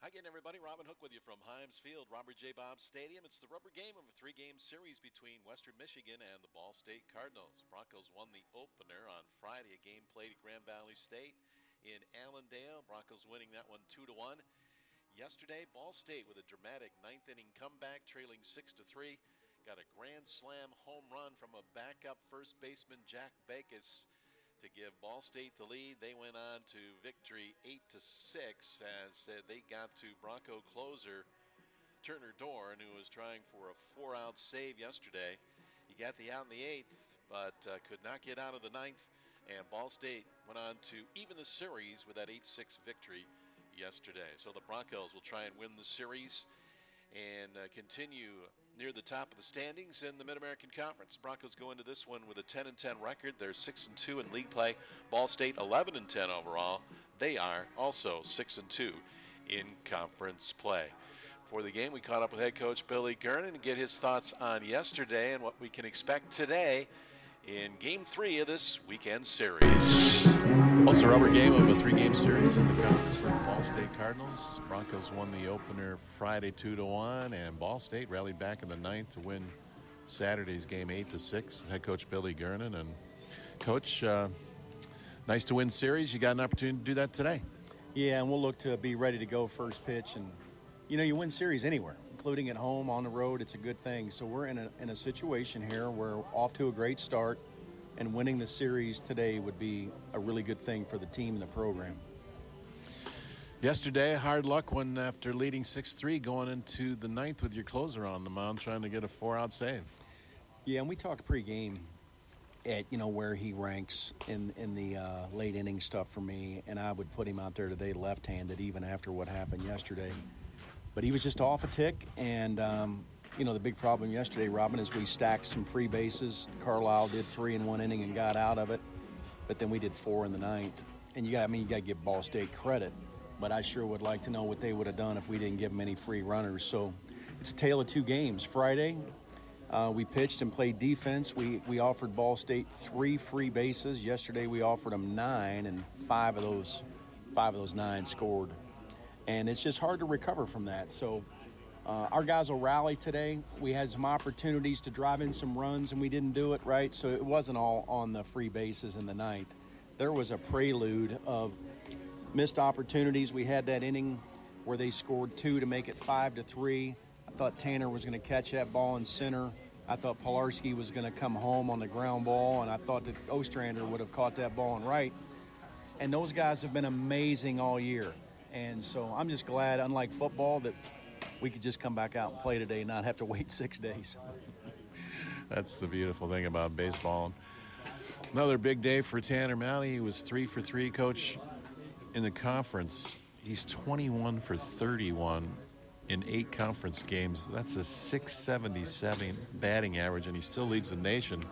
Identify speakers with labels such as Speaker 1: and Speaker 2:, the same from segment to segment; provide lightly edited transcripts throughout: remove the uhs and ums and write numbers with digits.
Speaker 1: Hi again, everybody. Robin Hook with you from Himes Field, Robert J. Bob Stadium. It's the rubber game of a three-game series between Western Michigan and the Ball State Cardinals. Broncos won the opener on Friday, a game played at Grand Valley State in Allendale. Broncos winning that one 2-1. Yesterday, Ball State with a dramatic ninth-inning comeback, trailing 6-3. Got a grand slam home run from a backup first baseman, Jack Backus, to give Ball State the lead. They went on to victory 8-6 as they got to Bronco closer Turner Dorn, who was trying for a 4-out save yesterday. He got the out in the 8th, but could not get out of the 9th, and Ball State went on to even the series with that 8-6 victory yesterday. So the Broncos will try and win the series and continue near the top of the standings in the Mid-American Conference. Broncos go into this one with a 10-10 record. They're 6-2 in league play. Ball State 11-10 overall. They are also 6-2 in conference play. For the game, we caught up with head coach Billy Gernon to get his thoughts on yesterday and what we can expect today in Game 3 of this weekend series.
Speaker 2: Well, it's a rubber game of a three-game series in the Conference League. Ball State Cardinals. Broncos won the opener Friday 2-1, and Ball State rallied back in the 9th to win Saturday's game 8-6. Head coach Billy Gernon. And Coach, nice to win series. You got an opportunity to do that today.
Speaker 3: Yeah, and we'll look to be ready to go first pitch. And, you win series anywhere, including at home, on the road. It's a good thing. So we're in a situation here where we're off to a great start, and winning the series today would be a really good thing for the team and the program.
Speaker 2: Yesterday, hard luck when after leading 6-3 going into the 9th with your closer on the mound trying to get a 4-out save.
Speaker 3: Yeah, and we talked pregame at, where he ranks in the late inning stuff for me, and I would put him out there today left-handed even after what happened yesterday. But he was just off a tick, and the big problem yesterday, Robin, is we stacked some free bases. Carlisle did 3 in one inning and got out of it, but then we did 4 in the 9th. And you got to give Ball State credit, but I sure would like to know what they would have done if we didn't give them any free runners. So it's a tale of two games. Friday, we pitched and played defense. We offered Ball State 3 free bases. Yesterday we offered them 9, and 5 of those 9 scored. And it's just hard to recover from that. So our guys will rally today. We had some opportunities to drive in some runs, and we didn't do it right. So it wasn't all on the free bases in the 9th. There was a prelude of missed opportunities. We had that inning where they scored 2 to make it 5-3. I thought Tanner was going to catch that ball in center. I thought Pilarski was going to come home on the ground ball, and I thought that Ostrander would have caught that ball in right. And those guys have been amazing all year. And so I'm just glad, unlike football, that we could just come back out and play today and not have to wait 6 days.
Speaker 2: That's the beautiful thing about baseball. Another big day for Tanner Malley. He was 3 for 3, Coach, in the conference. He's 21 for 31 in 8 conference games. That's a 677 batting average, and he still leads the nation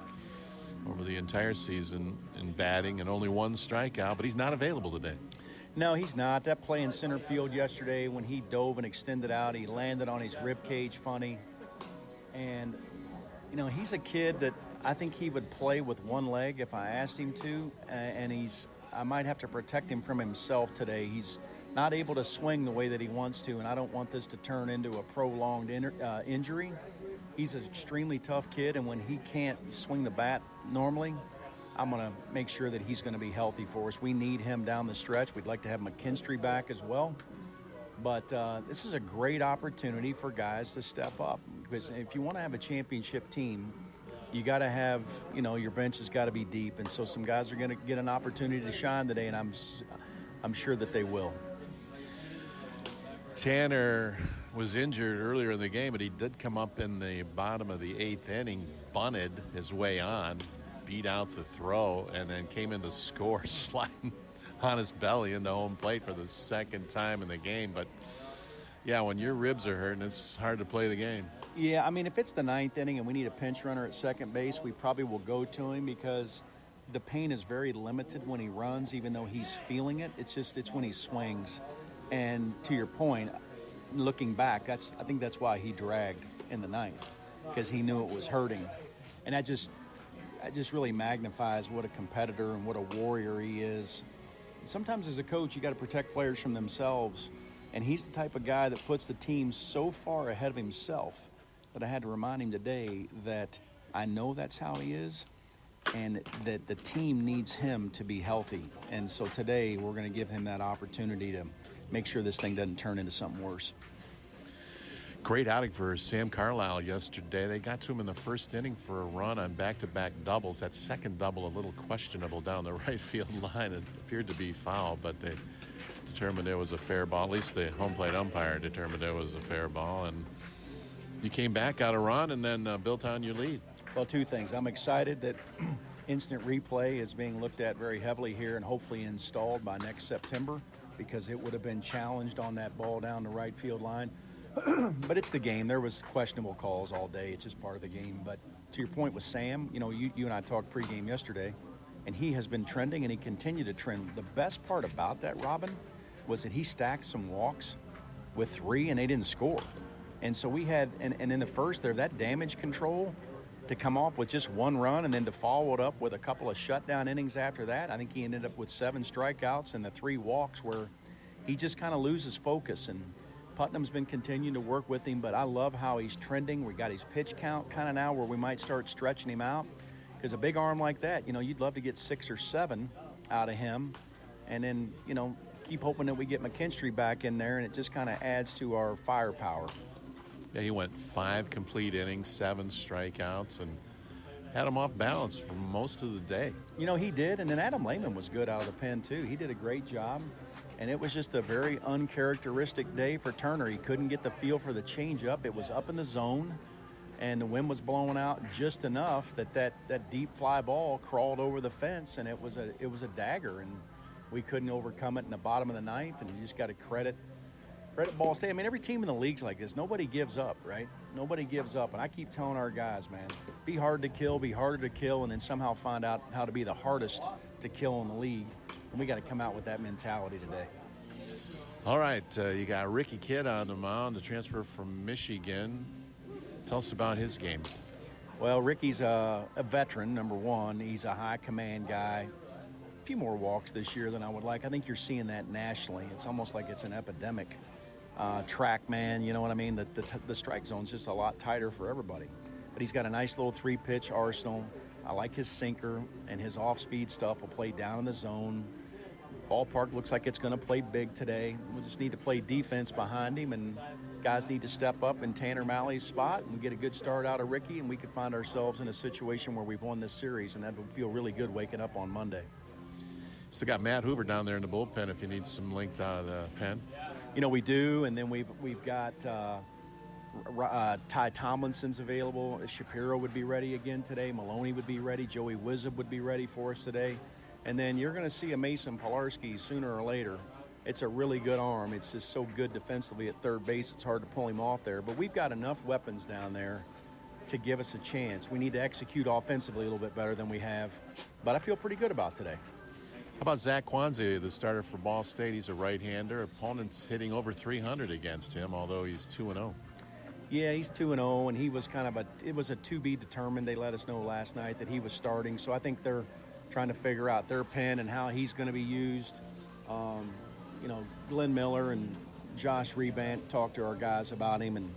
Speaker 2: over the entire season in batting and only 1 strikeout, but he's not available today.
Speaker 3: No, he's not. That play in center field yesterday when he dove and extended out, he landed on his rib cage funny. And, he's a kid that I think he would play with one leg if I asked him to. And I might have to protect him from himself today. He's not able to swing the way that he wants to, and I don't want this to turn into a prolonged injury. He's an extremely tough kid, and when he can't swing the bat normally, I'm going to make sure that he's going to be healthy for us. We need him down the stretch. We'd like to have McKinstry back as well. But this is a great opportunity for guys to step up. Because if you want to have a championship team, you got to have, your bench has got to be deep. And so some guys are going to get an opportunity to shine today, and I'm sure that they will.
Speaker 2: Tanner was injured earlier in the game, but he did come up in the bottom of the 8th inning, bunted his way on, beat out the throw, and then came in to score, sliding on his belly into home plate for the 2nd time in the game. But, yeah, when your ribs are hurting, it's hard to play the game.
Speaker 3: Yeah, if it's the 9th inning and we need a pinch runner at second base, we probably will go to him because the pain is very limited when he runs, even though he's feeling it. It's when he swings. And to your point, looking back, I think that's why he dragged in the 9th, because he knew it was hurting. And that just really magnifies what a competitor and what a warrior he is. Sometimes as a coach, you got to protect players from themselves. And he's the type of guy that puts the team so far ahead of himself that I had to remind him today that I know that's how he is and that the team needs him to be healthy. And so today we're going to give him that opportunity to make sure this thing doesn't turn into something worse.
Speaker 2: Great outing for Sam Carlisle yesterday. They got to him in the first inning for a run on back-to-back doubles. That second double a little questionable down the right field line. It appeared to be foul, but they determined it was a fair ball. At least the home plate umpire determined it was a fair ball. And you came back, got a run, and then built on your lead.
Speaker 3: Well, two things. I'm excited that instant replay is being looked at very heavily here and hopefully installed by next September, because it would have been challenged on that ball down the right field line. But it's the game. There was questionable calls all day. It's just part of the game. But to your point with Sam, you know, you and I talked pregame yesterday, and he has been trending, and he continued to trend. The best part about that, Robin, was that he stacked some walks with 3, and they didn't score. And so we had, and in the first there, that damage control to come off with just 1 run and then to follow it up with a couple of shutdown innings after that. I think he ended up with 7 strikeouts and the 3 walks where he just kind of loses focus. And Putnam's been continuing to work with him, but I love how he's trending. We got his pitch count kind of now where we might start stretching him out, because a big arm like that, you know, you'd love to get 6 or 7 out of him, and then, you know, keep hoping that we get McKinstry back in there, and it just kind of adds to our firepower.
Speaker 2: Yeah, he went 5 complete innings, 7 strikeouts, and had him off balance for most of the day.
Speaker 3: You know, he did, and then Adam Lehman was good out of the pen too. He did a great job, and it was just a very uncharacteristic day for Turner. He couldn't get the feel for the changeup. It was up in the zone, and the wind was blowing out just enough that deep fly ball crawled over the fence, and it was a dagger, and we couldn't overcome it in the bottom of the 9th, and you just got to credit Ball State. I mean, every team in the league's like this. Nobody gives up, right? Nobody gives up. And I keep telling our guys, man, be hard to kill, be harder to kill, and then somehow find out how to be the hardest to kill in the league. And we got to come out with that mentality today.
Speaker 2: All right, you got Ricky Kidd on the mound, the transfer from Michigan. Tell us about his game.
Speaker 3: Well, Ricky's a veteran, number one. He's a high command guy. A few more walks this year than I would like. I think you're seeing that nationally. It's almost like it's an epidemic. Track man, you know what I mean? The strike zone's just a lot tighter for everybody. But he's got a nice little 3-pitch arsenal. I like his sinker, and his off-speed stuff will play down in the zone. Ballpark looks like it's going to play big today. We just need to play defense behind him, and guys need to step up in Tanner Malley's spot and get a good start out of Ricky, and we could find ourselves in a situation where we've won this series, and that would feel really good waking up on Monday.
Speaker 2: Still got Matt Hoover down there in the bullpen if you need some length out of the pen.
Speaker 3: You know, we do, and then we've got Ty Tomlinson's available. Shapiro would be ready again today. Maloney would be ready. Joey Wizard would be ready for us today. And then you're going to see a Mason Pilarski sooner or later. It's a really good arm. It's just so good defensively at third base, it's hard to pull him off there. But we've got enough weapons down there to give us a chance. We need to execute offensively a little bit better than we have. But I feel pretty good about today.
Speaker 2: How about Zach Kwanzaa, the starter for Ball State? He's a right-hander. Opponents hitting over 300 against him, although he's 2-0.
Speaker 3: Yeah, he's 2-0, and he was it was a to be determined. They let us know last night that he was starting, so I think they're trying to figure out their pen and how he's going to be used. You know, Glenn Miller and Josh Rebant talked to our guys about him, and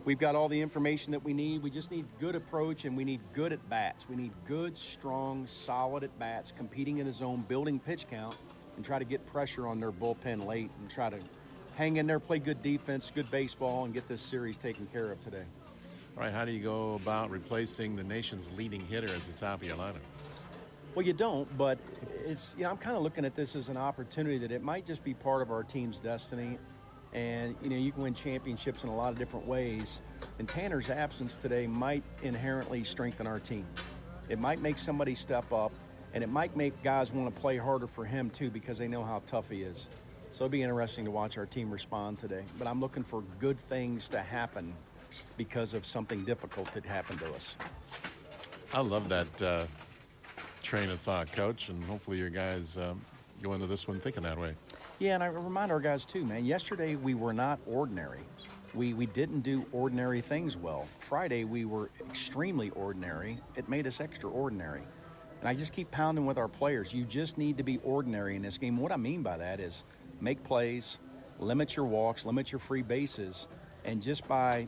Speaker 3: we've got all the information that we need. We just need good approach, and we need good at-bats. We need good, strong, solid at-bats, competing in the zone, building pitch count, and try to get pressure on their bullpen late and try to hang in there, play good defense, good baseball, and get this series taken care of today.
Speaker 2: All right, how do you go about replacing the nation's leading hitter at the top of your lineup?
Speaker 3: Well, you don't, but it's, you know, I'm kind of looking at this as an opportunity that it might just be part of our team's destiny. And, you know, you can win championships in a lot of different ways. And Tanner's absence today might inherently strengthen our team. It might make somebody step up, and it might make guys want to play harder for him, too, because they know how tough he is. So it'll be interesting to watch our team respond today. But I'm looking for good things to happen because of something difficult that happened to us.
Speaker 2: I love that train of thought, Coach, and hopefully your guys go into this one thinking that way.
Speaker 3: Yeah, and I remind our guys too, man, yesterday we were not ordinary. We didn't do ordinary things well. Friday we were extremely ordinary. It made us extraordinary. And I just keep pounding with our players. You just need to be ordinary in this game. What I mean by that is make plays, limit your walks, limit your free bases, and just by,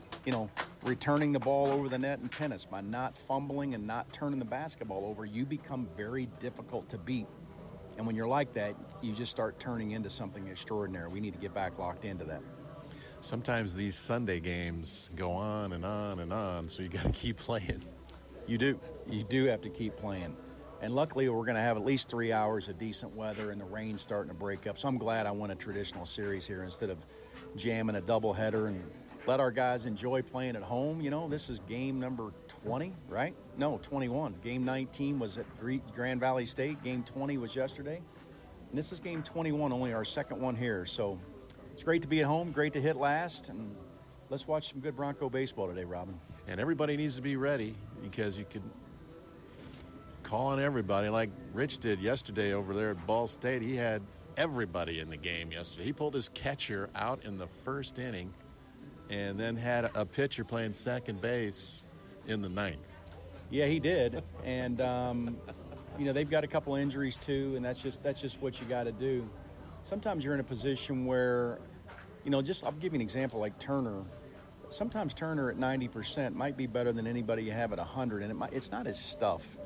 Speaker 3: returning the ball over the net in tennis, by not fumbling and not turning the basketball over, you become very difficult to beat. And when you're like that, you just start turning into something extraordinary. We need to get back locked into that.
Speaker 2: Sometimes these Sunday games go on and on and on, so you got to keep playing.
Speaker 3: You do. You do have to keep playing. And luckily, we're going to have at least 3 hours of decent weather and the rain's starting to break up. So I'm glad I won a traditional series here instead of jamming a doubleheader and let our guys enjoy playing at home. This is game number 20, right? No, 21. Game 19 was at Grand Valley State. Game 20 was yesterday. And this is game 21, only our second one here. So it's great to be at home, great to hit last, and let's watch some good Bronco baseball today, Robin.
Speaker 2: And everybody needs to be ready because you could call on everybody like Rich did yesterday over there at Ball State. He had everybody in the game yesterday. He pulled his catcher out in the first inning and then had a pitcher playing second base in the ninth.
Speaker 3: Yeah, he did. And, they've got a couple injuries too, and that's just what you got to do. Sometimes you're in a position where, I'll give you an example like Turner. Sometimes Turner at 90% might be better than anybody you have at 100, and it's not his stuff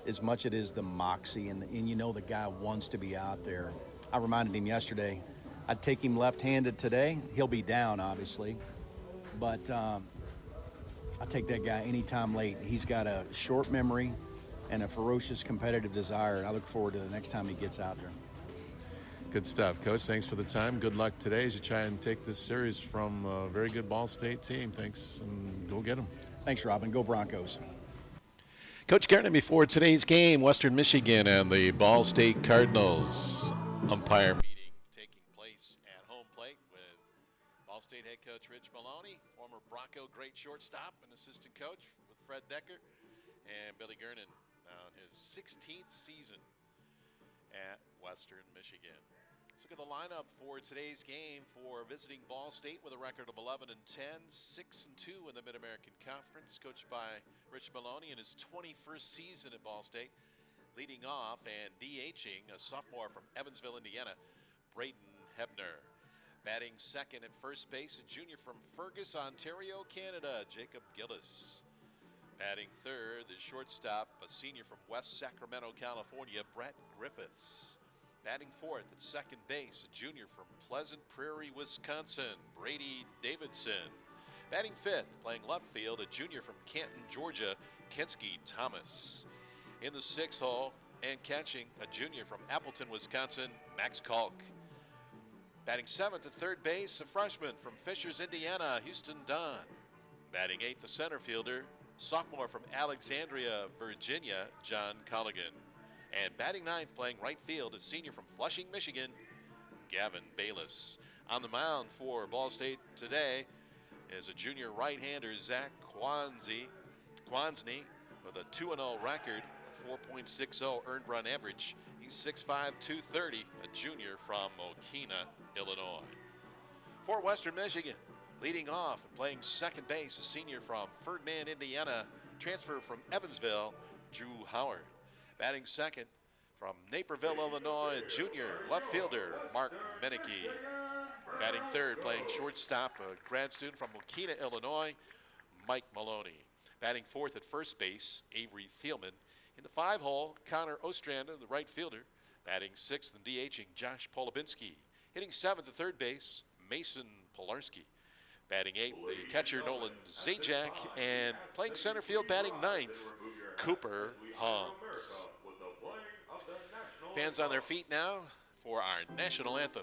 Speaker 3: as much it is the moxie, and the guy wants to be out there. I reminded him yesterday, I'd take him left-handed today. He'll be down, obviously, but I'll take that guy anytime late. He's got a short memory and a ferocious competitive desire, and I look forward to the next time he gets out there.
Speaker 2: Good stuff, Coach. Thanks for the time. Good luck today as you try and take this series from a very good Ball State team. Thanks, and go get them.
Speaker 3: Thanks, Robin. Go Broncos.
Speaker 1: Coach Gernon before today's game, Western Michigan and the Ball State Cardinals. Umpire meeting taking place at home plate with Ball State head coach Rich Maloney, former Bronco great shortstop and assistant coach with Fred Decker, and Billy Gernon now in his 16th season at Western Michigan. Let's look at the lineup for today's game for visiting Ball State with a record of 11-10, 6-2 in the Mid-American Conference, coached by Rich Maloney in his 21st season at Ball State. Leading off and DHing a sophomore from Evansville, Indiana, Braden Hebner. Batting second at first base, a junior from Fergus, Ontario, Canada, Jacob Gillis. Batting third, the shortstop, a senior from West Sacramento, California, Brett Griffiths. Batting fourth at second base, a junior from Pleasant Prairie, Wisconsin, Brady Davidson. Batting fifth, playing left field, a junior from Canton, Georgia, Kensky Thomas. In the sixth hole and catching, a junior from Appleton, Wisconsin, Max Kalk. Batting seventh at third base, a freshman from Fishers, Indiana, Houston Dunn. Batting eighth, the center fielder, sophomore from Alexandria, Virginia, John Colligan. And batting ninth, playing right field, a senior from Flushing, Michigan, Gavin Bayless. On the mound for Ball State today is a junior right-hander, Zach Quansney, with a 2-0 record, 4.60 earned run average. He's 6'5", 230, a junior from Mokina, Illinois. For Western Michigan, leading off and playing second base, a senior from Ferdinand, Indiana, transfer from Evansville, Drew Howard. Batting second from Naperville, Illinois, junior left fielder Mark Meneke. Batting third, playing shortstop, a grad student from Mokina, Illinois, Mike Maloney. Batting fourth at first base, Avery Thielman. In the five-hole, Connor Ostrander, the right fielder. Batting sixth and DHing, Josh Polubinski. Hitting seventh at third base, Mason Polarski. Batting eighth, the catcher Nolan Zajac, and playing center field, batting ninth, Cooper Holmes. Fans on their feet now for our national anthem.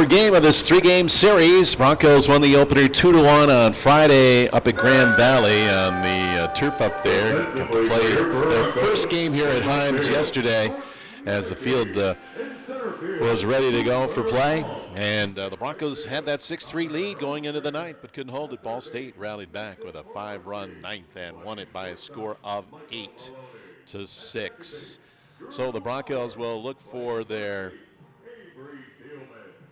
Speaker 1: rubber game of this three-game series. Broncos won the opener 2-1 on Friday up at Grand Valley on the turf up there. Got to play their first game here at Himes yesterday as the field was ready to go for play. And the Broncos had that 6-3 lead going into the ninth, but couldn't hold it. Ball State rallied back with a 5-run ninth and won it by a score of 8-6. So the Broncos will look for their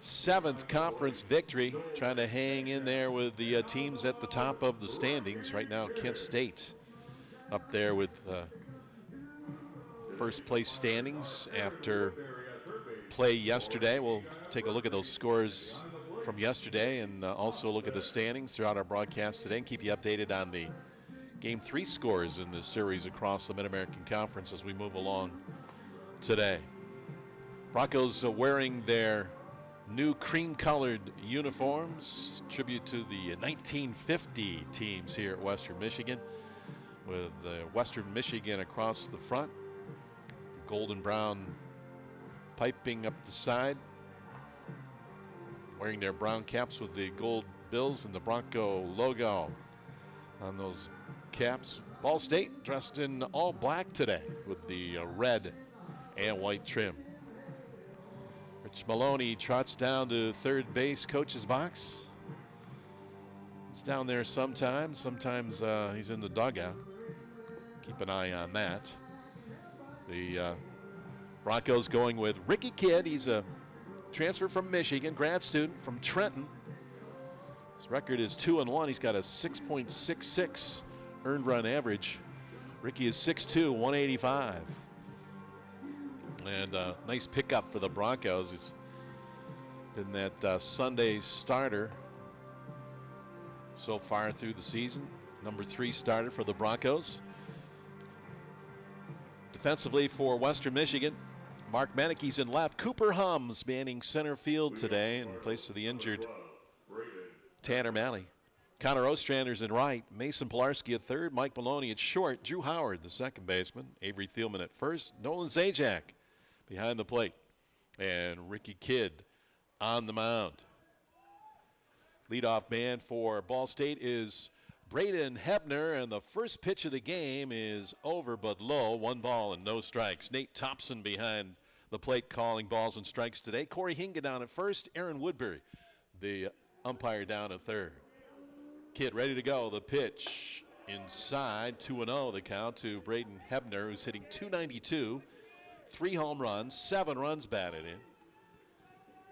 Speaker 1: 7th conference victory, trying to hang in there with the teams at the top of the standings. Right now, Kent State up there with first place standings after play yesterday. We'll take a look at those scores from yesterday and also look at the standings throughout our broadcast today and keep you updated on the Game 3 scores in this series across the Mid-American Conference as we move along today. Broncos are wearing their new cream-colored uniforms, tribute to the 1950 teams here at Western Michigan, with Western Michigan across the front, golden brown piping up the side, wearing their brown caps with the gold bills and the Bronco logo on those caps. Ball State dressed in all black today with the red and white trim. Rich Maloney trots down to third base coach's box. He's down there sometimes. Sometimes he's in the dugout. Keep an eye on that. The Broncos going with Ricky Kidd. He's a transfer from Michigan, grad student from Trenton. His record is 2-1. He's got a 6.66 earned run average. Ricky is 6'2", 185. And a nice pickup for the Broncos. He's been that Sunday starter so far through the season. Number 3 starter for the Broncos. Defensively for Western Michigan, Mark Manicky's in left. Cooper Hums manning center field today in place of the injured Tanner Malley. Connor Ostrander's in right. Mason Pilarski at third. Mike Maloney at short. Drew Howard, the second baseman. Avery Thielman at first. Nolan Zajac behind the plate. And Ricky Kidd on the mound. Leadoff man for Ball State is Braden Hebner, and the first pitch of the game is over but low. 1 ball and no strikes. Nate Thompson behind the plate calling balls and strikes today. Corey Hinga down at first. Aaron Woodbury, the umpire, down at third. Kidd ready to go. The pitch inside. 2-0 the count to Braden Hebner, who's hitting .292. 3 home runs, 7 runs batted in.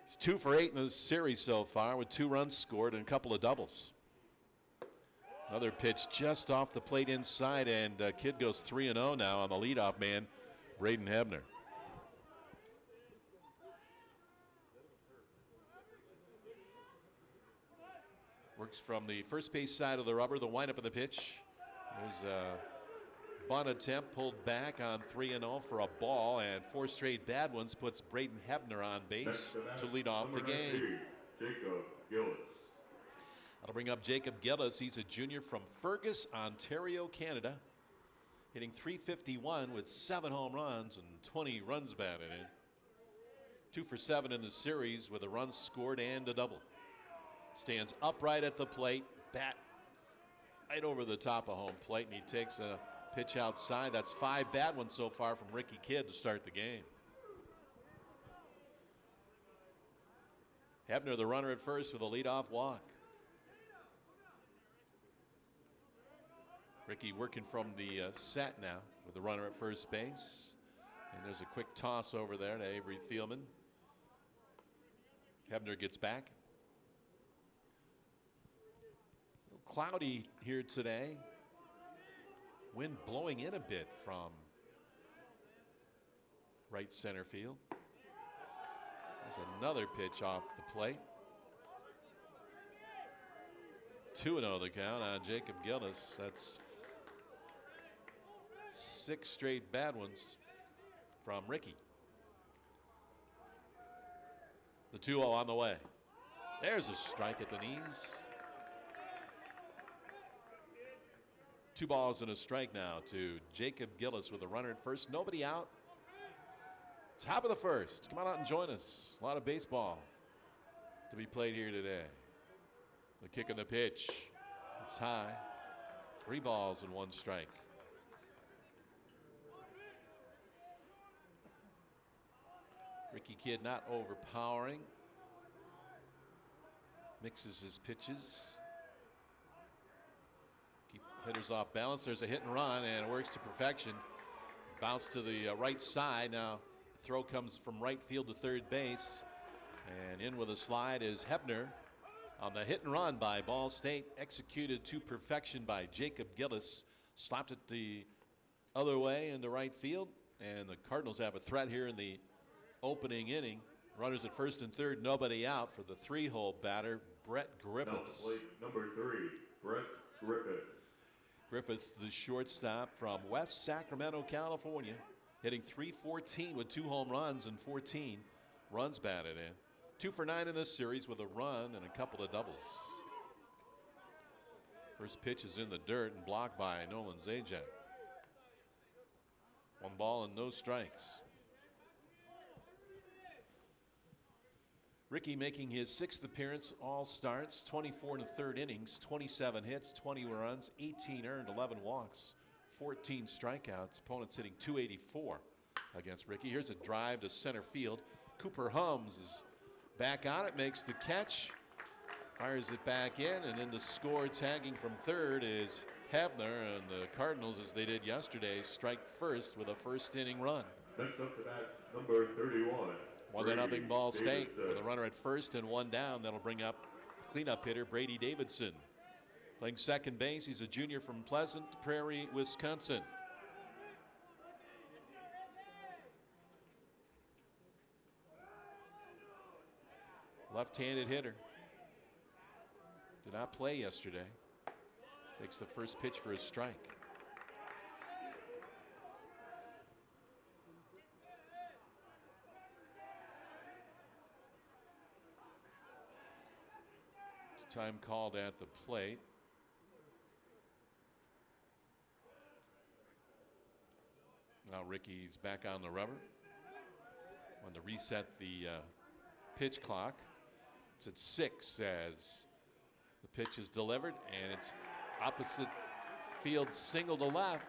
Speaker 1: He's 2 for 8 in the series so far with 2 runs scored and a couple of doubles. Another pitch just off the plate inside, and Kidd goes 3-0 now on the leadoff man, Braden Hebner. Works from the first base side of the rubber, the windup of the pitch. There's a bunt attempt pulled back on 3-0 for a ball, and 4 straight bad ones puts Braden Hebner on base to lead off the game. That'll bring up Jacob Gillis. He's a junior from Fergus, Ontario, Canada, hitting .351 with 7 home runs and 20 runs batted in. 2 for 7 in the series with a run scored and a double. Stands upright at the plate, bat right over the top of home plate, and he takes a pitch outside. That's 5 bad ones so far from Ricky Kidd to start the game. Hebner, the runner at first, with a leadoff walk. Ricky working from the set now with the runner at first base. And there's a quick toss over there to Avery Thielman. Hebner gets back. Cloudy here today. Wind blowing in a bit from right center field. There's another pitch off the plate. 2-0 the count on Jacob Gillis. That's 6 straight bad ones from Ricky. The 2-0 on the way. There's a strike at the knees. 2 balls and a strike now to Jacob Gillis with a runner at first. Nobody out. Top of the first. Come on out and join us. A lot of baseball
Speaker 2: to be played here today. The kick and the pitch. It's high. 3 balls and 1 strike. Ricky Kidd not overpowering. Mixes his pitches. Keep hitters off balance. There's a hit and run, and it works to perfection. Bounce to the right side. Now throw comes from right field to third base. And in with a slide is Hebner on the hit and run by Ball State. Executed to perfection by Jacob Gillis. Slapped it the other way into right field. And the Cardinals have a threat here in the opening inning. Runners at first and third, nobody out for the 3-hole batter, Brett Griffiths.
Speaker 4: Number 3, Brett Griffiths.
Speaker 2: Griffiths, the shortstop from West Sacramento, California, hitting .314 with 2 home runs and 14 runs batted in. 2 for 9 in this series with a run and a couple of doubles. First pitch is in the dirt and blocked by Nolan Zajac. 1 ball and no strikes. Ricky making his 6th appearance, all starts, 24 and a third innings, 27 hits, 20 runs, 18 earned, 11 walks, 14 strikeouts. Opponents hitting .284 against Ricky. Here's a drive to center field. Cooper Hums is back on it, makes the catch, fires it back in, and in to score, tagging from third is Hebner, and the Cardinals, as they did yesterday, strike first with a first inning run.
Speaker 4: Next up to bat, number 31.
Speaker 2: 1-0 Ball State with a runner at first and 1 down. That'll bring up cleanup hitter Brady Davidson. Playing second base, he's a junior from Pleasant Prairie, Wisconsin. Left-handed hitter. Did not play yesterday. Takes the first pitch for a strike. Time called at the plate. Now Ricky's back on the rubber. Want to reset the pitch clock. It's at 6 as the pitch is delivered, and it's opposite field single to left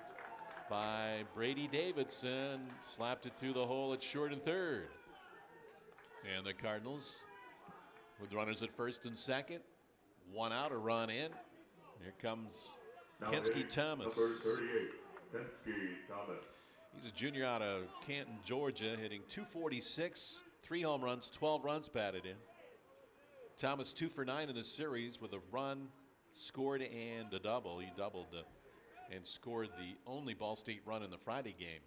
Speaker 2: by Brady Davidson. Slapped it through the hole at short and third. And the Cardinals with runners at first and second. 1 out, a run in. Here comes Kensky Thomas.
Speaker 4: Number 38, Kensky Thomas.
Speaker 2: He's a junior out of Canton, Georgia, hitting .246, 3 home runs, 12 runs batted in. Thomas 2 for 9 in the series with a run, scored, and a double. He doubled and scored the only Ball State run in the Friday game.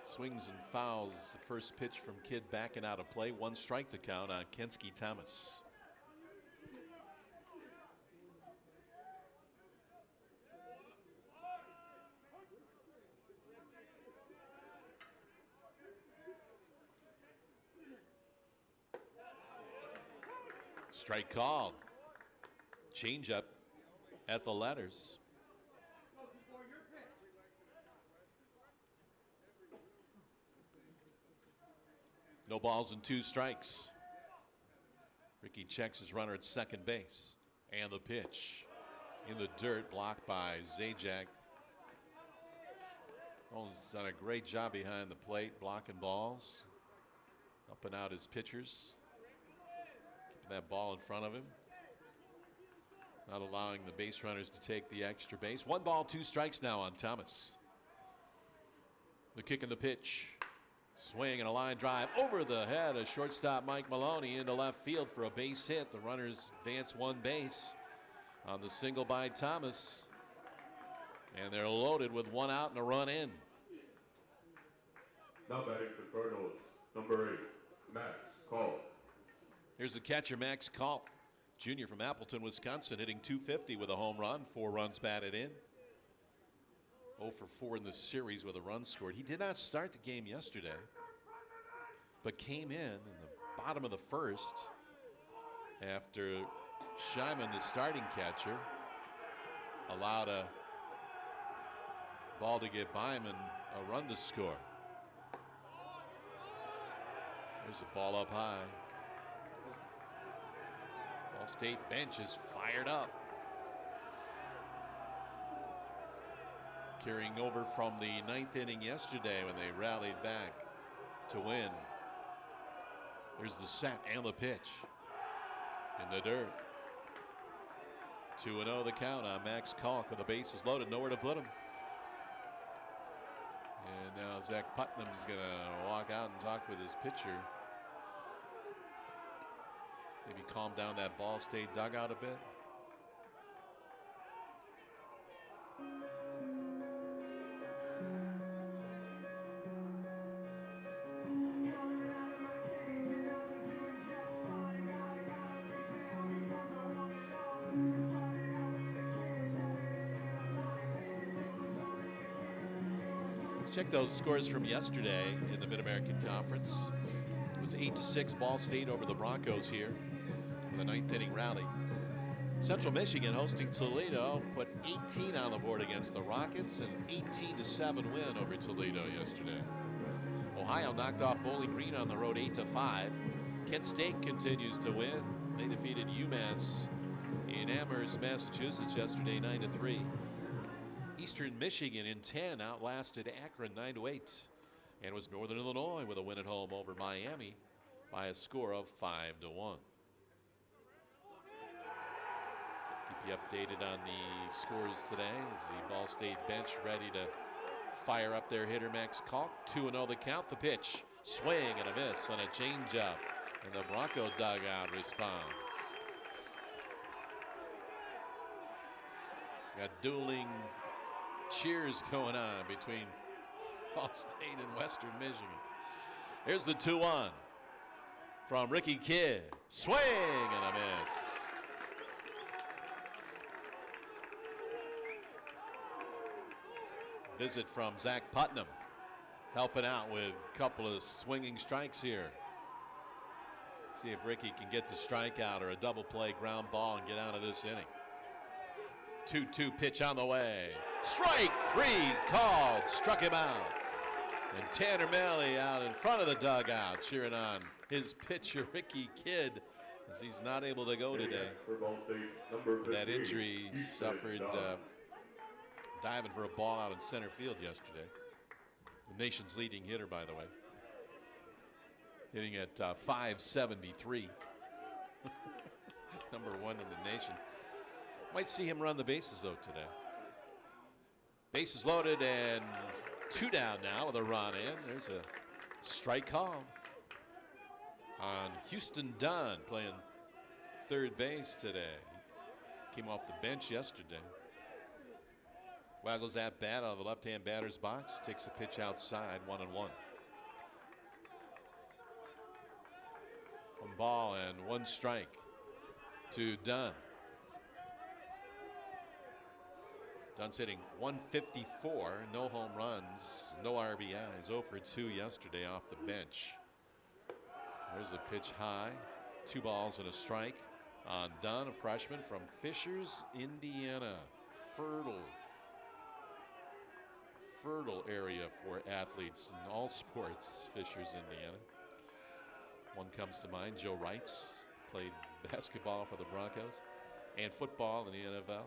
Speaker 2: Swings and fouls. The first pitch from Kidd backing out of play. 1 strike the count on Kensky Thomas. Strike called. Changeup at the letters. No balls and 2 strikes. Ricky checks his runner at second base. And the pitch in the dirt, blocked by Zajac. Nolan's done a great job behind the plate, blocking balls. Up and out his pitchers. That ball in front of him, not allowing the base runners to take the extra base. 1 ball, 2 strikes now on Thomas. The kick and the pitch. Swing and a line drive over the head of shortstop Mike Maloney into left field for a base hit. The runners advance 1 base on the single by Thomas. And they're loaded with 1 out and a run in.
Speaker 4: Now batting for Cardinals, number 8, Max Call.
Speaker 2: Here's the catcher, Max Culp, junior from Appleton, Wisconsin, hitting .250 with a home run, 4 runs batted in. 0 for 4 in the series with a run scored. He did not start the game yesterday, but came in the bottom of the first after Scheiman, the starting catcher, allowed a ball to get by him and a run to score. There's a ball up high.
Speaker 1: Ball State bench is fired up. Carrying over from the 9th inning yesterday when they rallied back to win. There's the set and the pitch. In the dirt. 2-0 the count on Max Kalk with the bases loaded, nowhere to put him. And now Zach Putnam is going to walk out and talk with his pitcher. Maybe calm down that Ball State dugout a bit. Check those scores from yesterday in the Mid-American Conference. It was 8-6 Ball State over the Broncos here in the 9th inning rally. Central Michigan hosting Toledo put 18 on the board against the Rockets, an 18-7 win over Toledo yesterday. Ohio knocked off Bowling Green on the road 8-5. Kent State continues to win. They defeated UMass in Amherst, Massachusetts yesterday 9-3. Eastern Michigan in 10 outlasted Akron 9-8, and was Northern Illinois with a win at home over Miami by a score of 5-1. Keep you updated on the scores today as the Ball State bench ready to fire up their hitter Max Kalk. 2-0 the count. The pitch, swing and a miss on a changeup, and the Bronco dugout responds. Got dueling cheers going on between Ball State and Western Michigan. Here's the 2-1 from Ricky Kidd. Swing and a miss. Visit from Zach Putnam, helping out with a couple of swinging strikes here. See if Ricky can get the strikeout or a double play ground ball and get out of this inning. 2-2 pitch on the way. Strike 3 called, struck him out. And Tanner Malley out in front of the dugout cheering on his pitcher Ricky Kidd as he's not able to go today. With that injury he suffered diving for a ball out in center field yesterday. The nation's leading hitter, by the way. Hitting at .573. Number 1 in the nation. Might see him run the bases though today. Bases loaded and 2 down now with a run in. There's a strike call on Houston Dunn, playing third base today. Came off the bench yesterday. Waggles that bat out of the left-hand batter's box. Takes a pitch outside, 1-1. 1 ball and 1 strike to Dunn. Dunn's hitting .154, no home runs, no RBIs, 0 for 2 yesterday off the bench. There's a pitch high, 2 balls and a strike on Dunn, a freshman from Fishers, Indiana. Fertile area for athletes in all sports, Fishers, Indiana. One comes to mind, Joe Wrights, played basketball for the Broncos and football in the NFL.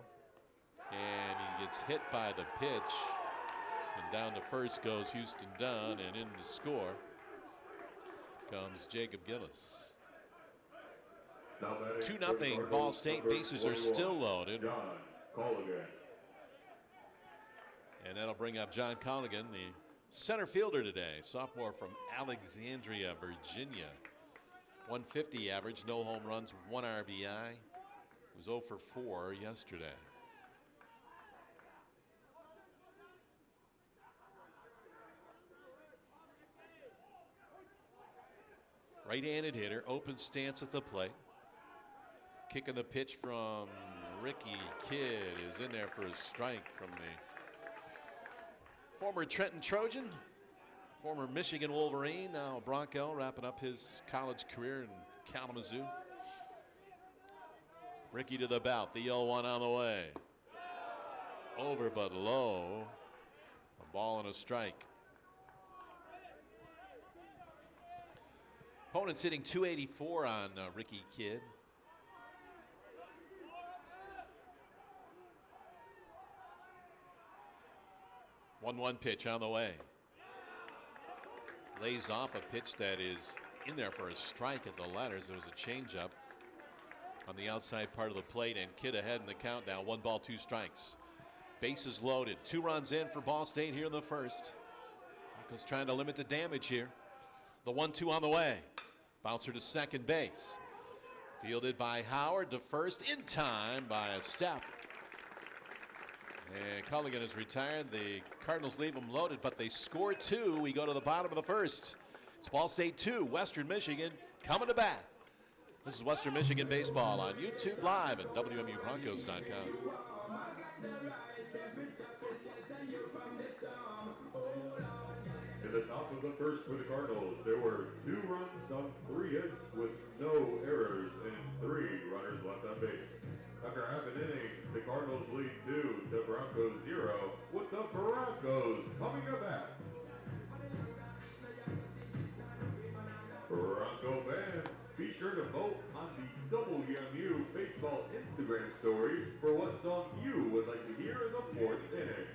Speaker 1: And he gets hit by the pitch, and down to first goes Houston Dunn, and in to score comes Jacob Gillis. 2-0 Ball State. Bases are still loaded. And that'll bring up John Colligan, the center fielder today, sophomore from Alexandria, Virginia. 150 average, no home runs, 1 RBI. Was 0 for 4 yesterday. Right-handed hitter, open stance at the plate. Kicking the pitch from Ricky Kidd is in there for a strike from the former Trenton Trojan, former Michigan Wolverine, now Bronco, wrapping up his college career in Kalamazoo. Ricky to the bat, the 0-1 on the way. Over but low. A ball and a strike. Opponent's hitting .284 on Ricky Kidd. 1-1 pitch on the way. Lays off a pitch that is in there for a strike at the letters. There was a changeup on the outside part of the plate, and Kidd ahead in the count now. 1 ball, 2 strikes. Bases loaded. 2 runs in for Ball State here in the first. Broncos trying to limit the damage here. The 1-2 on the way. Bouncer to second base. Fielded by Howard to first in time by a step. And Culligan is retired. The Cardinals leave them loaded, but they score 2. We go to the bottom of the first. It's Ball State 2, Western Michigan coming to bat. This is Western Michigan baseball on YouTube Live and WMUBroncos.com.
Speaker 4: In the top of the first for the Cardinals, there were 2 runs on 3 hits with no errors and 3 runners left on base. After half an inning, the Cardinals lead 2 to Broncos 0, with the Broncos coming to bat. Bronco fans, be sure to vote on the WMU Baseball Instagram story for what song you would like to hear in the 4th inning.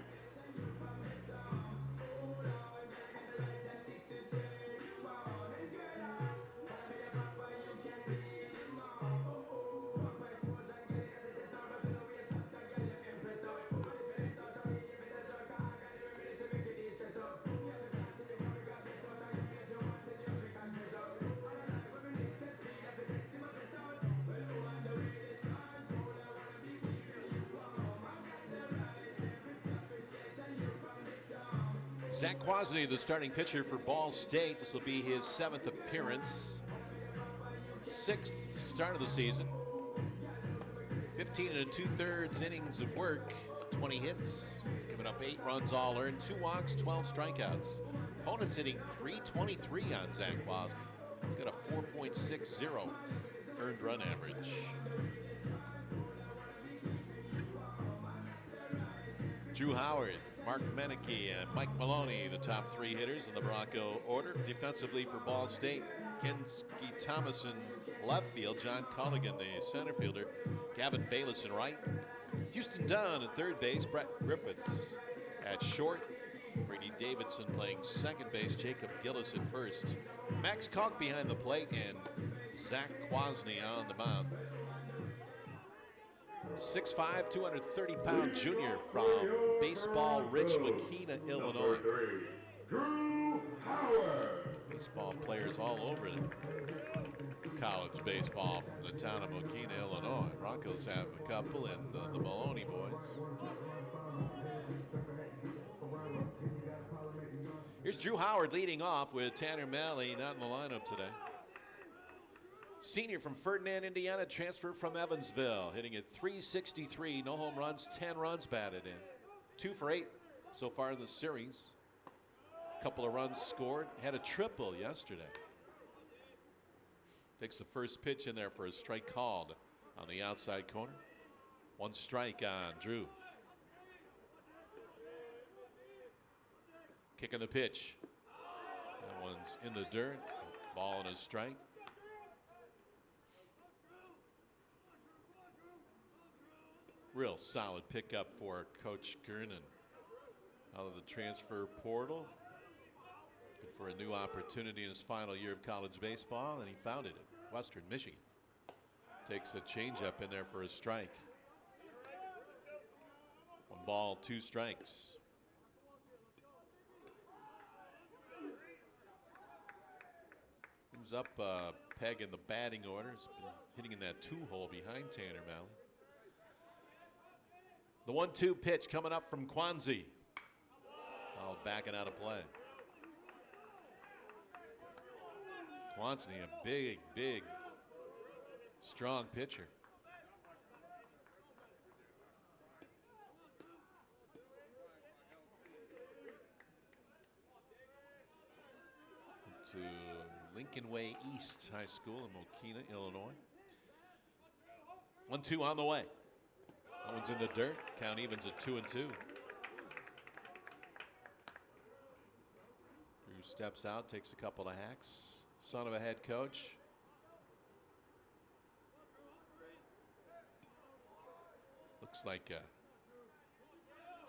Speaker 1: Zach Kwasny, the starting pitcher for Ball State. This will be his 7th appearance. 6th start of the season. 15 2/3 innings of work. 20 hits. Giving up 8 runs all earned. 2 walks, 12 strikeouts. Opponents hitting .323 on Zach Kwasny. He's got a 4.60 earned run average. Drew Howard, Mark Meneke, and Mike Maloney, the top 3 hitters in the Bronco order. Defensively for Ball State, Kenski Thomas in left field, John Culligan, the center fielder, Gavin Bayless in right, Houston Dunn at third base, Brett Griffiths at short, Brady Davidson playing second base, Jacob Gillis at first, Max Kalk behind the plate, and Zach Kwasny on the mound. 6'5", 230-pound junior from baseball-rich Wakena, Illinois.
Speaker 4: Drew Howard.
Speaker 1: Baseball players all over college baseball from the town of Wakena, Illinois. Broncos have a couple, and the Maloney boys. Here's Drew Howard leading off with Tanner Malley not in the lineup today. Senior from Ferdinand, Indiana, transferred from Evansville, hitting at .363, no home runs, 10 runs batted in. 2 for 8 so far in the series. A couple of runs scored, had a triple yesterday. Takes the first pitch in there for a strike called on the outside corner. 1 strike on Drew. Kicking the pitch. That one's in the dirt. Ball and a strike. Real solid pickup for Coach Gernon out of the transfer portal. Good for a new opportunity in his final year of college baseball, and he found it at Western Michigan. Takes a changeup in there for a strike. 1 ball, 2 strikes. Moves up a peg in the batting order. He's been hitting in that 2-hole behind Tanner Malley. The 1-2 pitch coming up from Kwanzi. Oh, backing out of play. Kwanzi, a big, big, strong pitcher. To Lincoln Way East High School in Mokina, Illinois. 1-2 on the way. That one's in the dirt. Count evens at 2-2. Drew steps out, takes a couple of hacks. Son of a head coach. Looks like a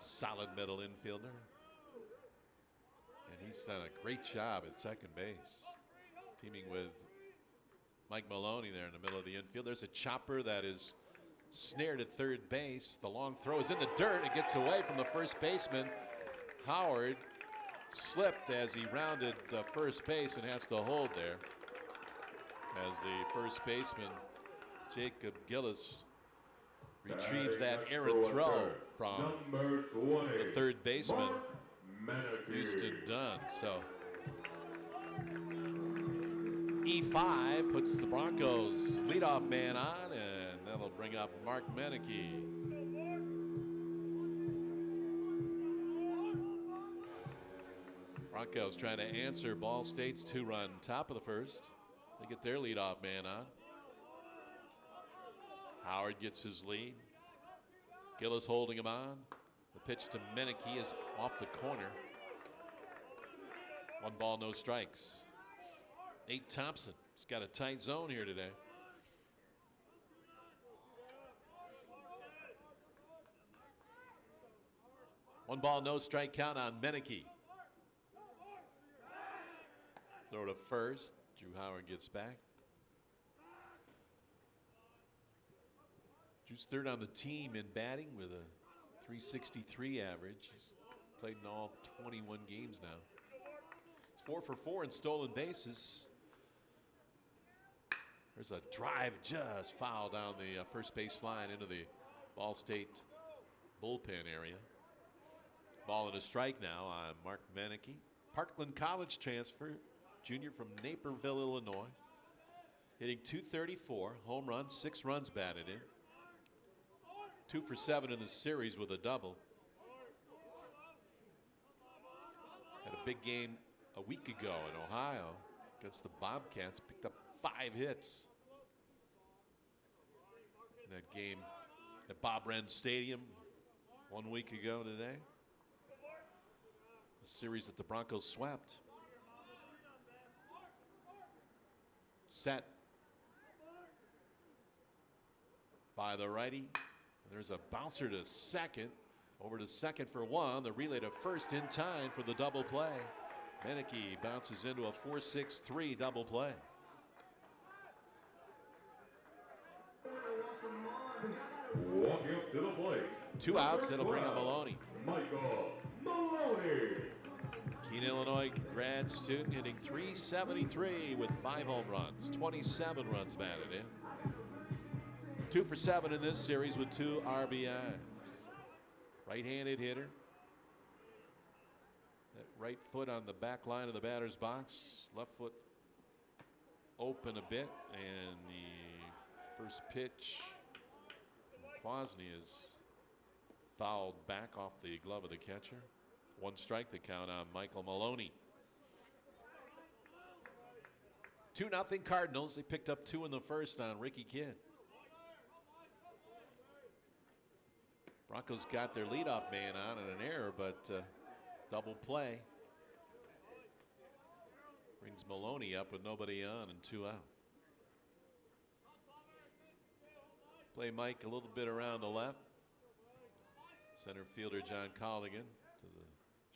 Speaker 1: solid middle infielder. And he's done a great job at second base, teaming with Mike Maloney there in the middle of the infield. There's a chopper that is snared at third base. The long throw is in the dirt. It gets away from the first baseman. Howard slipped as he rounded first base and has to hold there, as the first baseman Jacob Gillis retrieves that errant throw from the third baseman Houston Dunn. So E5 puts the Broncos leadoff man on, and that'll bring up Mark Meneke. Broncos trying to answer Ball State's 2-run top of the first. They get their leadoff man on. Howard gets his lead. Gillis holding him on. The pitch to Meneke is off the corner. 1 ball, no strikes. Nate Thompson has got a tight zone here today. One ball, no strike count on Meneke. Throw to first. Drew Howard gets back. Drew's third on the team in batting with a .363 average. He's played in all 21 games now. He's 4 for 4 in stolen bases. There's a drive just foul down the first base line into the Ball State bullpen area. Ball and a strike now on Mark Meneke. Parkland College transfer, junior from Naperville, Illinois. Hitting .234, home run, 6 runs batted in. 2 for 7 in the series with a double. Had a big game a week ago in Ohio against the Bobcats. Picked up 5 hits in that game at Bob Wren Stadium 1 week ago today. A series that the Broncos swept. Set by the righty. There's a bouncer to second. Over to second for 1. The relay to first in time for the double play. Meneke bounces into a 4-6-3 double play.
Speaker 4: Walking up to the plate.
Speaker 1: 2 outs. That'll bring up Maloney.
Speaker 4: Michael Maloney.
Speaker 1: Keene, Illinois grad student, hitting .373 with 5 home runs, 27 runs batted in. 2 for 7 in this series with 2 RBIs. Right-handed hitter. That right foot on the back line of the batter's box. Left foot open a bit, and the first pitch, Kwasny is fouled back off the glove of the catcher. 1 strike to count on Michael Maloney. 2-0 Cardinals. They picked up 2 in the first on Ricky Kidd. Broncos got their leadoff man on in an error, but double play brings Maloney up with nobody on and 2 out. Play Mike a little bit around the left. Center fielder John Colligan to the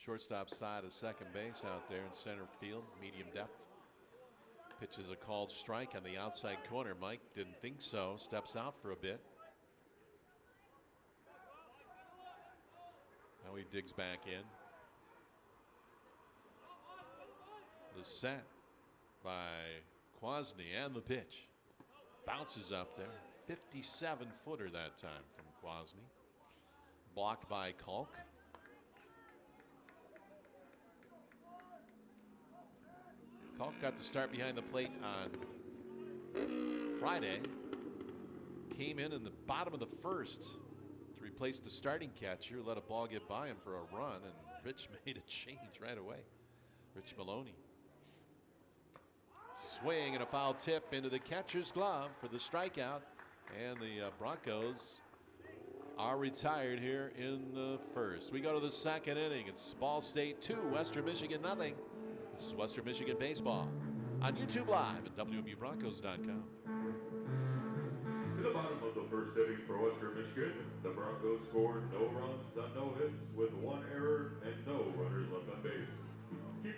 Speaker 1: shortstop side of second base out there in center field, medium depth. Pitches a called strike on the outside corner. Mike didn't think so. Steps out for a bit. Now he digs back in. The set by Kwasny and the pitch. Bounces up there. 57-footer that time from Kwasny. Blocked by Kalk. Kalk got the start behind the plate on Friday. Came in the bottom of the first to replace the starting catcher. Let a ball get by him for a run, and Rich made a change right away. Rich Maloney. Swing and a foul tip into the catcher's glove for the strikeout. And the Broncos are retired here in the first. We go to the second inning. It's Ball State 2, Western Michigan nothing. This is Western Michigan Baseball on YouTube Live at WMUBroncos.com.
Speaker 4: In the bottom of the first inning for Western Michigan, the Broncos scored no runs on no hits with 1 error and no runners left on base. Keep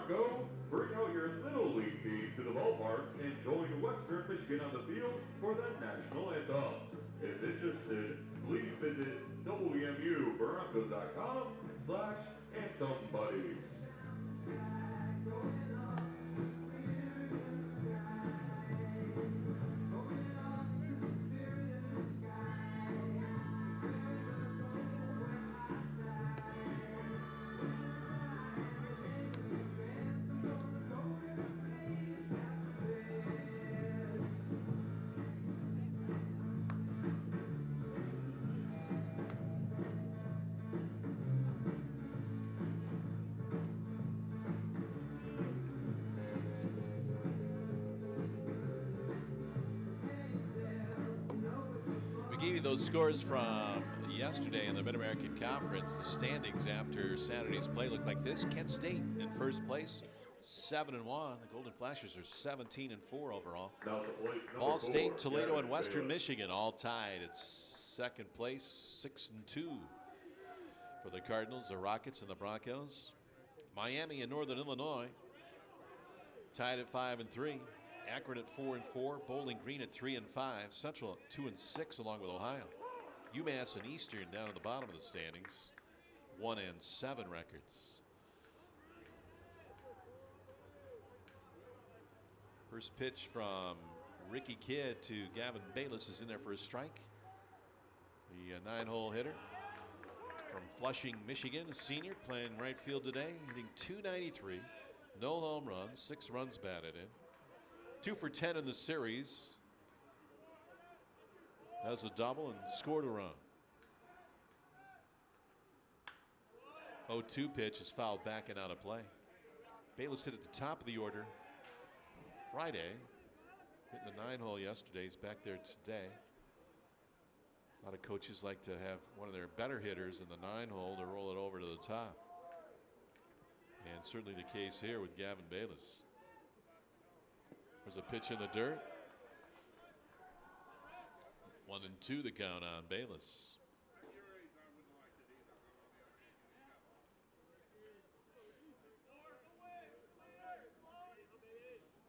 Speaker 4: Bronco, bring out your Little League team to the ballpark and join Western Michigan on the field for the national anthem. If interested, please visit WMUBroncos.com/anthem buddies.
Speaker 1: We gave you those scores from yesterday in the Mid-American Conference. The standings after Saturday's play look like this. Kent State in first place, 7-1. The Golden Flashers are 17-4 overall. Ball State, Toledo, and Western Michigan all tied at second place, 6-2 for the Cardinals, the Rockets, and the Broncos. Miami and Northern Illinois tied at 5-3. Akron at 4-4, Bowling Green at 3-5, Central at 2-6 along with Ohio. UMass and Eastern down at the bottom of the standings, 1-7 records. First pitch from Ricky Kidd to Gavin Bayless is in there for a strike. The 9-hole hitter from Flushing, Michigan, a senior playing right field today, hitting .293, no home runs, 6 runs batted in. 2 for 10 in the series. Has a double and scored a run. 0-2 pitch is fouled back and out of play. Bayless hit at the top of the order Friday. Hitting the 9-hole yesterday. He's back there today. A lot of coaches like to have one of their better hitters in the 9-hole to roll it over to the top. And certainly the case here with Gavin Bayless. There's a pitch in the dirt. 1-2 the count on Bayless.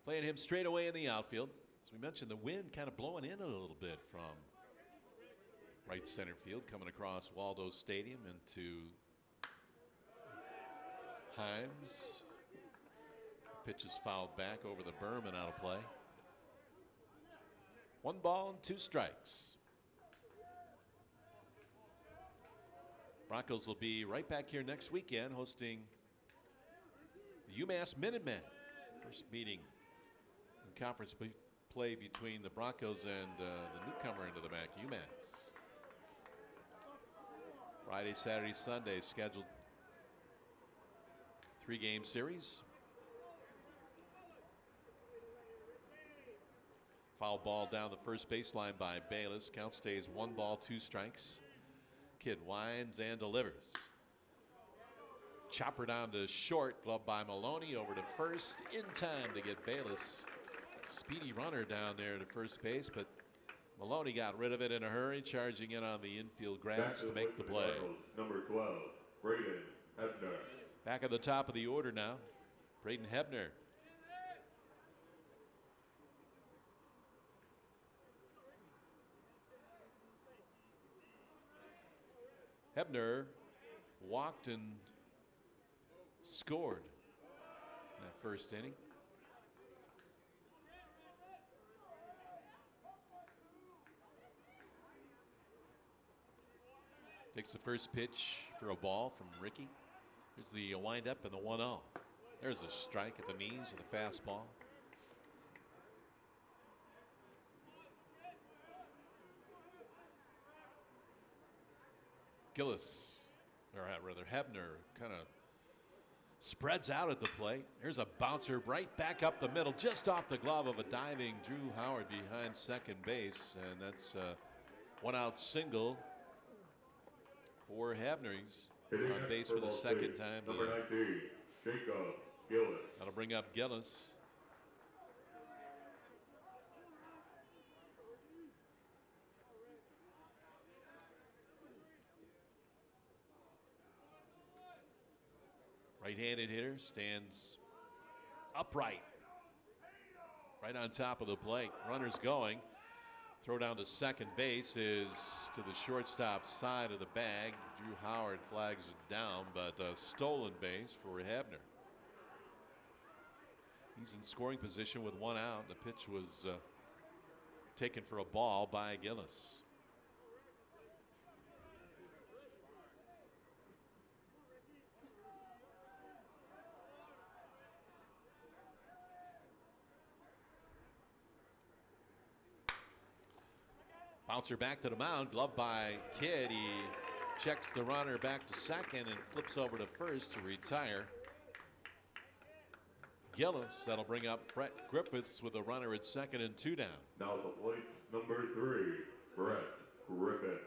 Speaker 1: Playing him straight away in the outfield. As we mentioned, the wind kind of blowing in a little bit from right center field, coming across Waldo Stadium into Himes. Pitch is fouled back over the berm and out of play. 1 ball and 2 strikes. Broncos will be right back here next weekend hosting the UMass Minutemen. First meeting in conference play between the Broncos and the newcomer into the MAC, UMass. Friday, Saturday, Sunday scheduled 3-game series. Foul ball down the first baseline by Bayless. Count stays 1 ball, 2 strikes. Kidd winds and delivers. Chopper down to short, glove by Maloney, over to first in time to get Bayless. Speedy runner down there to first base, but Maloney got rid of it in a hurry, charging in on the infield grass to make the play.
Speaker 4: Number 12, Braden Hebner.
Speaker 1: Back at the top of the order now, Braden Hebner. Hebner walked and scored in that first inning. Takes the first pitch for a ball from Ricky. Here's the windup and the 1-0. There's a strike at the knees with a fastball. Hebner kind of spreads out at the plate. Here's a bouncer right back up the middle, just off the glove of a diving Drew Howard behind second base. And that's a 1-out single for Hebner. He's on base for the second time
Speaker 4: Number
Speaker 1: today.
Speaker 4: 19, Jacob Gillis.
Speaker 1: That'll bring up Gillis. Right-handed hitter, stands upright. Right on top of the plate. Runners going. Throw down to second base is to the shortstop side of the bag. Drew Howard flags it down, but a stolen base for Hebner. He's in scoring position with one out. The pitch was taken for a ball by Gillis. Bouncer back to the mound, gloved by Kidd. He checks the runner back to second and flips over to first to retire Gillis. That'll bring up Brett Griffiths with a runner at second and 2 down.
Speaker 4: Now the plate, number 3, Brett Griffiths.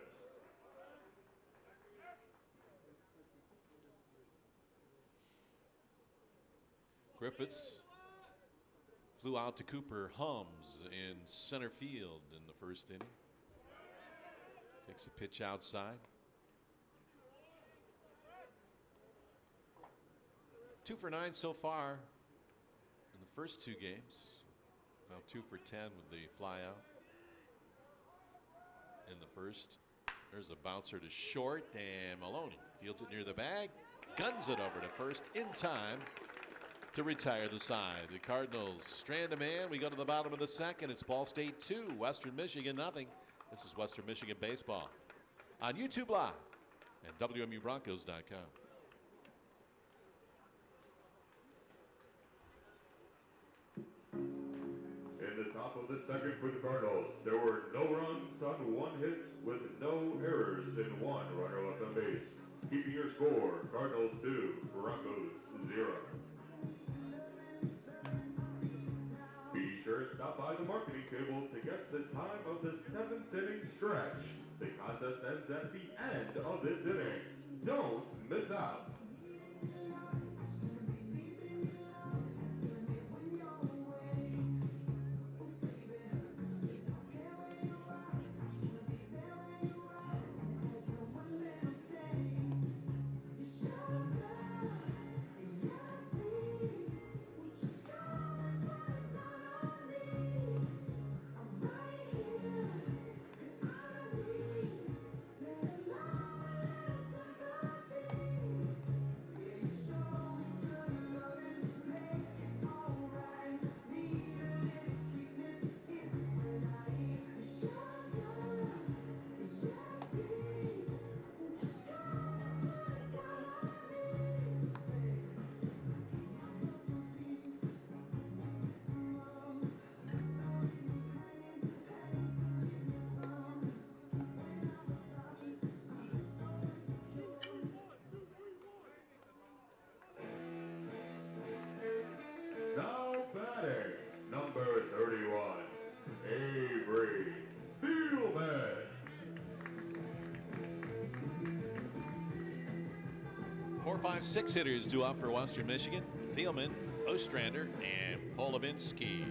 Speaker 1: Griffiths flew out to Cooper Hums in center field in the first inning. Takes a pitch outside. 2 for 9 so far in the first 2 games. Now 2 for 10 with the fly out in the first. There's a bouncer to short, and Maloney fields it near the bag, guns it over to first in time to retire the side. The Cardinals strand a man. We go to the bottom of the second. It's Ball State 2, Western Michigan nothing. This is Western Michigan baseball on YouTube Live and WMUBroncos.com.
Speaker 4: In the top of the second for the Cardinals, there were no runs on 1 hit with no errors and 1 runner left on base. Keeping your score, Cardinals 2, Broncos 0. Be sure to stop by the marketing table to get the time of the 7th inning stretch. The contest ends at the end of this inning. Don't miss out. Now batting, number 31, Avery Thielman.
Speaker 1: Four, 5, 6 hitters due up for Western Michigan. Thielman, Ostrander, and Polovinsky.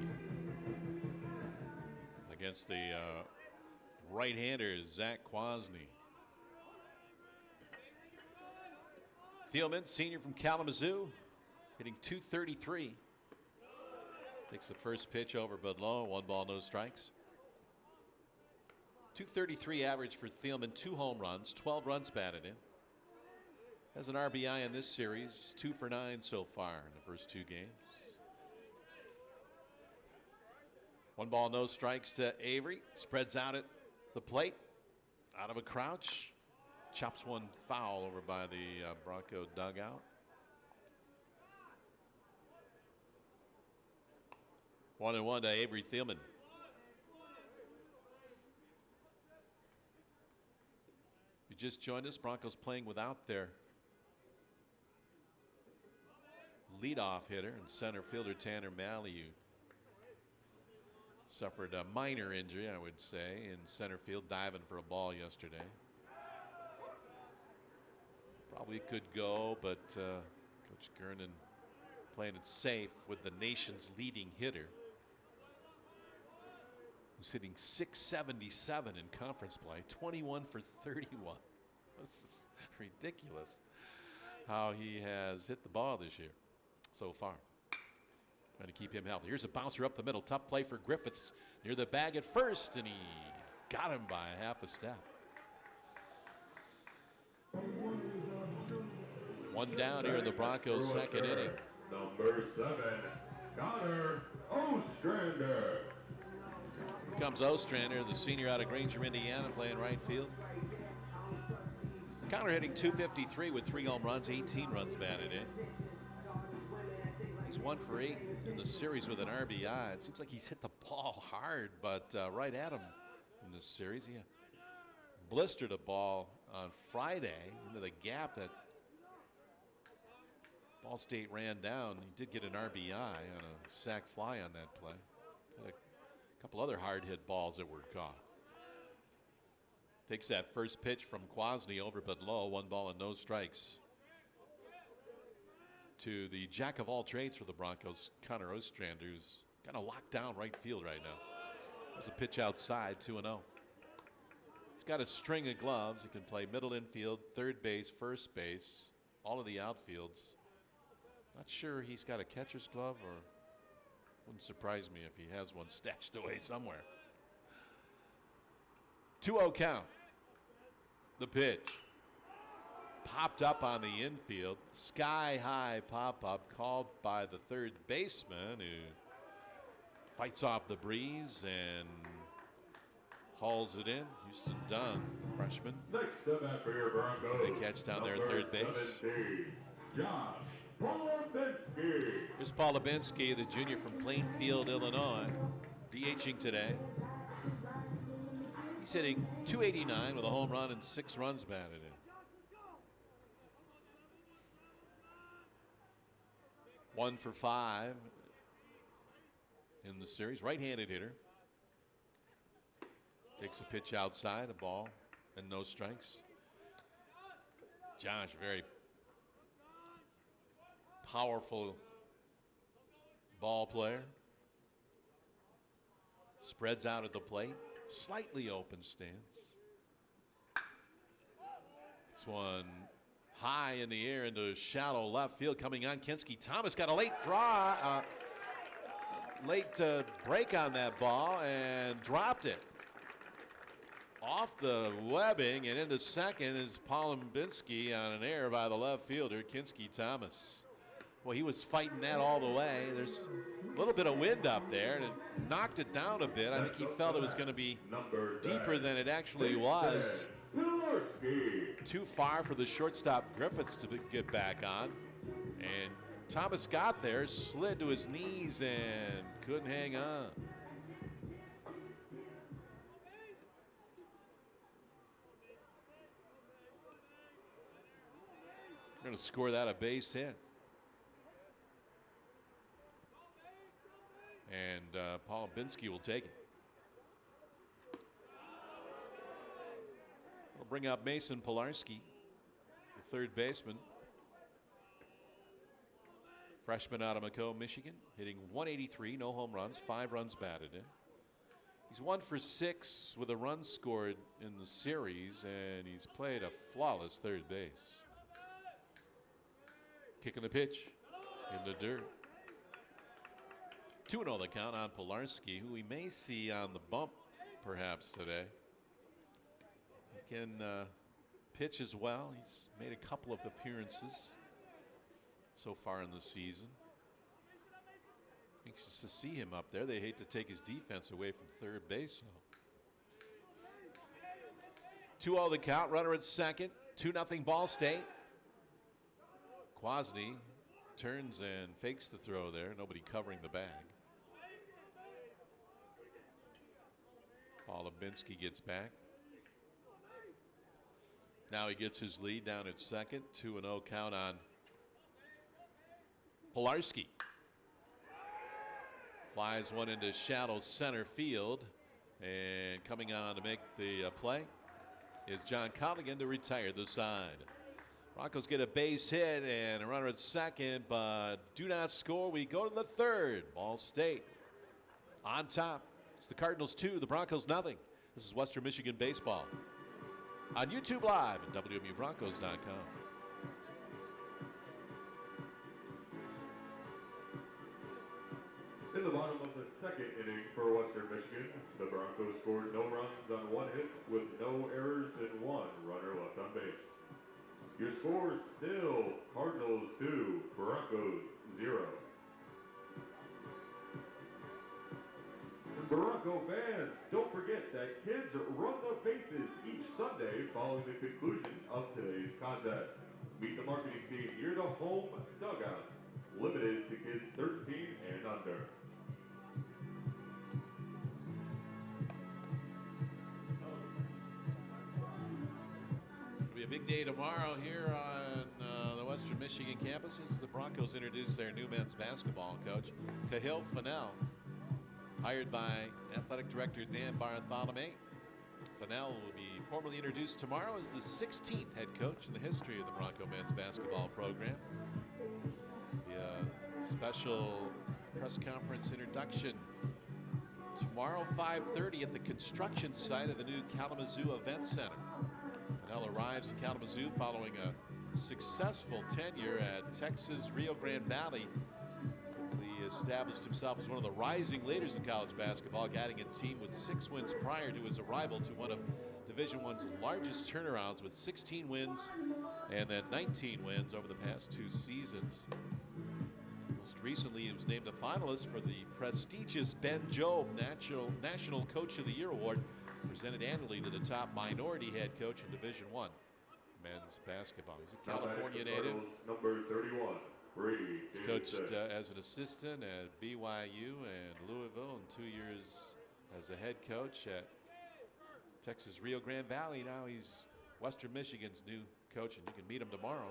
Speaker 1: Against the right-hander, Zach Kwasny. Thielman, senior from Kalamazoo, hitting .233. Takes the first pitch over but low. 1 ball, no strikes. .233 average for Thielman. 2 home runs, 12 runs batted in. Has an RBI in this series. 2 for 9 so far in the first 2 games. 1 ball, no strikes to Avery. Spreads out at the plate. Out of a crouch. Chops one foul over by the Bronco dugout. 1-1 to Avery Thielman. You just joined us. Broncos playing without their leadoff hitter and center fielder Tanner Malley, who suffered a minor injury, I would say, in center field, diving for a ball yesterday. Probably could go, but Coach Gernon playing it safe with the nation's leading hitter, who's hitting .677 in conference play, 21 for 31. This is ridiculous how he has hit the ball this year so far. Trying to keep him healthy. Here's a bouncer up the middle. Tough play for Griffiths near the bag at first, and he got him by half a step. One down here in the Broncos' second inning.
Speaker 4: Number 7, Connor Ostrander.
Speaker 1: Here comes Ostrander, the senior out of Granger, Indiana, playing right field. Connor hitting .253 with 3 home runs, 18 runs batted in. He's 1 for 8 in the series with an RBI. It seems like he's hit the ball hard, but right at him in this series. He blistered a ball on Friday into the gap that Ball State ran down. He did get an RBI on a sac fly on that play. Had a couple other hard hit balls that were caught. Takes that first pitch from Kwasny over but low. 1 ball and no strikes. To the jack of all trades for the Broncos, Connor Ostrander, who's kind of locked down right field right now. There's a pitch outside, 2-0. He's got a string of gloves. He can play middle infield, third base, first base, all of the outfields. Not sure he's got a catcher's glove, or wouldn't surprise me if he has one stashed away somewhere. 2-0 count. The pitch. Popped up on the infield. Sky high pop up called by the third baseman, who fights off the breeze and hauls it in. Houston Dunn, the freshman.
Speaker 4: Next up after your Broncos.
Speaker 1: They catch down there at third base.
Speaker 4: 17, Josh Polubinski.
Speaker 1: Here's Paul Lubinsky, the junior from Plainfield, Illinois, DHing today. He's hitting .289 with a home run and 6 runs batted in. One for 5 in the series. Right-handed hitter. Takes a pitch outside, a ball, and no strikes. Josh, very powerful ball player. Spreads out at the plate. Slightly open stance. This one high in the air into shallow left field. Coming on, Kinski Thomas got a late draw, late break on that ball and dropped it. Off the webbing and into second is Paul Lubinsky on an error by the left fielder, Kinski Thomas. Well, he was fighting that all the way. There's a little bit of wind up there, and it knocked it down a bit. I think he felt it was going to be deeper than it actually was. Too far for the shortstop Griffiths to get back on. And Thomas got there, slid to his knees, and couldn't hang on. Going to score that a base hit. And Paul Lubinsky will take it. We'll bring up Mason Pilarski, the third baseman. Freshman out of Macomb, Michigan, hitting .183, no home runs, 5 runs batted in. He's 1 for 6 with a run scored in the series, and he's played a flawless third base. Kicking the pitch in the dirt. 2-0 the count on Pilarski, who we may see on the bump perhaps today. He can pitch as well. He's made a couple of appearances so far in the season. Anxious to see him up there. They hate to take his defense away from third base. So 2-0 the count. Runner at second. 2-0 Ball State. Kwasny turns and fakes the throw there. Nobody covering the bag. Paul Lubinsky gets back. Now he gets his lead down at second. 2-0 count on Pilarski. Flies one into shallow center field. And coming on to make the play is John Colligan to retire the side. Broncos get a base hit and a runner at second, but do not score. We go to the third. Ball State on top. It's the Cardinals 2, the Broncos 0. This is Western Michigan baseball on YouTube Live at WMUBroncos.com.
Speaker 4: second inning for Western Michigan. The Broncos scored no runs on 1 hit with no errors and 1 runner left on base. Your score is still Cardinals 2, Broncos 0. Bronco fans, don't forget that kids run the bases each Sunday following the conclusion of today's contest. Meet the marketing team near the home dugout, limited to kids 13 and under.
Speaker 1: It'll be a big day tomorrow here on the Western Michigan campus as the Broncos introduce their new men's basketball coach, Cahill Fennell, hired by Athletic Director Dan Bartholomew. Fennell will be formally introduced tomorrow as the 16th head coach in the history of the Bronco men's basketball program. The special press conference introduction tomorrow, 5:30 at the construction site of the new Kalamazoo Event Center. Fennell arrives in Kalamazoo following a successful tenure at Texas Rio Grande Valley. He established himself as one of the rising leaders in college basketball, guiding a team with 6 wins prior to his arrival to one of Division I's largest turnarounds with 16 wins and then 19 wins over the past 2 seasons. Most recently, he was named a finalist for the prestigious Ben Jobe National Coach of the Year Award, presented annually to the top minority head coach in Division I men's basketball. He's a California native.
Speaker 4: Number 31.
Speaker 1: He's coached as an assistant at BYU and Louisville, and 2 years as a head coach at Texas Rio Grande Valley. Now he's Western Michigan's new coach, and you can meet him tomorrow.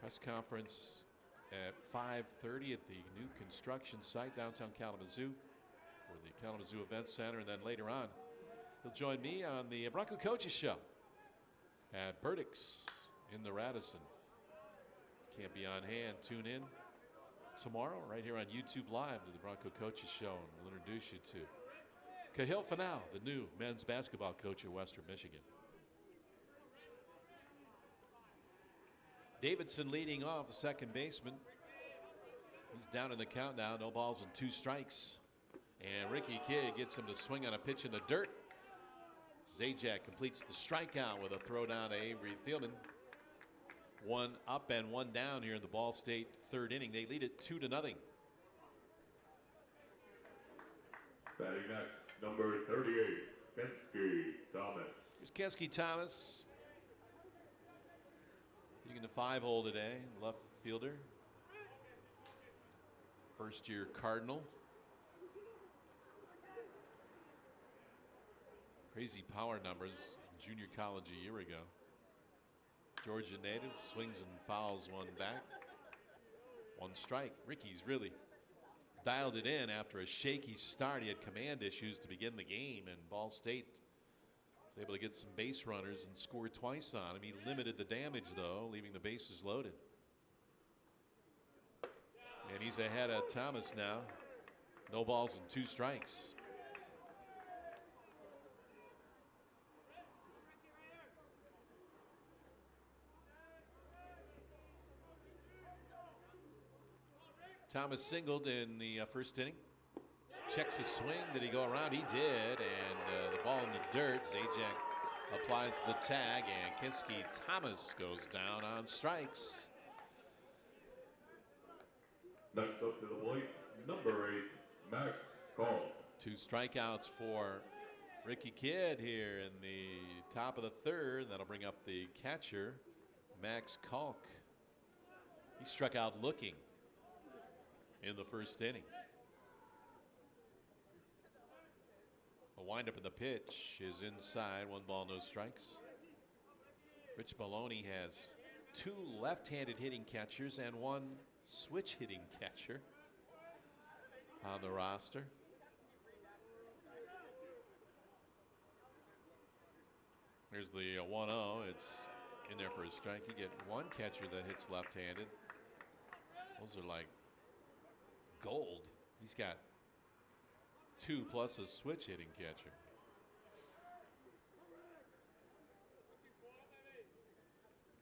Speaker 1: Press conference at 5:30 at the new construction site downtown Kalamazoo, or the Kalamazoo Event Center, and then later on he'll join me on the Bronco Coaches Show at Burdick's in the Radisson. Can't be on hand. Tune in tomorrow right here on YouTube Live to the Bronco Coaches Show, and we'll introduce you to Cahill Fennell, the new men's basketball coach at Western Michigan. Davidson leading off, the second baseman. He's down in the count now, no balls and 2 strikes. And Ricky Kidd gets him to swing on a pitch in the dirt. Zajac completes the strikeout with a throw down to Avery Thielman. 1 up and 1 down here in the Ball State third inning. They lead it 2-0.
Speaker 4: Batting next, number 38, Kensky Thomas.
Speaker 1: Here's Kensky Thomas. Taking the 5-hole today, left fielder. First year Cardinal. Crazy power numbers in junior college a year ago. Georgia native, swings and fouls one back. 1 strike. Ricky's really dialed it in after a shaky start. He had command issues to begin the game, and Ball State was able to get some base runners and score twice on him. He limited the damage, though, leaving the bases loaded. And he's ahead of Thomas now. No balls and 2 strikes. Thomas singled in the first inning. Checks his swing. Did he go around? He did. And the ball in the dirt. Zajac applies the tag, and Kensky Thomas goes down on strikes.
Speaker 4: Next up to the plate, number 8, Max Call.
Speaker 1: 2 strikeouts for Ricky Kidd here in the top of the third. That'll bring up the catcher, Max Kalk. He struck out looking in the first inning. The windup in the pitch is inside. 1 ball, no strikes. Rich Maloney has 2 left-handed hitting catchers and 1 switch hitting catcher on the roster. Here's the 1-0. It's in there for a strike. You get 1 catcher that hits left-handed. Those are like gold. He's got 2 plus a switch hitting catcher.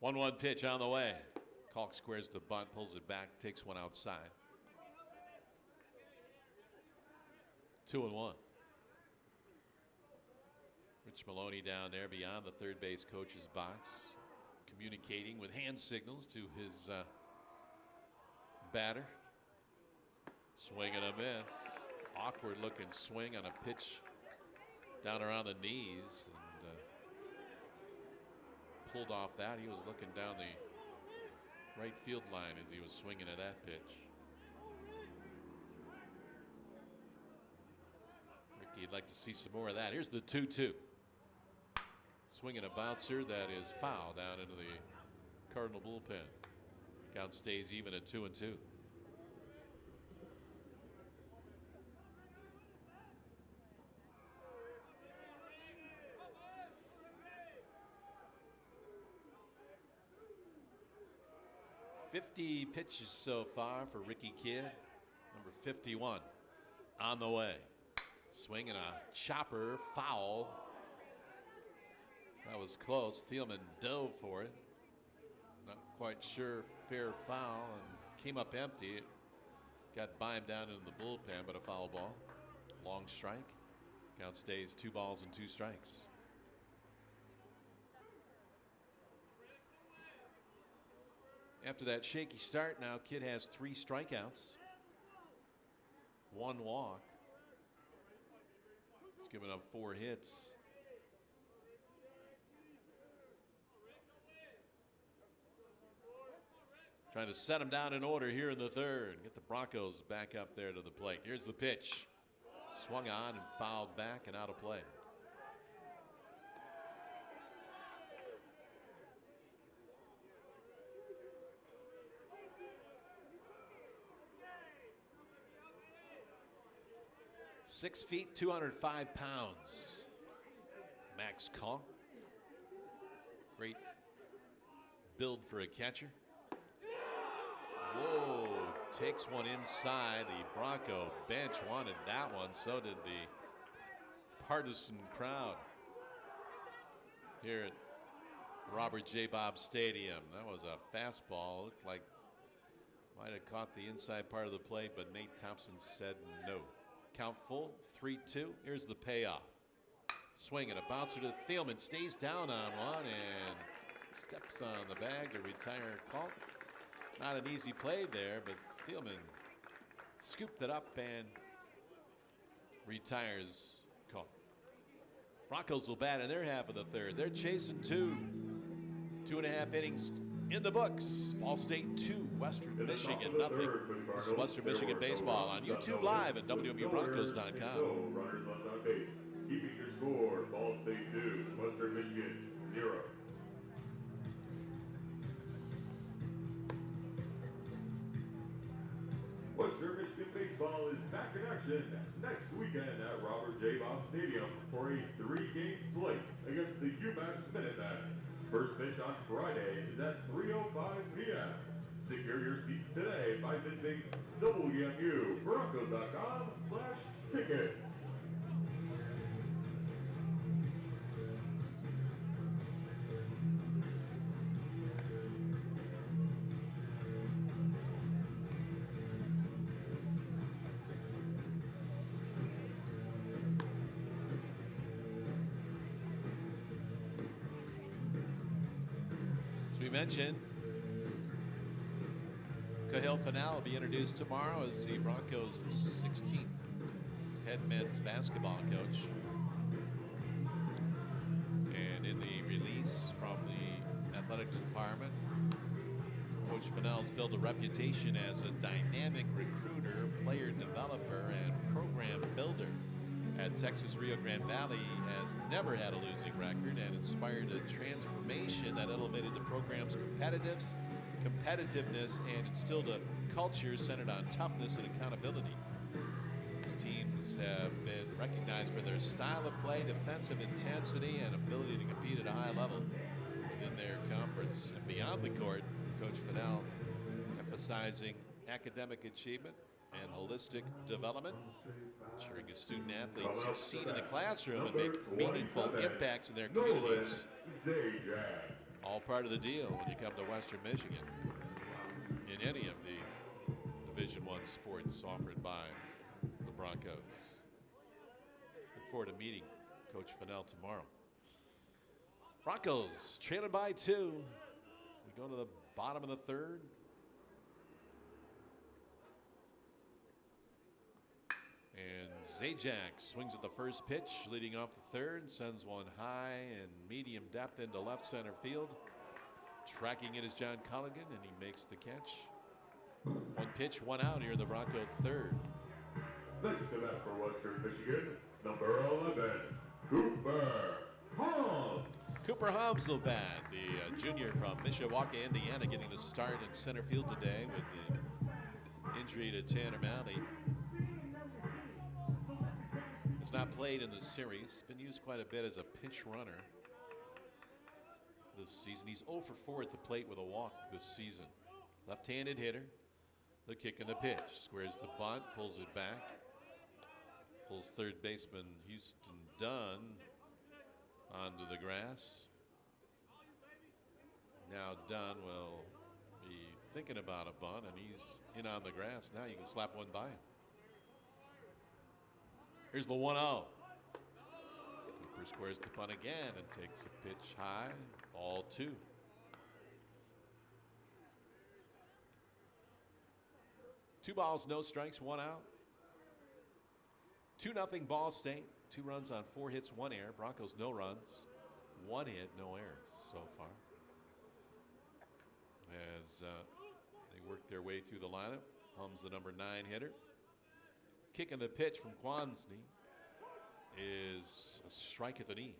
Speaker 1: One pitch on the way. Kalk squares the bunt, pulls it back, takes one outside. 2-1. Rich Maloney down there beyond the third base coach's box, communicating with hand signals to his batter. Swing and a miss. Awkward looking swing on a pitch down around the knees, and pulled off that. He was looking down the right field line as he was swinging at that pitch. Ricky'd like to see some more of that. Here's the 2-2. Swinging a bouncer that is foul down into the Cardinal bullpen. Count stays even at 2-2. .50 pitches so far for Ricky Kidd. Number 51 on the way. Swinging a chopper, foul. That was close. Thielman dove for it. Not quite sure, fair foul, and came up empty. It got by him down into the bullpen, but a foul ball. Long strike. Count stays 2 balls and 2 strikes. After that shaky start, now Kidd has 3 strikeouts, 1 walk. He's given up 4 hits. Trying to set him down in order here in the third. Get the Broncos back up there to the plate. Here's the pitch. Swung on and fouled back and out of play. Six feet, 205 pounds. Max Caw. Great build for a catcher. Whoa, takes one inside. The Bronco bench wanted that one. So did the partisan crowd here at Robert J. Bob Stadium. That was a fastball. Looked like might have caught the inside part of the plate, but Nate Thompson said no. Count full, 3-2. Here's the payoff. Swing and a bouncer to Thielman. Stays down on one and steps on the bag to retire Colt. Not an easy play there, but Thielman scooped it up and retires Colt. Broncos will bat in their half of the third. They're chasing 2. 2.5 innings in the books. Ball State 2, Western Michigan nothing. This is Western Michigan baseball on YouTube Live at WMUBroncos.com.
Speaker 4: Runners left on base. Keeping your score, Ball State 2, Western Michigan 0. Western Michigan baseball is back in action next weekend at Robert J. Bob Stadium for a 3-game slate against the UMass Minutemen. First pitch on Friday is at 3:05 p.m. Secure your seats today by visiting WMUBroncos.com/tickets.
Speaker 1: Mentioned Cahill Fennell will be introduced tomorrow as the Broncos' 16th head men's basketball coach. And in the release from the athletic department, Coach Fennell's built a reputation as a dynamic recruiter, player developer, and program builder at Texas Rio Grande Valley. He has never had a losing record and inspired a transformation that elevated the program's competitiveness and instilled a culture centered on toughness and accountability. His teams have been recognized for their style of play, defensive intensity, and ability to compete at a high level within their conference and beyond the court. Coach Fennell emphasizing academic achievement and holistic development, ensuring his student athletes succeed in the classroom and make meaningful impacts in their communities. All part of the deal when you come to Western Michigan in any of the Division I sports offered by the Broncos. forward to meeting Coach Fennell tomorrow. Broncos trailing by 2. We go to the bottom of the third. And Zajac swings at the first pitch, leading off the third, sends one high and medium depth into left center field. Tracking it is John Culligan, and he makes the catch. One pitch, one out here in the Bronco third.
Speaker 4: Next to that for Western Michigan, number 11, Cooper Hall.
Speaker 1: Cooper Hobbs will bat, the junior from Mishawaka, Indiana, getting the start in center field today with the injury to Tanner Malley. Has not played in the series, been used quite a bit as a pinch runner this season. He's 0 for 4 at the plate with a walk this season. Left-handed hitter. The kick and the pitch. Squares the bunt, pulls it back. Pulls third baseman Houston Dunn onto the grass. Now Dunn will be thinking about a bunt, and he's in on the grass. Now you can slap one by him. Here's the 1-0. Cooper squares the bunt again and takes a pitch high. Ball 2. Two balls, no strikes, 1 out. 2-0 Ball State. 2 runs on 4 hits, 1 error. Broncos no runs, 1 hit, no errors so far. As they work their way through the lineup. Hums the number 9 hitter. Kicking the pitch from Quansney is a strike at the knees.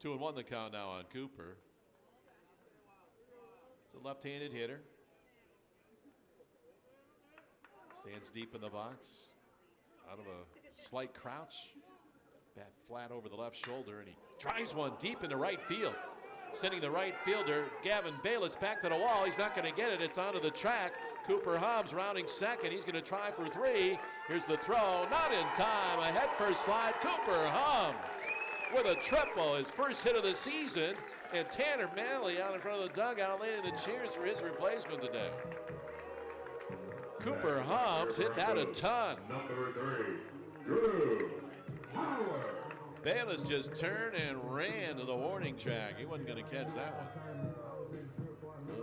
Speaker 1: 2-1 the count now on Cooper. It's a left-handed hitter. Stands deep in the box. Out of a slight crouch. Bat flat over the left shoulder, and he drives one deep into right field. Sending the right fielder, Gavin Bayless, back to the wall. He's not going to get it. It's onto the track. Cooper Hobbs rounding second. He's going to try for 3. Here's the throw. Not in time. A head-first slide. Cooper Hobbs with a triple. His first hit of the season. And Tanner Malley out in front of the dugout leading the cheers for his replacement today. Cooper Hobbs hit that a ton.
Speaker 4: Number 3, Drew Howard.
Speaker 1: Bayless just turned and ran to the warning track. He wasn't going to catch that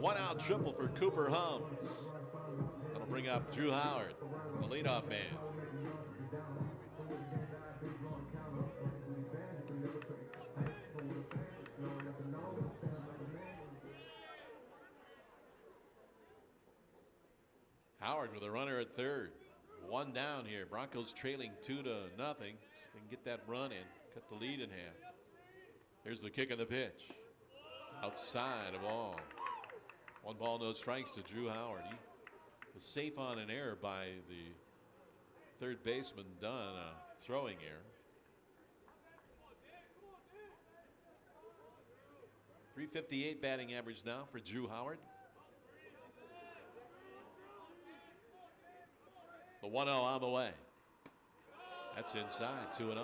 Speaker 1: one. 1-out triple for Cooper Hobbs. That'll bring up Drew Howard, the leadoff man. Howard with a runner at third. 1 down here. Broncos trailing 2-0. So they can get that run in, cut the lead in half. Here's the kick and the pitch. Outside of all. 1 ball, no strikes to Drew Howard. He was safe on an error by the third baseman Dunn, a throwing error. 358 batting average now for Drew Howard. The 1-0 on the way. That's inside, 2-0.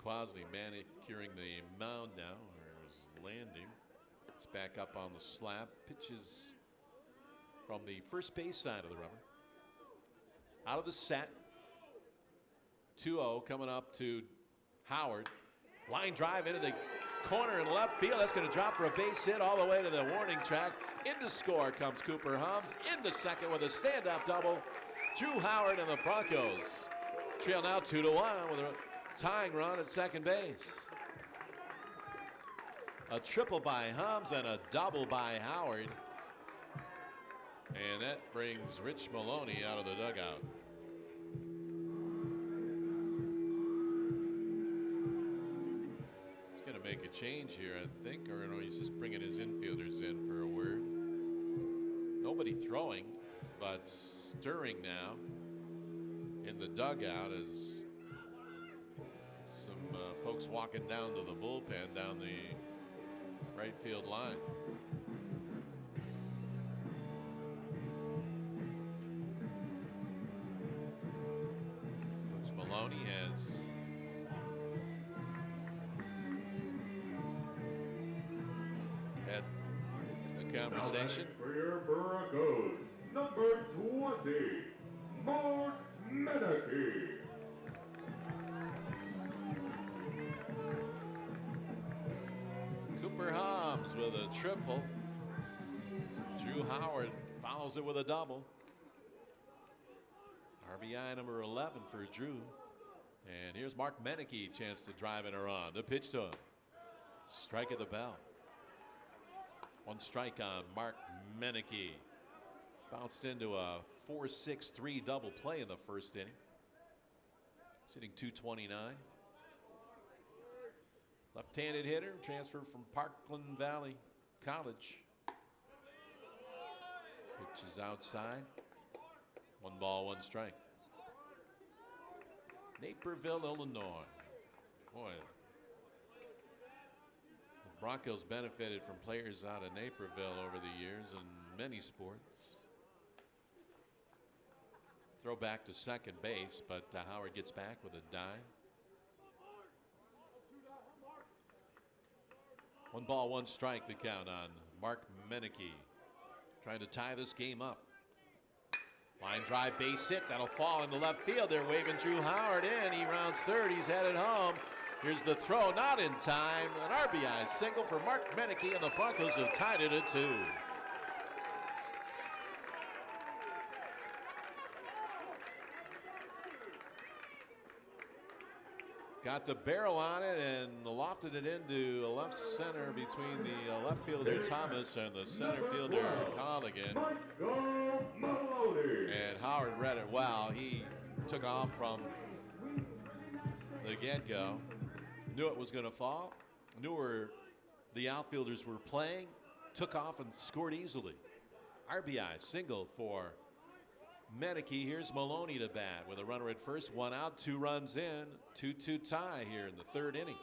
Speaker 1: Quasley manicuring the mound now, or is landing. It's back up on the slab. Pitches from the first base side of the rubber. Out of the set. 2-0 coming up to Howard. Line drive into the corner in left field. That's going to drop for a base hit all the way to the warning track. Into score comes Cooper Hobbs. Into second with a stand-up double. Drew Howard and the Broncos trail now 2-1 with a tying run at second base. A triple by Hobbs and a double by Howard. And that brings Rich Maloney out of the dugout. Make a change here, I think, or no, he's just bringing his infielders in for a word. Nobody throwing, but stirring now in the dugout as some folks walking down to the bullpen down the right field line. Coach Maloney has conversation.
Speaker 4: For your Broncos, number 20, Mark Meneke.
Speaker 1: Cooper Hams with a triple. Drew Howard follows it with a double. RBI number 11 for Drew. And here's Mark Meneke, chance to drive in a run. The pitch to him. Strike at the bell. One strike on Mark Meneke. Bounced into a 4-6-3 double play in the first inning. He's hitting .229. Left-handed hitter, transferred from Parkland Valley College. Pitch is outside. 1 ball, 1 strike. Naperville, Illinois. Boy, the Broncos benefited from players out of Naperville over the years in many sports. Throw back to second base, but Howard gets back with a dive. 1 ball, 1 strike, the count on Mark Meneke. Trying to tie this game up. Line drive, base hit. That'll fall into left field. They're waving Drew Howard in. He rounds third. He's headed home. Here's the throw, not in time. An RBI single for Mark Meneke, and the Broncos have tied it at 2. Got the barrel on it and lofted it into left center between the left fielder Thomas and the center fielder Colligan. And Howard read it well. He took off from the get-go. Knew it was going to fall. Knew where the outfielders were playing. Took off and scored easily. RBI single for Meneke. Here's Maloney to bat with a runner at first, 1 out, 2 runs in, 2-2 tie here in the 3rd inning.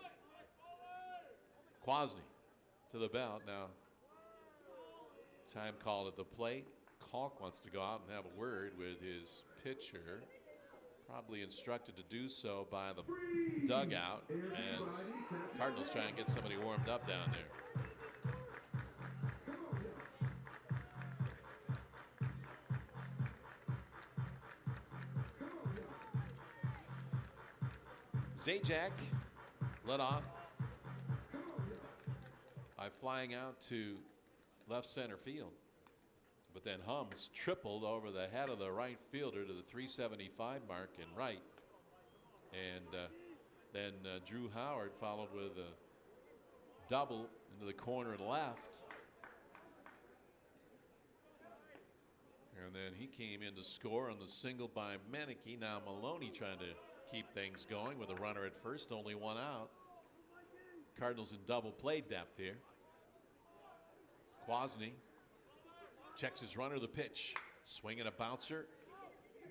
Speaker 1: Kwasny to the belt now. Time called at the plate. Kalk wants to go out and have a word with his pitcher. Probably instructed to do so by the dugout as Cardinals try and get somebody warmed up down there. Zajac led off by flying out to left center field. But then Hums tripled over the head of the right fielder to the 375 mark in right. And then Drew Howard followed with a double into the corner and left. And then he came in to score on the single by Meneke. Now Maloney trying to keep things going with a runner at first, only 1 out. Cardinals in double play depth here. Kwasny checks his runner, the pitch. Swing and a bouncer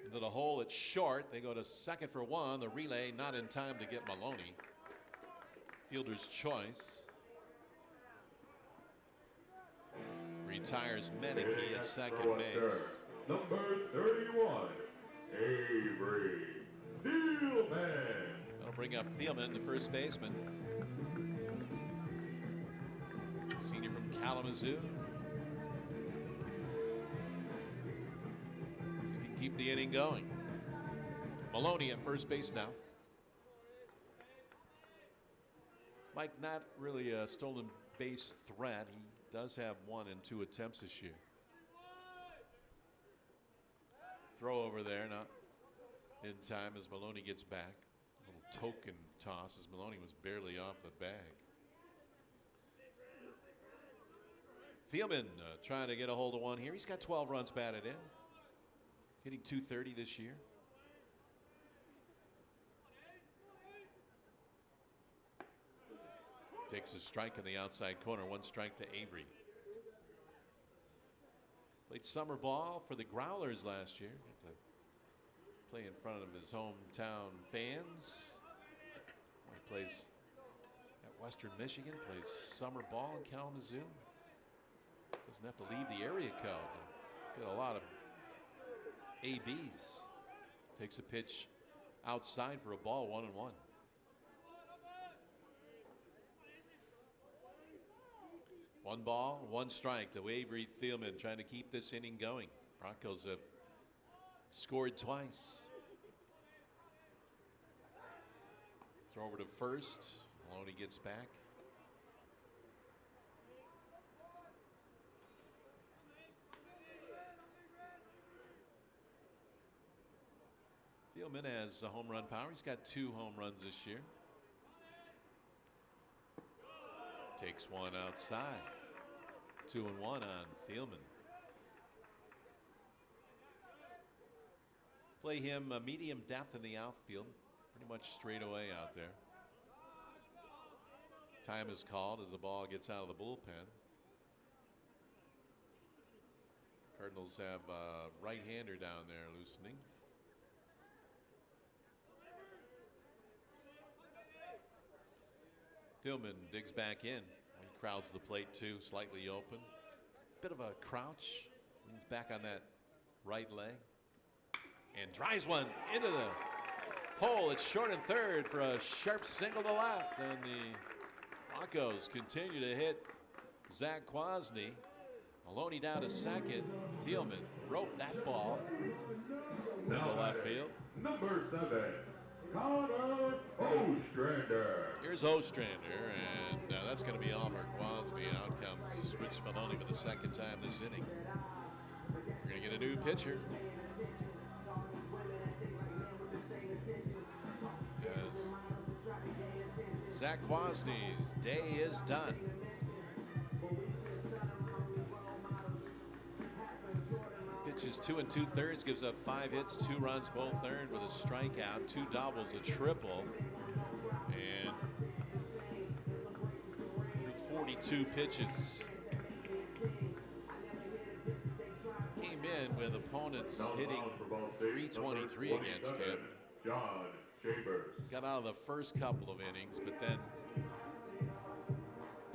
Speaker 1: into the hole. It's short. They go to second for 1. The relay not in time to get Maloney. Fielder's choice. Retires Meneke at second base.
Speaker 4: Number 31, Avery Thielman.
Speaker 1: That'll bring up Thielman, the first baseman. Senior from Kalamazoo. See if he can keep the inning going. Maloney at first base now. Mike, not really a stolen base threat. He does have 1 and 2 attempts this year. Throw over there, not in time as Maloney gets back. A little token toss as Maloney was barely off the bag. Thielman trying to get a hold of 1 here. He's got 12 runs batted in. Hitting .230 this year. Takes a strike in the outside corner. 1 strike to Avery. Played summer ball for the Growlers last year. Got to play in front of his hometown fans. He plays at Western Michigan. Plays summer ball in Kalamazoo. Doesn't have to leave the area code. Get a lot of ABs. Takes a pitch outside for a ball, 1-1. 1 ball, 1 strike to Avery Thielman, trying to keep this inning going. Broncos have scored twice. Throw over to first. Maloney gets back. Thielman has a home run power. He's got 2 home runs this year. Takes one outside. 2-1 on Thielman. Play him medium depth in the outfield. Pretty much straight away out there. Time is called as the ball gets out of the bullpen. Cardinals have a right-hander down there loosening. Thielman digs back in. He crowds the plate too, slightly open. Bit of a crouch. Leans back on that right leg. And drives one into the pole. It's short and third for a sharp single to left. And the Broncos continue to hit Zach Kwasny. Maloney down to second. Thielman roped that ball to left field.
Speaker 4: Number 7, Connor Ostrander.
Speaker 1: Here's Ostrander, and that's going to be all for Kwasny. And out comes Rich Maloney for the second time this inning. We're going to get a new pitcher. Zach Kwasny's day is done. Pitches 2 2/3, gives up 5 hits, 2 runs, both earned with a strikeout, 2 doubles, a triple, and 42 pitches. Came in with opponents hitting .323 against him.
Speaker 4: John Chambers.
Speaker 1: Got out of the first couple of innings, but then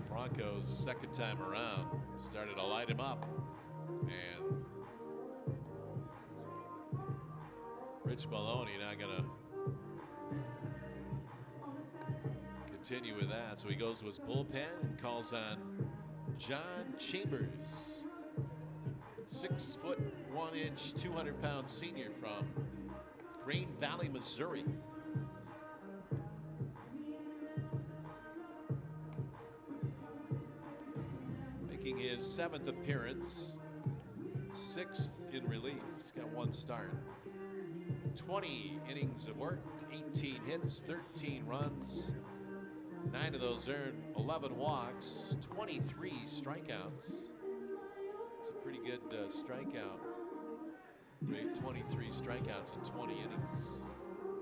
Speaker 1: Broncos second time around started to light him up, and Rich Maloney now gonna continue with that. So he goes to his bullpen and calls on John Chambers, 6'1", 200-pound senior from Green Valley, Missouri. Making his 7th appearance, 6th in relief. He's got 1 start. 20 innings of work, 18 hits, 13 runs, 9 of those earned, 11 walks, 23 strikeouts. It's a pretty good strikeout rate, 23 strikeouts in 20 innings.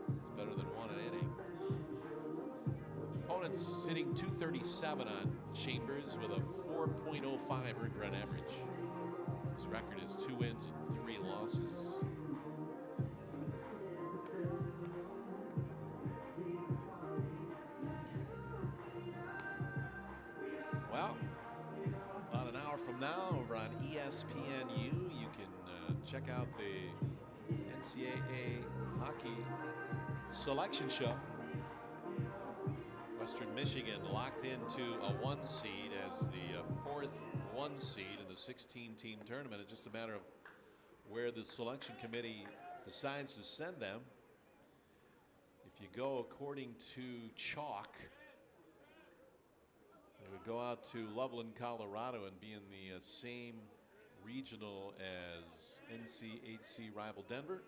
Speaker 1: It's better than 1 an inning. Opponents hitting .237 on Chambers with a 4.05 earned run average. His record is 2 wins and 3 losses. Well, about an hour from now over on ESPNU, you can check out the NCAA hockey selection show. Western Michigan locked into a 1 seed as the 4th 1 seed in the 16-team tournament. It's just a matter of where the selection committee decides to send them. If you go according to chalk, they would go out to Loveland, Colorado, and be in the same regional as NCHC rival Denver.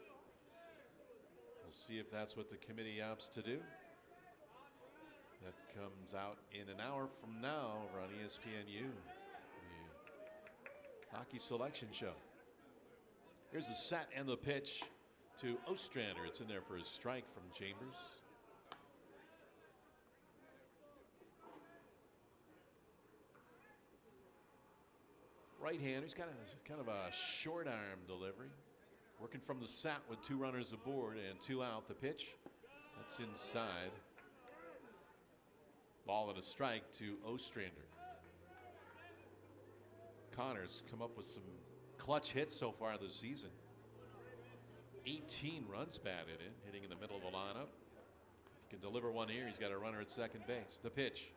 Speaker 1: We'll see if that's what the committee opts to do. That comes out in an hour from now over on ESPNU, the hockey selection show. Here's the set and the pitch to Ostrander. It's in there for his strike from Chambers. Right-hander. He's got kind of a short arm delivery. Working from the set with 2 runners aboard and 2 out. The pitch, that's inside. Ball and a strike to Ostrander. Connors come up with some clutch hits so far this season. 18 runs batted in, hitting in the middle of the lineup. If he can deliver one here, he's got a runner at second base. The pitch,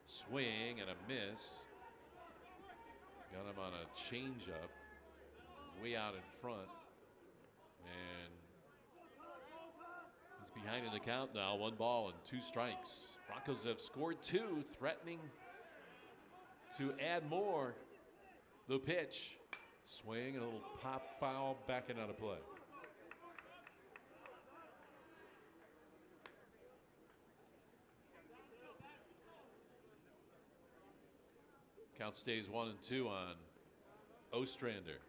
Speaker 1: swing and a miss. Got him on a changeup, way out in front, and he's behind in the count now. 1 ball and 2 strikes. Broncos have scored 2, threatening to add more. The pitch, swing, and a little pop foul, backing out of play. Count stays 1-2 on Ostrander.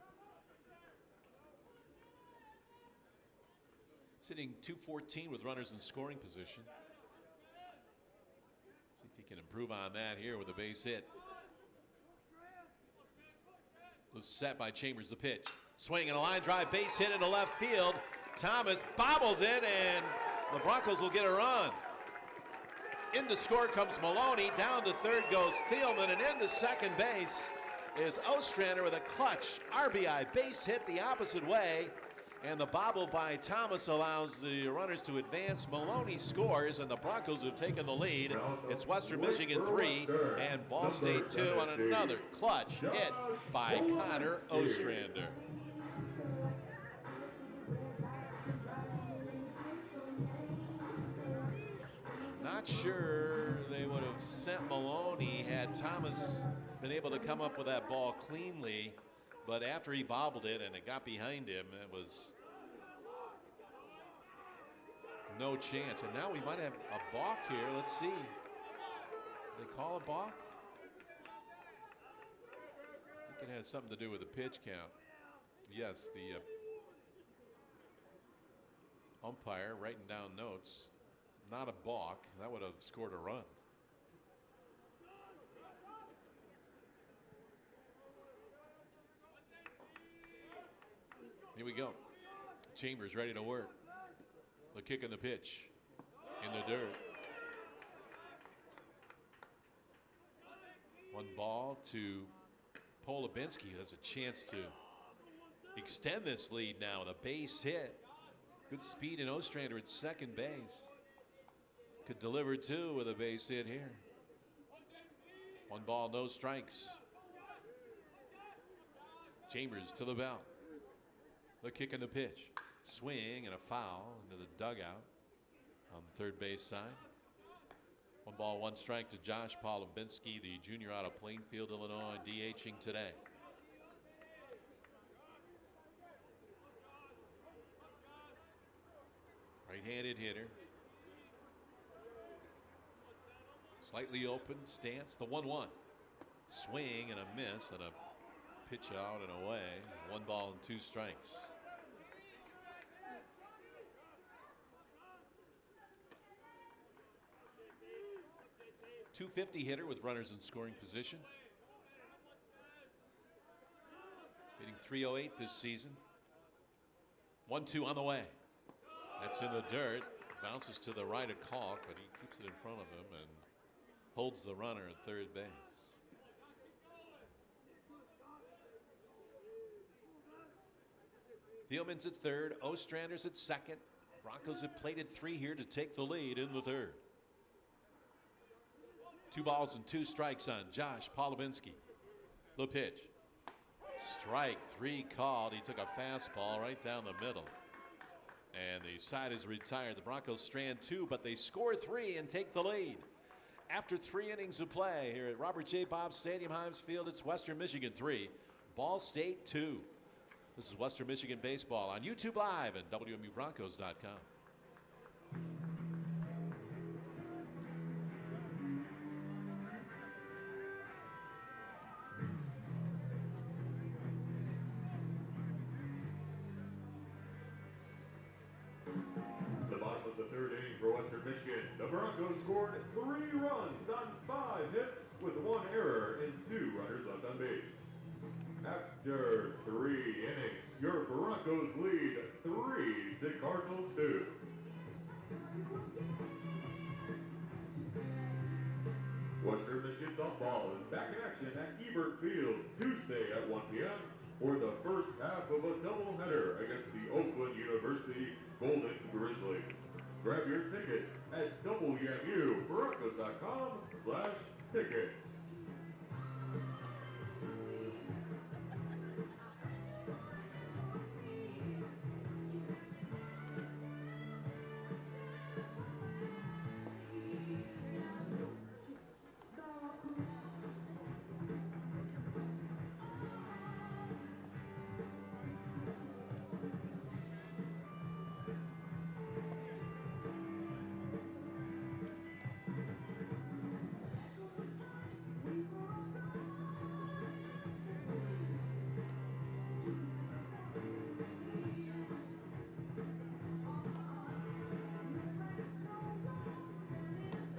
Speaker 1: Sitting 214 with runners in scoring position. See if he can improve on that here with a base hit. Was set by Chambers. The pitch. Swing and a line drive, base hit into left field. Thomas bobbles it, and the Broncos will get a run. In to score comes Maloney. Down to third goes Thielman, and into second base is Ostrander with a clutch RBI base hit the opposite way. And the bobble by Thomas allows the runners to advance. Maloney scores, and the Broncos have taken the lead. It's Western Michigan 3 and Ball State 2 on another clutch hit by Connor Ostrander. Not sure they would have sent Maloney had Thomas been able to come up with that ball cleanly. But after he bobbled it and it got behind him, it was no chance. And now we might have a balk here. Let's see. They call a balk? I think it has something to do with the pitch count. Yes, the umpire writing down notes. Not a balk. That would have scored a run. Here we go. Chambers ready to work. The kick and the pitch in the dirt. 1 ball to Polubinski. Has a chance to extend this lead now with a base hit. Good speed in Ostrander at second base. Could deliver 2 with a base hit here. 1 ball, no strikes. Chambers to the belt. The kick and the pitch. Swing and a foul into the dugout on the third base side. 1 ball, 1 strike to Josh Polubinski, the junior out of Plainfield, Illinois, DHing today. Right-handed hitter. Slightly open stance. The 1-1. Swing and a miss and a pitch out and away. 1 ball and 2 strikes. .250 hitter with runners in scoring position. Hitting .308 this season. 1-2 on the way. That's in the dirt. Bounces to the right of Kalk, but he keeps it in front of him and holds the runner at third base. Thielman's at third. Ostrander's at second. Broncos have plated 3 here to take the lead in the third. 2 balls and 2 strikes on Josh Polubinski. The pitch. Strike 3 called. He took a fastball right down the middle. And the side is retired. The Broncos strand 2, but they score 3 and take the lead. After 3 innings of play here at Robert J. Bob Stadium, Himes Field, it's Western Michigan 3, Ball State 2. This is Western Michigan Baseball on YouTube Live and WMUBroncos.com.
Speaker 4: The bottom of the third inning for Western Michigan. The Broncos scored 3 runs on 5 hits with 1 error and 2 runners left on base. After 3 innings, your Broncos lead 3 to Cardinals 2. Western Michigan softball is back in action at Ebert Field Tuesday at 1 p.m. for the first half of a doubleheader against the Oakland University Golden Grizzlies. Grab your ticket at WMUBroncos.com/tickets.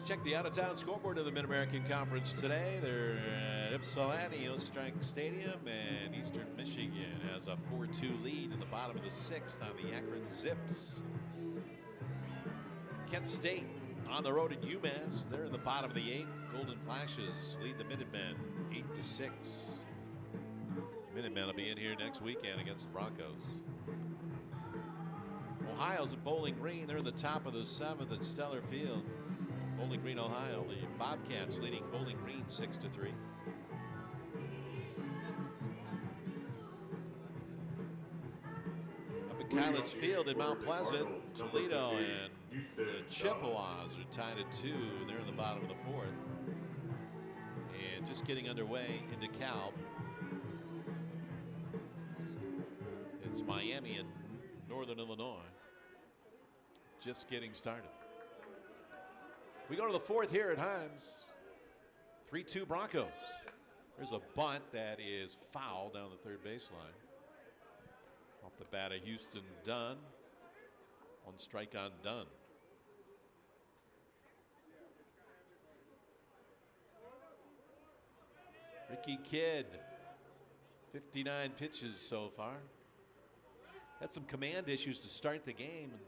Speaker 1: Check the out-of-town scoreboard of the Mid-American Conference today. They're at Ypsilanti Strike Stadium, and Eastern Michigan has a 4-2 lead in the bottom of the 6th on the Akron Zips. Kent State on the road at UMass. They're in the bottom of the 8th. Golden Flashes lead the Minutemen 8-6. Minutemen will be in here next weekend against the Broncos. Ohio's at Bowling Green. They're in the top of the 7th at Stellar Field. Bowling Green, Ohio. The Bobcats leading Bowling Green 6-3. Up at College Field in Mount Pleasant, Toledo and the Chippewas are tied at 2. They're in the bottom of the 4th. And just getting underway into Cal. It's Miami and Northern Illinois. Just getting started. We go to the 4th here at Himes. 3-2 Broncos. There's a bunt that is foul down the third baseline. Off the bat of Houston Dunn. 1 strike on Dunn. Ricky Kidd. 59 pitches so far. Had some command issues to start the game, and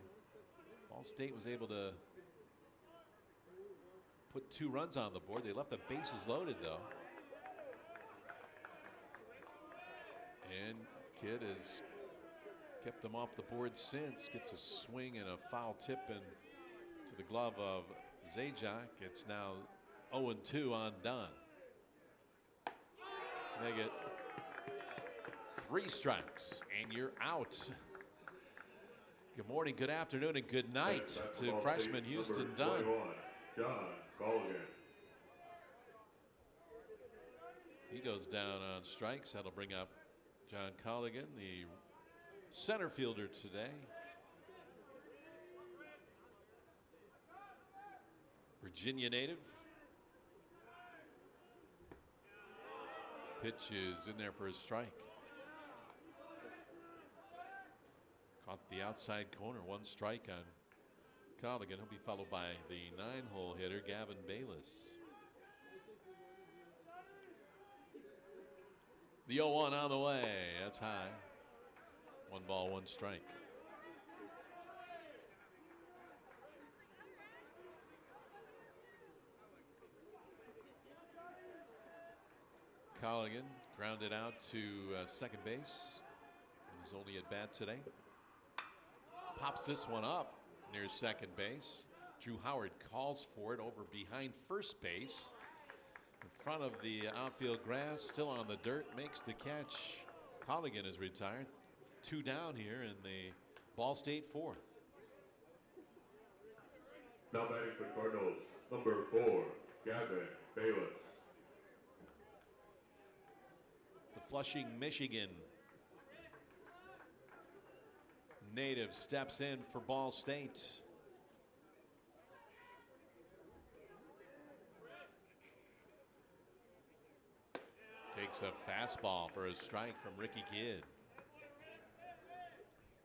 Speaker 1: Ball State was able to put 2 runs on the board. They left the bases loaded, though. And Kidd has kept them off the board since. Gets a swing and a foul tip into the glove of Zajac. It's now 0-2 on Dunn. They get 3 strikes, and you're out. Good morning, good afternoon, and good night to freshman Houston Dunn.
Speaker 4: John Colligan.
Speaker 1: He goes down on strikes. That'll bring up John Colligan, the center fielder today. Virginia native. Pitch is in there for a strike. Caught the outside corner, 1 strike on Colligan. He'll be followed by the 9-hole hitter, Gavin Bayless. The 0-1 on the way. That's high. 1 ball, 1 strike. Colligan grounded out to second base. He's only at bat today. Pops this one up near second base. Drew Howard calls for it over behind first base. In front of the outfield grass, still on the dirt, makes the catch. Colligan is retired. 2 down here in the Ball State 4th.
Speaker 4: Now batting for Cardinals, number 4, Gavin Bayless.
Speaker 1: The Flushing, Michigan native steps in for Ball State. Takes a fastball for a strike from Ricky Kidd.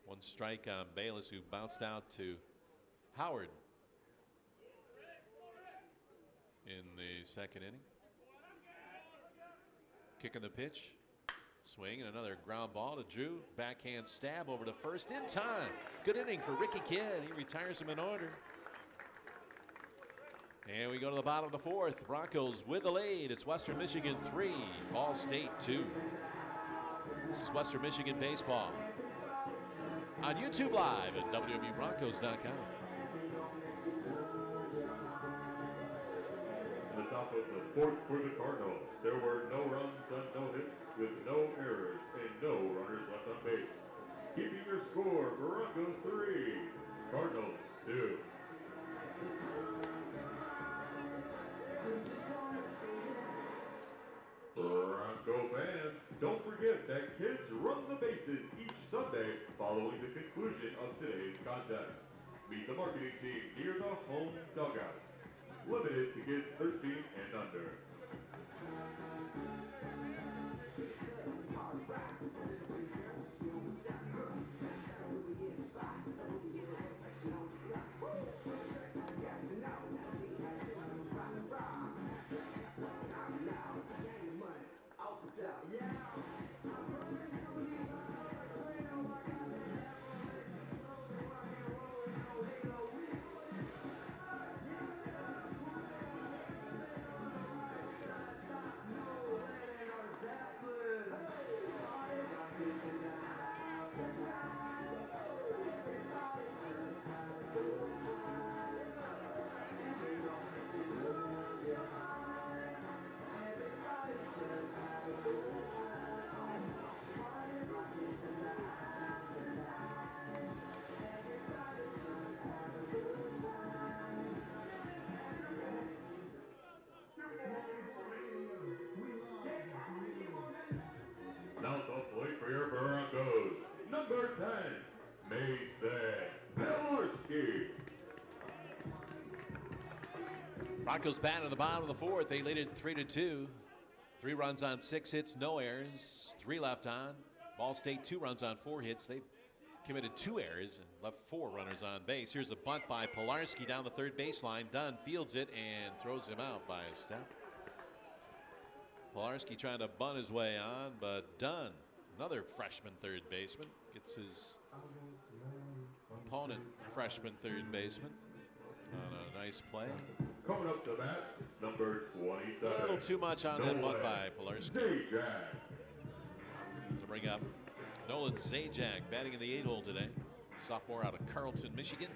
Speaker 1: 1 strike on Bayless, who bounced out to Howard in the 2nd inning. Kicking the pitch. Swing and another ground ball to Drew. Backhand stab over to first in time. Good inning for Ricky Kidd. He retires him in order. And we go to the bottom of the 4th. Broncos with the lead. It's Western Michigan 3, Ball State 2. This is Western Michigan baseball on YouTube Live at WMUBroncos.com.
Speaker 4: In the top of the 4th for the Cardinals, there were no runs and no hits with no errors and no runners left on base. Keeping your score, Broncos 3, Cardinals 2. Bronco fans, don't forget that kids run the bases each Sunday following the conclusion of today's contest. Meet the marketing team near the home dugout. Limited to kids 13 and under.
Speaker 1: Broncos bat in the bottom of the fourth. They lead it 3-2. 3 runs on 6 hits, no errors, 3 left on. Ball State 2 runs on 4 hits. They've committed 2 errors and left 4 runners on base. Here's a bunt by Pilarski down the third baseline. Dunn fields it and throws him out by a step. Pilarski trying to bunt his way on, but Dunn, another freshman third baseman, gets his opponent freshman third baseman on a nice play.
Speaker 4: Coming up to bat, number 27.
Speaker 1: A little too much on that bunt by Pilarski.
Speaker 4: Zajac.
Speaker 1: To bring up Nolan Zajac, batting in the 8-hole today. Sophomore out of Carleton, Michigan.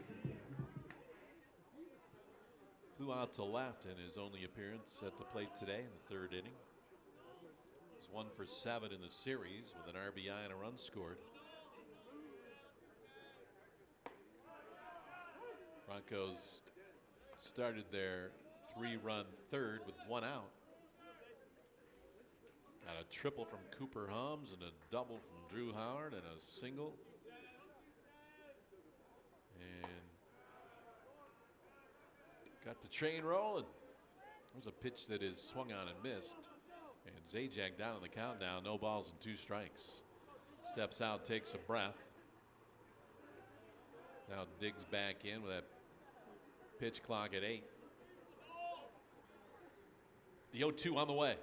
Speaker 1: Flew out to left in his only appearance at the plate today in the 3rd inning. He's 1 for 7 in the series with an RBI and a run scored. Broncos started their 3-run 3rd with 1 out. Got a triple from Cooper Hums and a double from Drew Howard and a single. And got the train rolling. There's a pitch that is swung on and missed. And Zajac down on the count now. No balls and 2 strikes. Steps out, takes a breath. Now digs back in with that pitch clock at 8. The 0-2 on the way.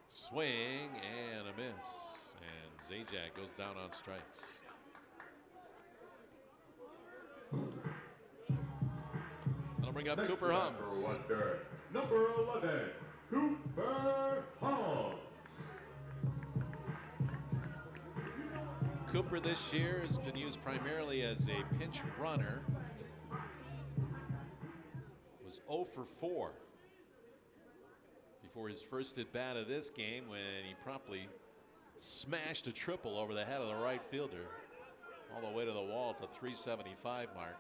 Speaker 1: Swing and a miss. And Zajac goes down on strikes. That'll bring up
Speaker 4: Next
Speaker 1: Cooper Hums.
Speaker 4: Number 11, Cooper Hums.
Speaker 1: Cooper this year has been used primarily as a pinch runner. Was 0 for 4 before his first at bat of this game when he promptly smashed a triple over the head of the right fielder all the way to the wall at the 375 mark.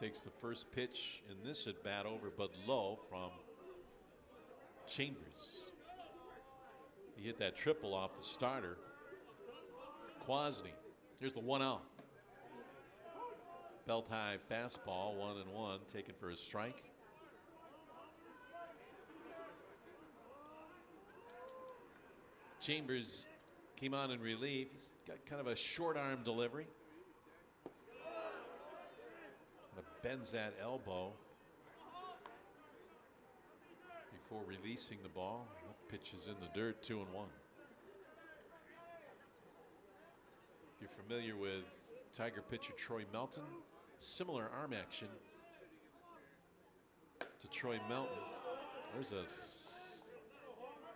Speaker 1: Takes the first pitch in this at bat over but low from Chambers. He hit that triple off the starter Kwasny. Here's the 1-0. Belt high fastball, 1-1, taken for a strike. Chambers came on in relief. He's got kind of a short arm delivery. Kind of bends that elbow before releasing the ball. That pitch is in the dirt, 2-1. If you're familiar with Tiger pitcher Troy Melton, similar arm action to Troy Melton. There's a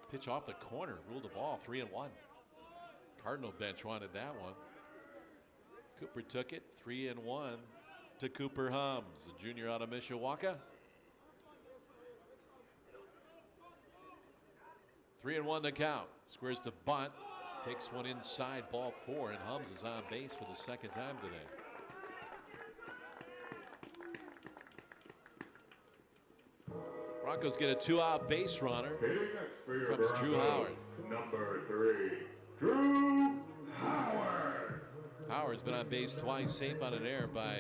Speaker 1: pitch off the corner, ruled the ball, 3-1. Cardinal bench wanted that one. Cooper took it, 3-1 to Cooper Hums, the junior out of Mishawaka. 3-1 the count. Squares to bunt, takes one inside, ball 4, and Hums is on base for the 2nd time today. Broncos get a 2-out base runner. Here comes Drew Howard.
Speaker 4: Number 3, Drew Howard.
Speaker 1: Howard's been on base twice, safe on an error by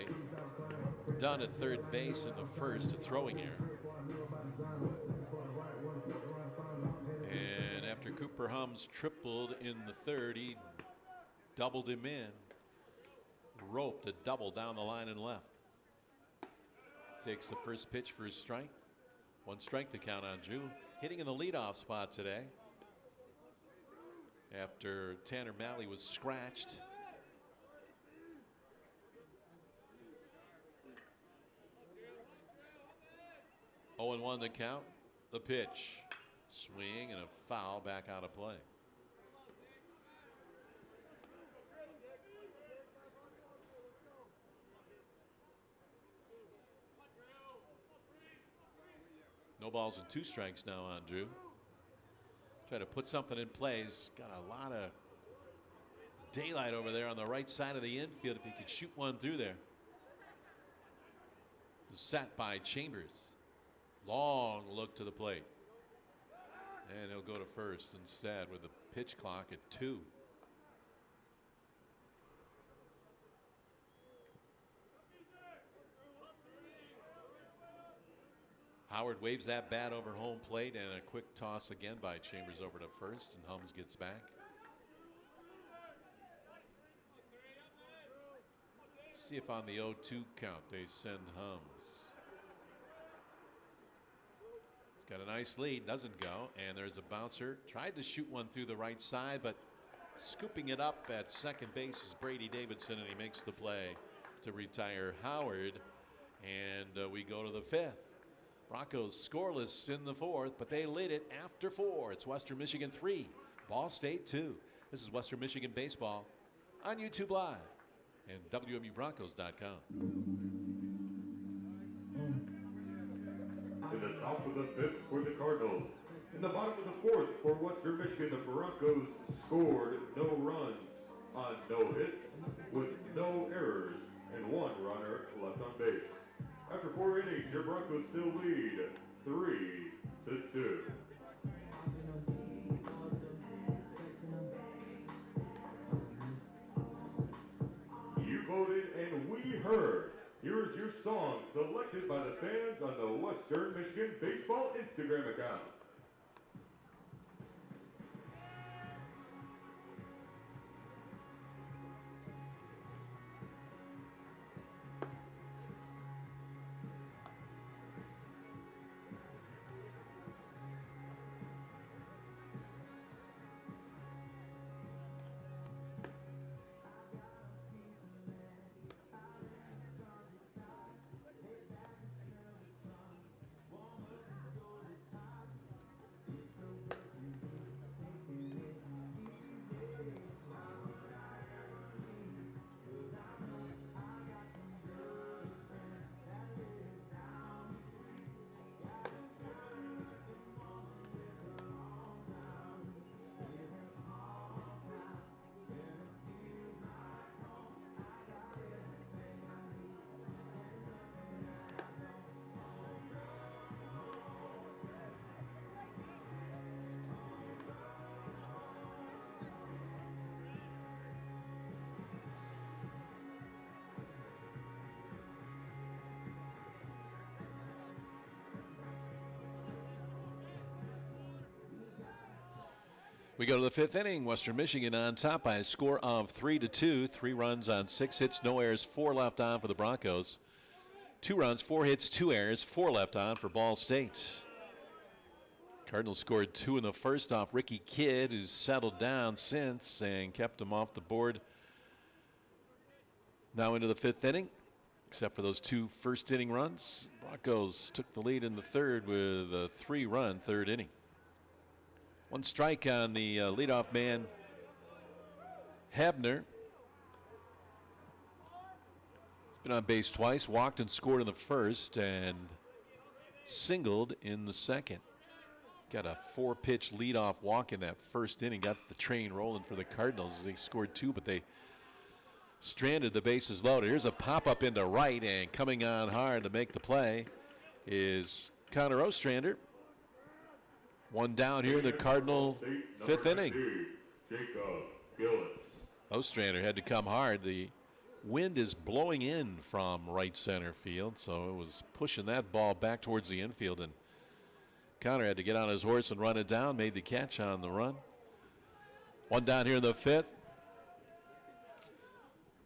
Speaker 1: Dunn at third base in the first, a throwing error. And after Cooper Hums tripled in the 3rd, he doubled him in, roped a double down the line and left. Takes the first pitch for his strike. 1 strike to count on Drew. Hitting in the leadoff spot today after Tanner Malley was scratched. Oh, and 1 to count. The pitch. Swing and a foul, back out of play. No balls and 2 strikes now on Drew. Try to put something in play. He's got a lot of daylight over there on the right side of the infield if he could shoot one through there. Set by Chambers. Long look to the plate. And he'll go to first instead with the pitch clock at 2.
Speaker 2: Howard waves that bat over home plate, and a quick toss again by Chambers over to first, and Hums gets back. See if on the 0-2 count they send Hums. He's got a nice lead, doesn't go, and there's a bouncer. Tried to shoot one through the right side, but scooping it up at second base is Brady Davidson, and he makes the play to retire Howard. And we go to the fifth. Broncos scoreless in the fourth, but they lead it after 4. It's Western Michigan 3, Ball State 2. This is Western Michigan Baseball on YouTube Live and WMUBroncos.com.
Speaker 4: In the top of the fifth for the Cardinals. In the bottom of the fourth for Western Michigan, the Broncos scored no runs on no hits with no errors and 1 runner left on base. After 4 innings, your Broncos still lead 3-2. You voted and we heard. Here's your song selected by the fans on the Western Michigan Baseball Instagram account.
Speaker 2: We go to the fifth inning. Western Michigan on top by a score of 3-2. 3 runs on 6 hits, no errors, 4 left on for the Broncos. 2 runs, 4 hits, 2 errors, 4 left on for Ball State. Cardinals scored 2 in the first off Ricky Kidd, who's settled down since and kept him off the board. Now into the fifth inning, except for those 2 first inning runs. Broncos took the lead in the third with a 3-run third inning. 1 strike on the leadoff man, Hebner. He's been on base twice, walked and scored in the first, and singled in the second. Got a 4-pitch leadoff walk in that first inning. Got the train rolling for the Cardinals. They scored 2, but they stranded the bases loaded. Here's a pop-up into right, and coming on hard to make the play is Connor Ostrander. 1 down here in the Cardinal fifth inning. Ostrander had to come hard. The wind is blowing in from right center field, so it was pushing that ball back towards the infield, and Connor had to get on his horse and run it down, made the catch on the run. 1 down here in the fifth.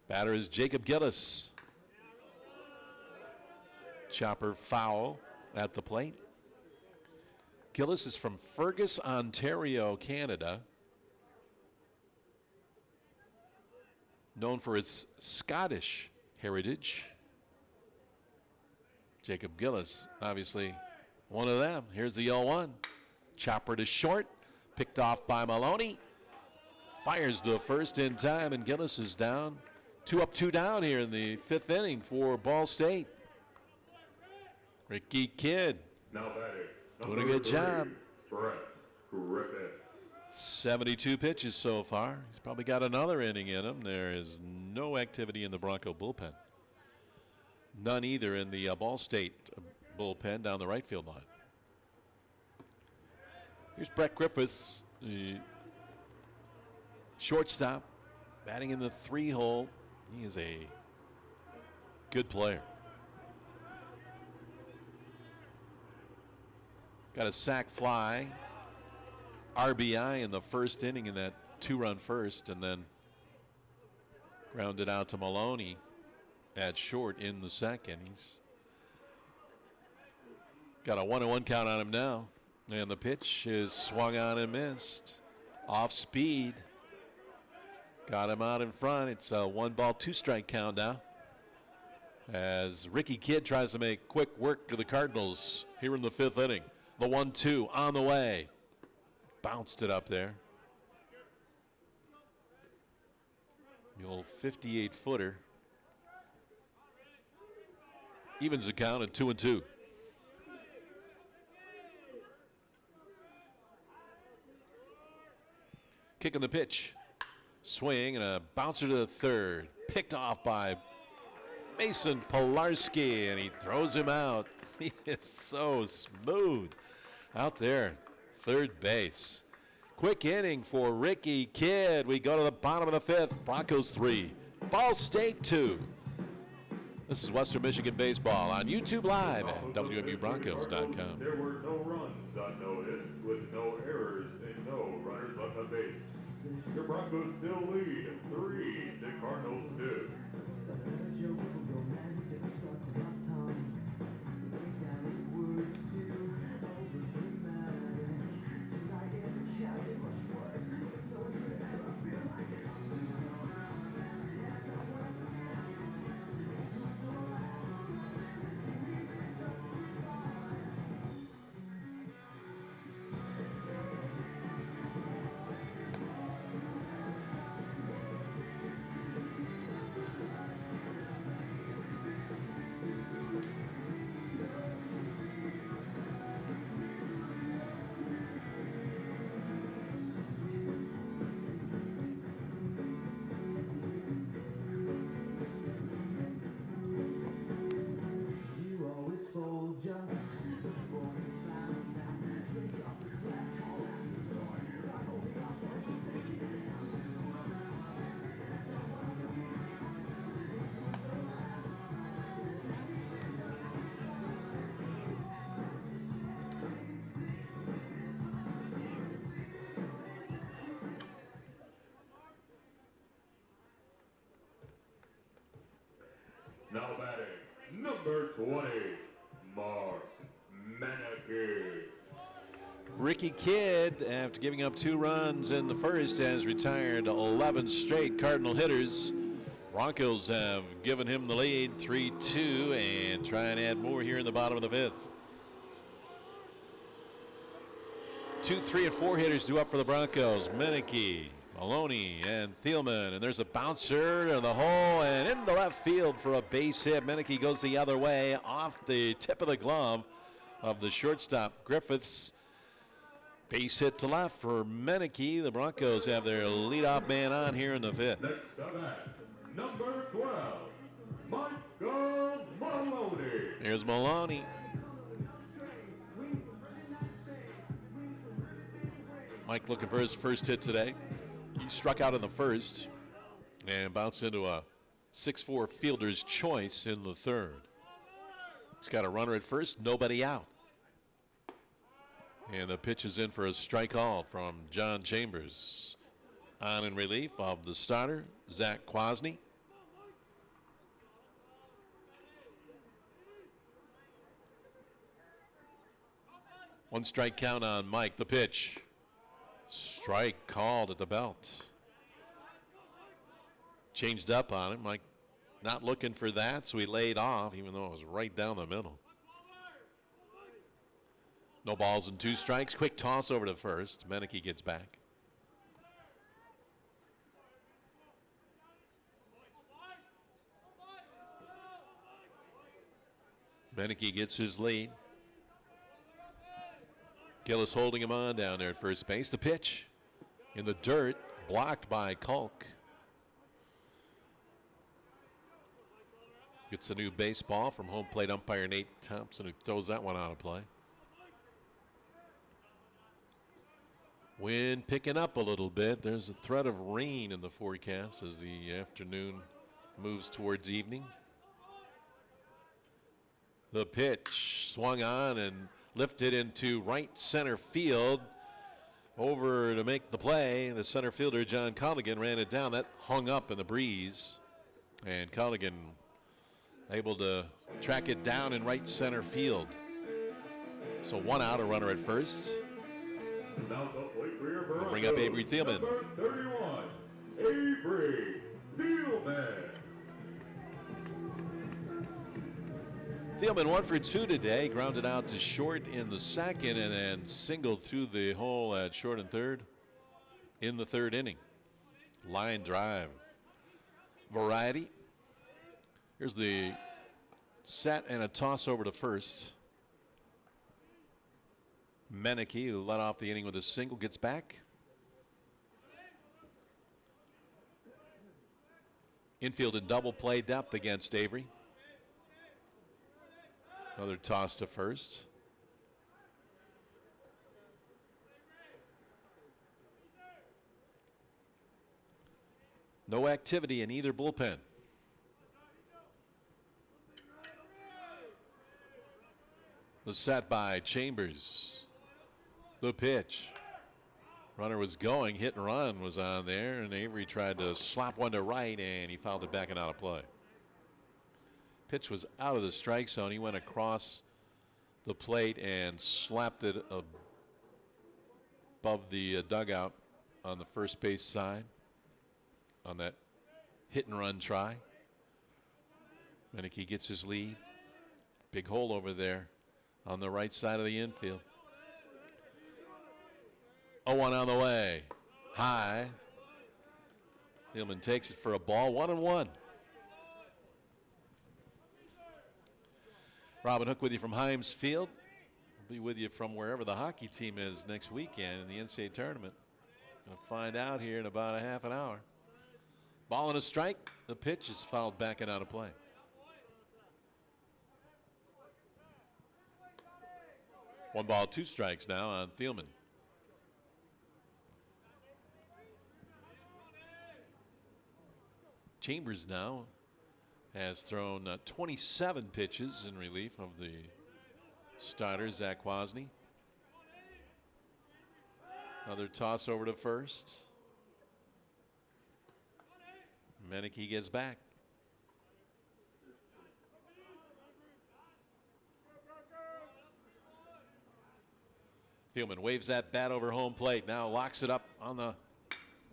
Speaker 2: Batter is Jacob Gillis. Chopper foul at the plate. Gillis is from Fergus, Ontario, Canada. Known for its Scottish heritage. Jacob Gillis, obviously one of them. Here's the 0-1. Chopper to short. Picked off by Maloney. Fires to first in time, and Gillis is down. 2 up, 2 down here in the fifth inning for Ball State. Ricky Kidd.
Speaker 4: Now batting.
Speaker 2: Doing a good job.
Speaker 4: Brett Griffin.
Speaker 2: 72 pitches so far. He's probably got another inning in him. There is no activity in the Bronco bullpen. None either in the Ball State bullpen down the right field line. Here's Brett Griffiths, the shortstop, batting in the 3-hole. He is a good player. got a sac fly, RBI in the first inning in that 2-run first, and then grounded out to Maloney at short in the second. He's got a 1-1 count on him now, and the pitch is swung on and missed. Off speed. Got him out in front. It's a 1-ball, 2-strike count now, as Ricky Kidd tries to make quick work of the Cardinals here in the 5th inning. The 1-2 on the way. Bounced it up there. The old 58-footer. Evens the count at 2-2. Kicking the pitch. Swing and a bouncer to the third. Picked off by Mason Pilarski, and he throws him out. He is so smooth out there. Third base. Quick inning for Ricky Kidd. We go to the bottom of the 5th. Broncos 3, Ball State 2. This is Western Michigan Baseball on YouTube Live at WMUBroncos.com.
Speaker 4: There were no runs on no hits with no errors and no runners left on base. The Broncos still lead 3 to Cardinals 2. Now batting, number 20, Mark Meneke.
Speaker 2: Ricky Kidd, after giving up 2 runs in the first, has retired 11 straight Cardinal hitters. Broncos have given him the lead 3-2 and try and add more here in the bottom of the 5th. 2, 3, and 4 hitters due up for the Broncos. Meneke, Maloney, and Thielman. And there's a bouncer to the hole and into left field for a base hit. Meneke goes the other way off the tip of the glove of the shortstop Griffiths. Base hit to left for Meneke. The Broncos have their leadoff man on here in the 5th.
Speaker 4: Next up at number 12, Michael Maloney.
Speaker 2: Here's Maloney. Mike looking for his first hit today. He struck out in the first and bounced into a 6-4 fielder's choice in the 3rd. He's got a runner at first, nobody out. And the pitch is in for a strike call from John Chambers. On in relief of the starter, Zach Kwasny. One strike count on Mike. The pitch. Strike called at the belt. Changed up on him. Mike not looking for that, so he laid off, even though it was right down the middle. No balls and 2 strikes. Quick toss over to first. Meneke gets back. Meneke gets his lead. Gillis holding him on down there at first base. The pitch in the dirt, blocked by Kulk. Gets a new baseball from home plate umpire Nate Thompson, who throws that one out of play. Wind picking up a little bit. There's a threat of rain in the forecast as the afternoon moves towards evening. The pitch swung on and
Speaker 1: Lifted into right center field. Over to make the play, the center fielder, John Colligan, ran it down. That hung up in the breeze. And Colligan able to track it down in right center field. So 1 out, a runner at first. We'll bring up Avery Thielman.
Speaker 4: Number 31, Avery Thielman.
Speaker 1: Thielman 1 for 2 today, grounded out to short in the second and then singled through the hole at short and third in the third inning. Line drive. Variety. Here's the set and a toss over to first. Meneke, who led off the inning with a single, gets back. Infield in double play depth against Avery. Another toss to first. No activity in either bullpen. The set by Chambers. The pitch. Runner was going, hit and run was on there, and Avery tried to slap one to right, and he fouled it back and out of play. Pitch was out of the strike zone. He went across the plate and slapped it above the dugout on the first base side on that hit and run try. Meneke gets his lead. Big hole over there on the right side of the infield. 0-1 on the way. High. Thielman takes it for a ball. 1-1. Robin Hook with you from Himes Field. We'll be with you from wherever the hockey team is next weekend in the NCAA tournament. Going to find out here in about a half an hour. Ball and a strike. The pitch is fouled back and out of play. One ball, 2 strikes now on Thielman. Chambers now has thrown 27 pitches in relief of the starter, Zach Kwasny. Another toss over to first. Meneke gets back. Thielman waves that bat over home plate. Now locks it up on the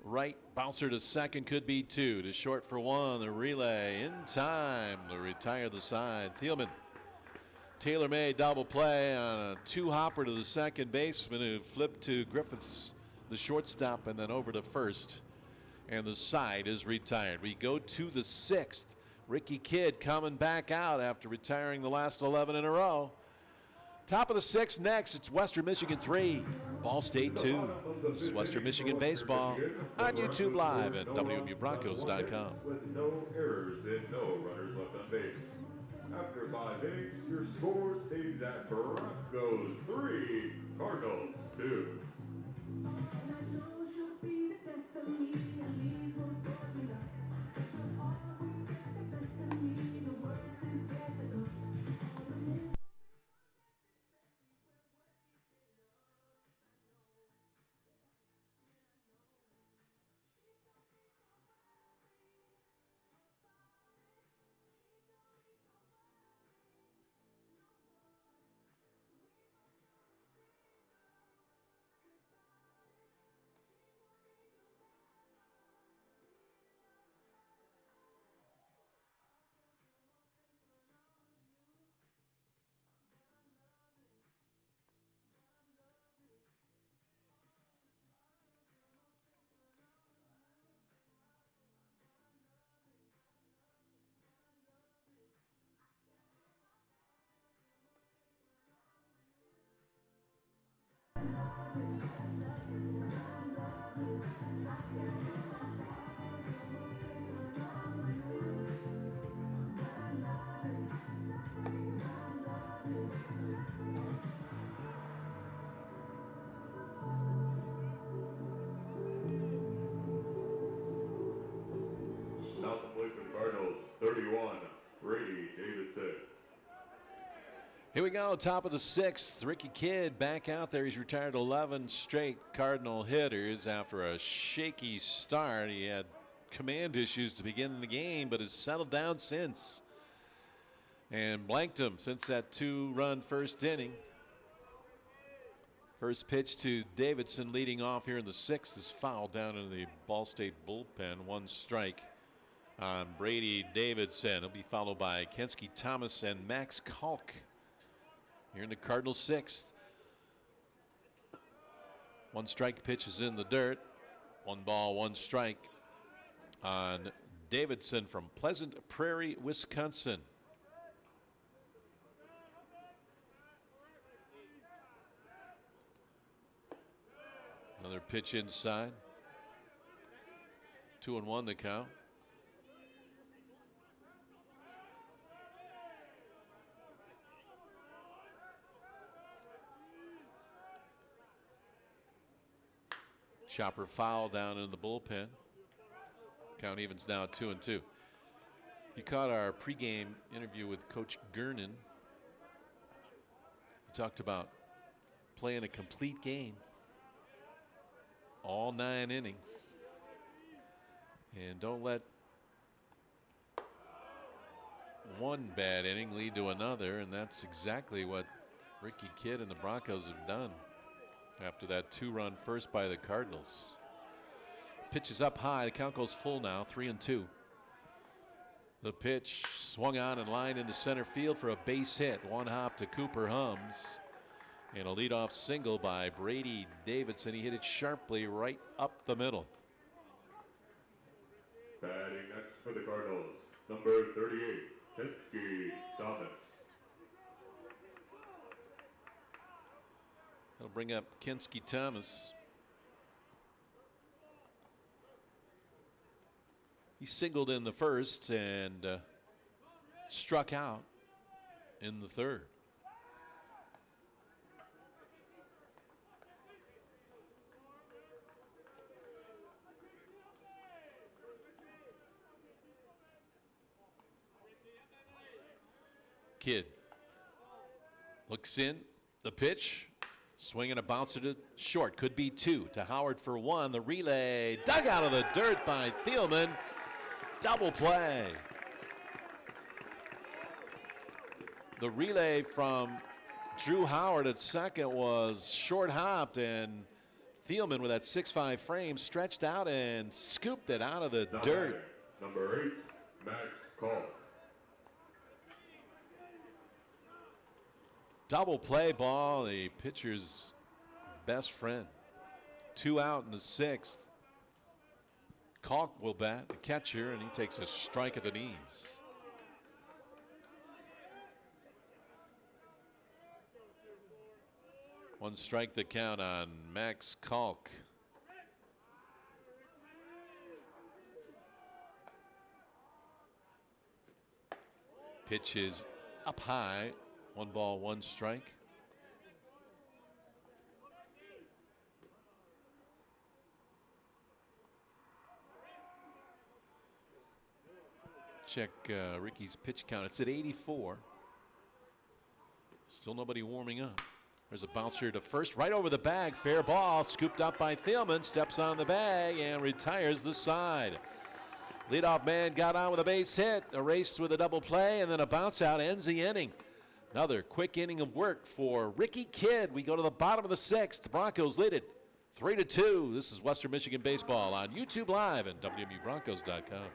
Speaker 1: right. Bouncer to second, could be 2. To short for 1. The relay in time to retire the side. Thielman. Taylor-made double play on a 2-hopper to the second baseman who flipped to Griffiths, the shortstop, and then over to first. And the side is retired. We go to the 6th. Ricky Kidd coming back out after retiring the last 11 in a row. Top of the 6th next. It's Western Michigan 3, Ball State 2. This is Western Michigan Baseball on YouTube Live at WMUBroncos.com.
Speaker 4: With no errors and no runners left on base. After 5 innings, your score stays at Broncos 3, Cardinals 2.
Speaker 2: Here we go, top of the 6th. Ricky Kidd back out there. He's retired 11 straight Cardinal hitters after a shaky start. He had command issues to begin the game, but has settled down since. And blanked him since that 2-run first inning. First pitch to Davidson leading off here in the 6th is fouled down in the Ball State bullpen. 1 strike on Brady Davidson. He'll be followed by Kensky Thomas and Max Kalk here in the Cardinals 6th. 1 strike pitch is in the dirt. 1 ball, 1 strike on Davidson from Pleasant Prairie, Wisconsin. Another pitch inside. 2-1 the count. Chopper foul down in the bullpen. Count evens now 2-2. You caught our pregame interview with Coach Gernon. He talked about playing a complete game, all 9 innings, and don't let one bad inning lead to another, and that's exactly what Ricky Kidd and the Broncos have done after that 2-run first by the Cardinals. Pitch is up high. The count goes full now, 3-2. The pitch swung on and lined into center field for a base hit. 1 hop to Cooper Hums. And a leadoff single by Brady Davidson. He hit it sharply right up the middle.
Speaker 4: Batting next for the Cardinals, number 38, Kensky Thomas.
Speaker 2: That'll bring up Kensky Thomas. He singled in the first and struck out in the third. Kidd looks in, the pitch, swinging a bouncer to short, could be 2 to Howard for 1. The relay dug out of the dirt by Thielman. Double play. The relay from Drew Howard at second was short hopped, and Thielman with that 6'5" frame stretched out and scooped it out of the dirt.
Speaker 4: Number 8, Max Kalk.
Speaker 2: Double play ball, the pitcher's best friend. 2 out in the 6th. Kalk will bat, the catcher, and he takes a strike at the knees. One strike the count on Max Kalk. Pitch is up high. 1 ball, 1 strike. Check Ricky's pitch count. It's at 84. Still nobody warming up. There's a bouncer to first, right over the bag. Fair ball, scooped up by Thielman. Steps on the bag and retires the side. Leadoff man got on with a base hit, erased with a double play, and then a bounce out ends the inning. Another quick inning of work for Ricky Kidd. We go to the bottom of the 6th. The Broncos lead it 3-2. This is Western Michigan Baseball on YouTube Live and WMUBroncos.com.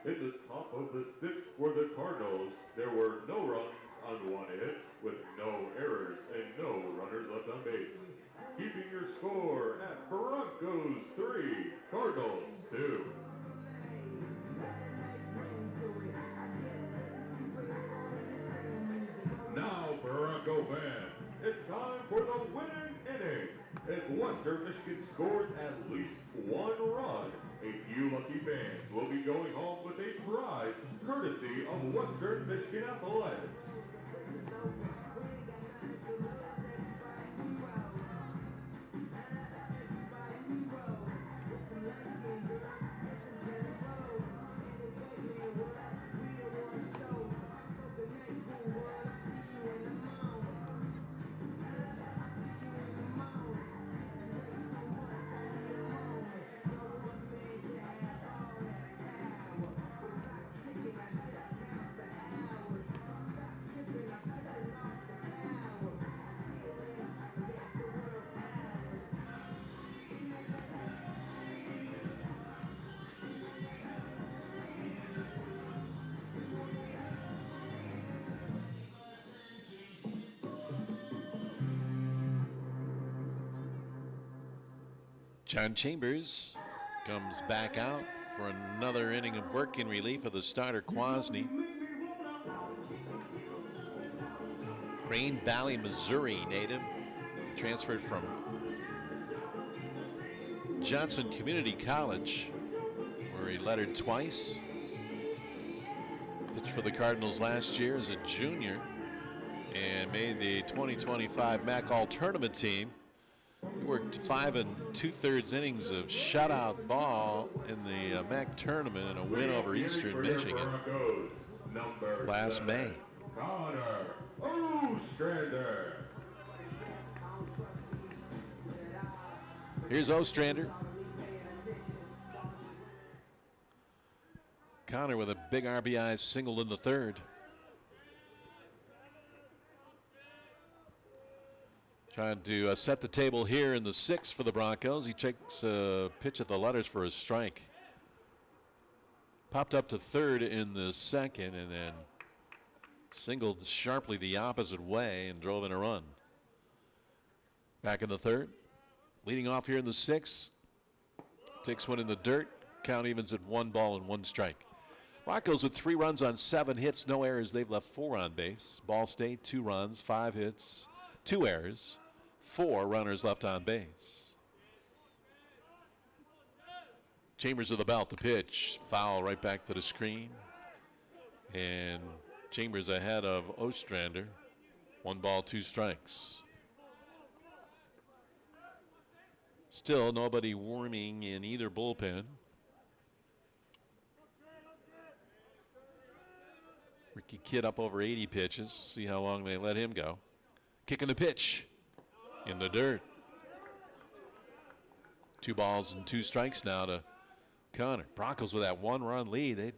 Speaker 4: In the top of the 6th for the Cardinals, there were no runs on 1 hit, with no errors and no runners left on base. Keeping your score at Broncos 3, Cardinals 2. Now, Bronco fans, it's time for the winning inning. If Western Michigan scores at least 1 run, a few lucky fans will be going home with a prize courtesy of Western Michigan Athletics.
Speaker 2: John Chambers comes back out for another inning of work in relief of the starter, Kwasny. Crane Valley, Missouri native, transferred from Johnson Community College, where he lettered twice. Pitched for the Cardinals last year as a junior and made the 2025 MAC All-Tournament team. He worked 5 2/3 innings of shutout ball in the MAC tournament in a win over Eastern Michigan last May. Here's Ostrander. Connor with a big RBI single in the third. Trying to set the table here in the sixth for the Broncos. He takes a pitch at the letters for a strike. Popped up to third in the second and then singled sharply the opposite way and drove in a run. Back in the third. Leading off here in the sixth. Takes one in the dirt. Count evens at 1 ball and 1 strike. Broncos with 3 runs on 7 hits, no errors. They've left 4 on base. Ball State, 2 runs, 5 hits, 2 errors. 4 runners left on base. Chambers of the belt, the pitch. Foul right back to the screen. And Chambers ahead of Ostrander. 1 ball, 2 strikes. Still nobody warming in either bullpen. Ricky Kidd up over 80 pitches. See how long they let him go. Kicking the pitch. In the dirt. 2 balls and 2 strikes now to Connor. Broncos with that 1-run lead. They'd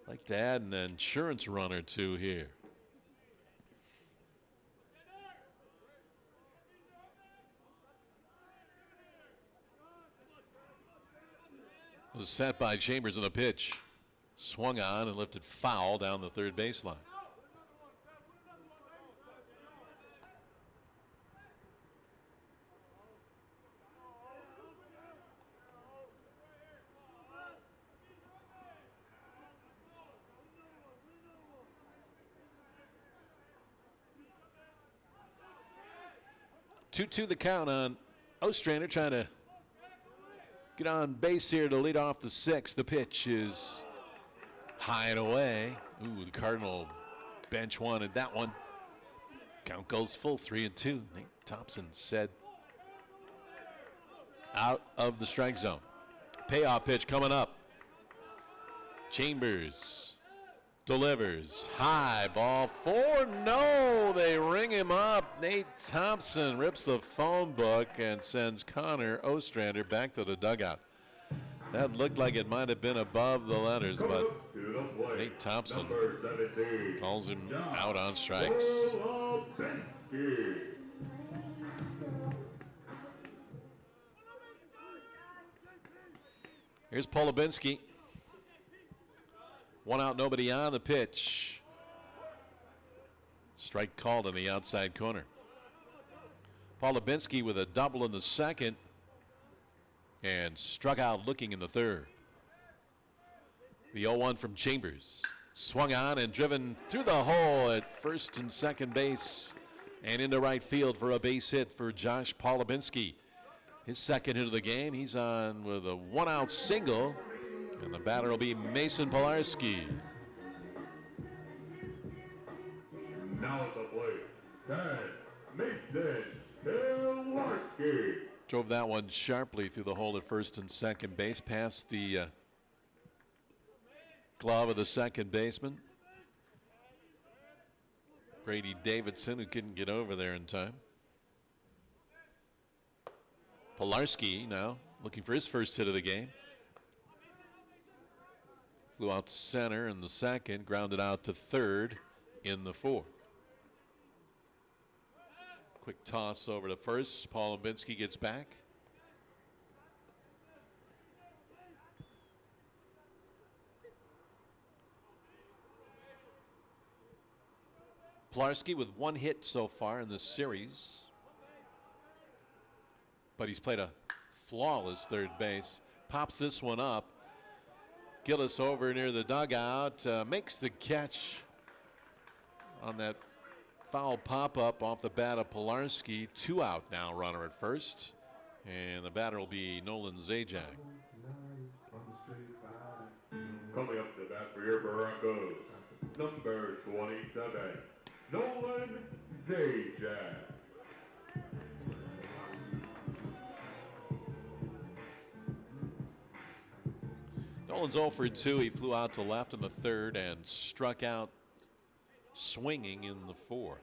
Speaker 2: like to add an insurance run or 2 here. It was set by Chambers in the pitch. Swung on and lifted foul down the third baseline. Two the count on Ostrander, trying to get on base here to lead off the sixth. The pitch is high and away. Ooh, the Cardinal bench wanted that one. Count goes full, 3-2. Nate Thompson said out of the strike zone. Payoff pitch coming up. Chambers delivers. High ball 4. No, they ring him up. Nate Thompson rips the phone book and sends Connor Ostrander back to the dugout. That looked like it might have been above the letters, but Nate Thompson calls him out on strikes. Here's Polubinski. 1 out, nobody on. The pitch. Strike called in the outside corner. Polubinski with a double in the second and struck out looking in the third. The 0-1 from Chambers. Swung on and driven through the hole at first and second base and into right field for a base hit for Josh Polubinski. His second hit of the game. He's on with a 1-out single. And the batter will be Mason Pilarski.
Speaker 4: Now at the plate, Mason Pilarski.
Speaker 2: Drove that one sharply through the hole at first and second base, past the glove of the second baseman, Brady Davidson, who couldn't get over there in time. Pilarski now looking for his first hit of the game. Flew out to center in the second, grounded out to third in the fourth. Quick toss over to first. Polubinski gets back. Pilarski with 1 hit so far in this series, but he's played a
Speaker 1: flawless third base. Pops this one up. Gillis over near the dugout, makes the catch on that foul pop-up off the bat of Pilarski. 2 out now, runner at first. And the batter will be Nolan Zajac.
Speaker 4: Coming up to bat for your Broncos, number 27, Nolan Zajac.
Speaker 1: Nolan's 0 for 2. He flew out to left in the third and struck out swinging in the fourth.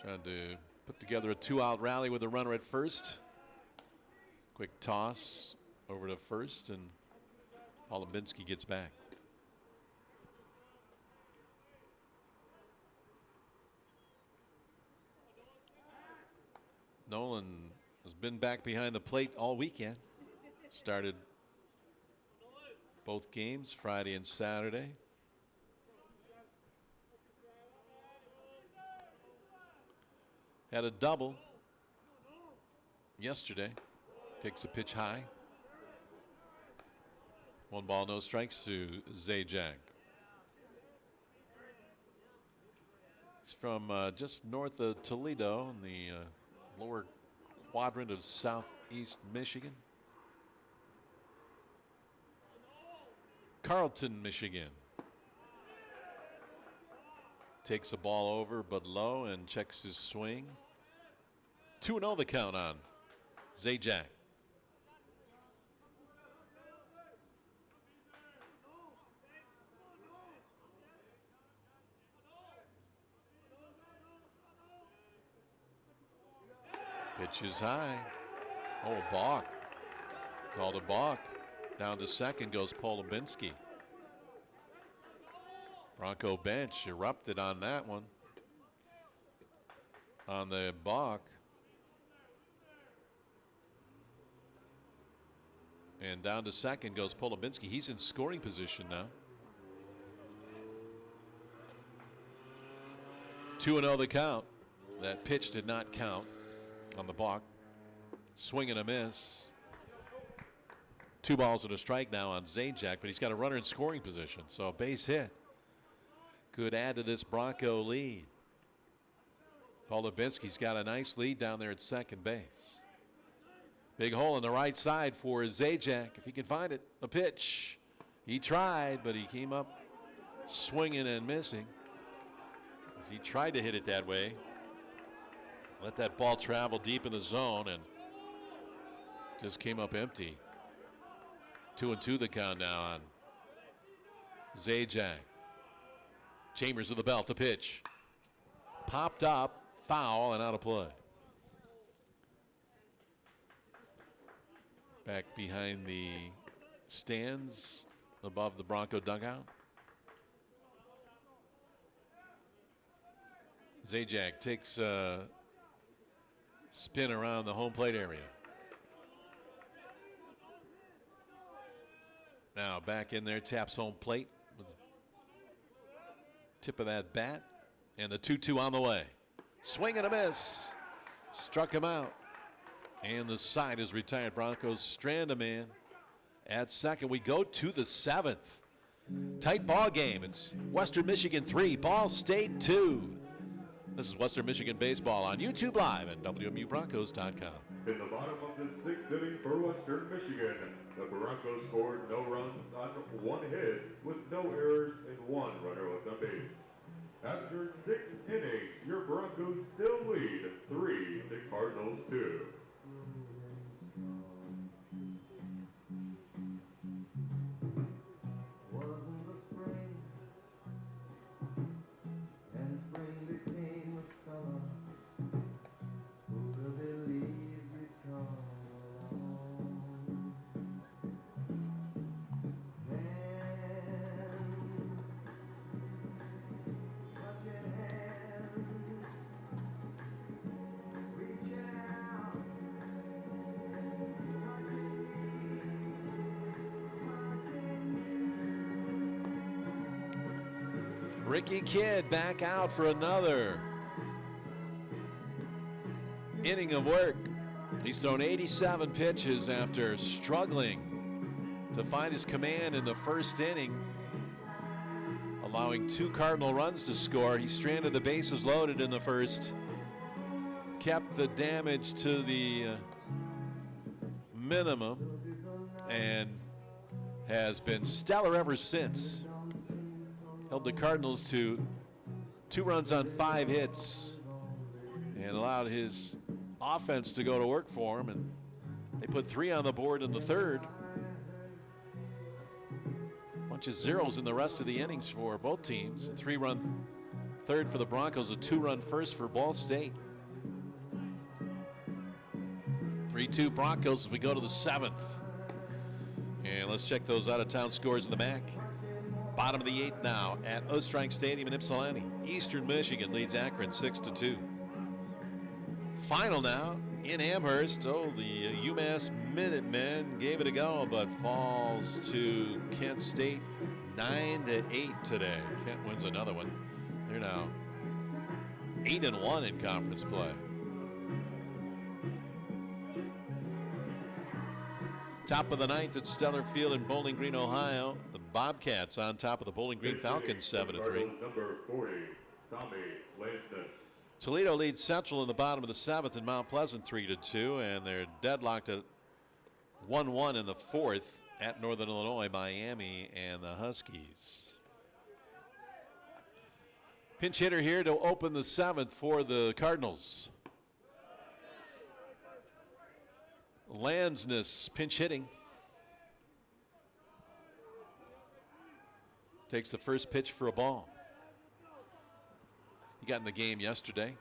Speaker 1: Trying to put together a 2-out rally with a runner at first. Quick toss over to first, and Polubinski gets back. Nolan has been back behind the plate all weekend. Started both games, Friday and Saturday. Had a double yesterday. Takes a pitch high. 1 ball, no strikes to Zajac. He's from just north of Toledo in the lower quadrant of southeast Michigan. Carlton, Michigan. Takes the ball over but low and checks his swing. 2-0 the count on Zajac. Pitch is high. Oh, balk. Called a balk. Down to second goes Polubinski. Bronco bench erupted on that one. On the balk. And down to second goes Polubinski. He's in scoring position now. 2-0 the count. That pitch did not count on the balk. Swing and a miss. 2 balls and a strike now on Zajac, but he's got a runner in scoring position, so a base hit could add to this Bronco lead. Polubinski's got a nice lead down there at second base. Big hole in the right side for Zajac, if he can find it. The pitch. He tried, but he came up swinging and missing as he tried to hit it that way. Let that ball travel deep in the zone and just came up empty. 2-2 the count now on Zajac. Chambers of the belt, the pitch. Popped up, foul, and out of play. Back behind the stands above the Bronco dugout. Zajac takes a spin around the home plate area. Now back in there, taps home plate with the tip of that bat, and the 2-2 on the way. Swing and a miss. Struck him out. And the side is retired. Broncos strand a man at second. We go to the 7th. Tight ball game. It's Western Michigan 3, Ball State 2. This is Western Michigan Baseball on YouTube Live at WMUBroncos.com.
Speaker 4: In the bottom of the 6th inning for Western Michigan, the Broncos scored no runs on 1 hit with no errors and 1 runner left on base. After 6 innings, your Broncos still lead 3 to Cardinals 2.
Speaker 1: Ricky Kidd back out for another
Speaker 2: inning of work. He's thrown 87 pitches after struggling to find his command in the first inning, allowing 2 Cardinal runs to score. He stranded the bases loaded in the first, kept the damage to the minimum, and has been stellar ever since. Held the Cardinals to 2 runs on 5 hits and allowed his offense to go to work for him, and they put 3 on the board in the third. Bunch of zeros in the rest of the innings for both teams. A 3-run third for the Broncos, a 2-run first for Ball State. 3-2 Broncos as we go to the 7th. And let's check those out-of-town scores in the MAC. Bottom of the 8th now at Oestreich Stadium in Ypsilanti. Eastern Michigan leads Akron 6-2. Final now in Amherst. Oh, the UMass Minutemen gave it a go, but falls to Kent State 9-8 today. Kent wins another one. They're now 8-1 in conference play. Top of the 9th at Stellar Field in Bowling Green, Ohio. The Bobcats on top of the Bowling Green Falcons 7-3.
Speaker 4: Number 40, Tommy Lansness.
Speaker 2: Toledo leads Central in the bottom of the 7th and Mount Pleasant 3-2, and they're deadlocked at 1-1 in the 4th at Northern Illinois, Miami, and the Huskies. Pinch hitter here to open the 7th for the Cardinals. Lansness pinch hitting. Takes the first pitch for a ball. He got in the game yesterday.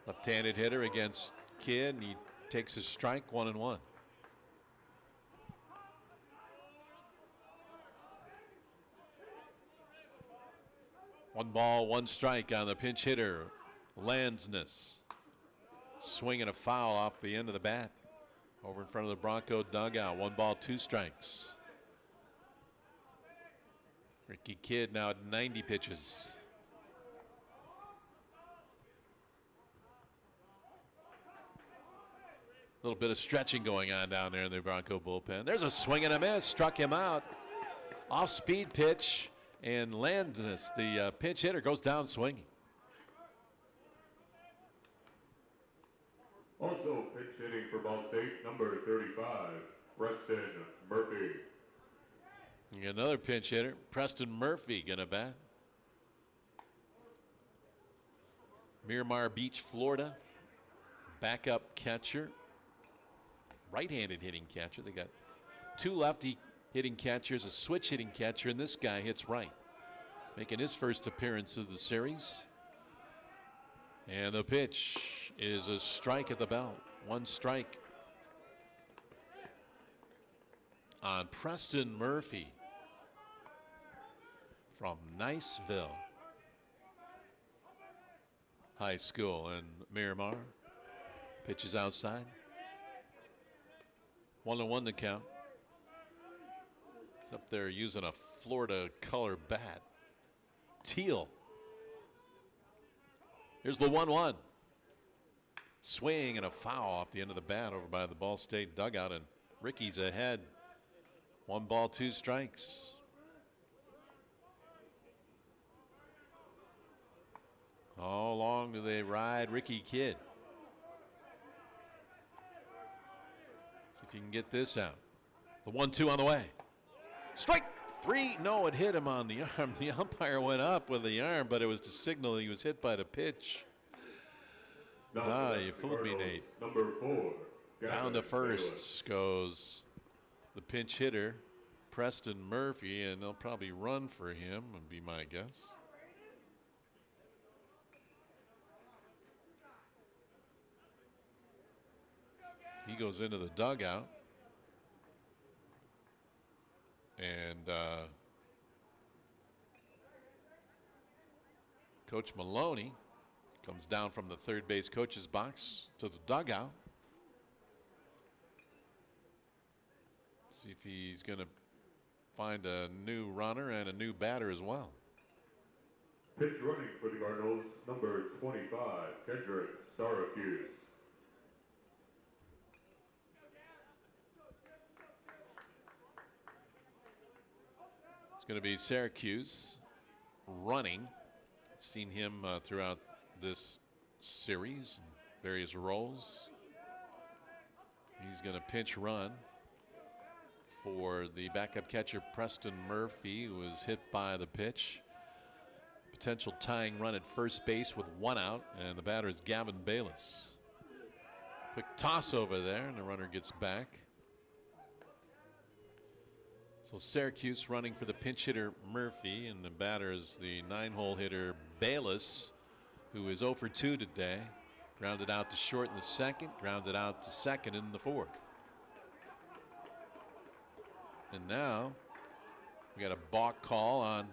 Speaker 2: Left-handed hitter against Kidd, and he takes his strike, 1-1. One ball, one strike on the pinch hitter, Lansness. Swinging a foul off the end of the bat over in front of the Bronco dugout. 1 ball, 2 strikes. Ricky Kidd now at 90 pitches. A little bit of stretching going on down there in the Bronco bullpen. There's a swing and a miss, struck him out. Off-speed pitch, and Lansness, the pinch hitter, goes down swinging.
Speaker 4: Also pitch hitting for Ball State, number 35, Preston Murphy.
Speaker 2: Another pinch hitter, Preston Murphy, gonna bat. Miramar Beach, Florida. Backup catcher. Right-handed hitting catcher. They got 2 lefty hitting catchers, a switch hitting catcher, and this guy hits right, making his first appearance of the series. And the pitch is a strike at the belt. 1 strike on Preston Murphy from Niceville High School in Miramar. Pitches outside. 1-1 to count. He's up there using a Florida color bat. Teal. Here's the 1-1. Swing and a foul off the end of the bat over by the Ball State dugout, and Ricky's ahead. 1 ball, 2 strikes. How long do they ride Ricky Kidd? See if you can get this out. The 1-2 on the way. Strike 3. No, it hit him on the arm. The umpire went up with the arm, but it was to signal he was hit by the pitch. You fooled me, Nate.
Speaker 4: Number 4.
Speaker 2: Down to first goes the pinch hitter, Preston Murphy, and they'll probably run for him, would be my guess. He goes into the dugout, and Coach Maloney comes down from the third base coach's box to the dugout. See if he's going to find a new runner and a new batter as well.
Speaker 4: Pitch running for the Cardinals, number 25, Kendrick Syracuse.
Speaker 1: It's going to be Syracuse running. I've seen him throughout this series, various roles. He's going to pinch run for the backup catcher Preston Murphy, who was hit by the pitch. Potential tying run at first base with 1 out, and the batter is Gavin Bayless. Quick toss over there, and the runner gets back. So Syracuse running for the pinch hitter Murphy, and the batter is the 9-hole hitter Bayless, who is 0 for 2 today. Grounded out to short in the second, grounded out to second in the fourth. And now we got a balk call on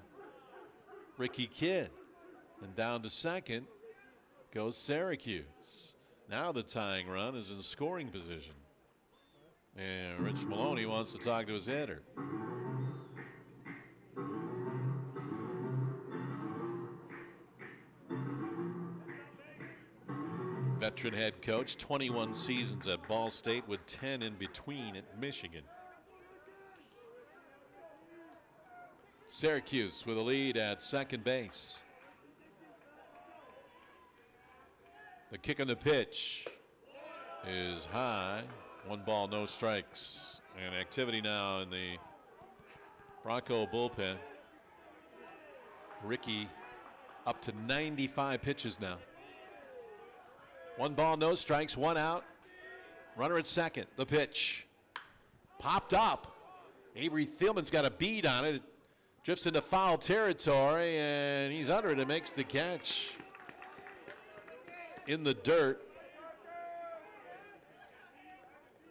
Speaker 1: Ricky Kidd. And down to second goes Syracuse. Now the tying run is in scoring position. And Rich Maloney wants to talk to his hitter. Veteran head coach, 21 seasons at Ball State with 10 in between at Michigan. Syracuse with a lead at second base. The kick on the pitch is high. 1 ball, no strikes. And activity now in the Bronco bullpen. Ricky up to 95 pitches now. 1 ball, no strikes, 1 out. Runner at second. The pitch popped up. Avery Thielman's got a bead on it. It drifts into foul territory, and he's under it and makes the catch in the dirt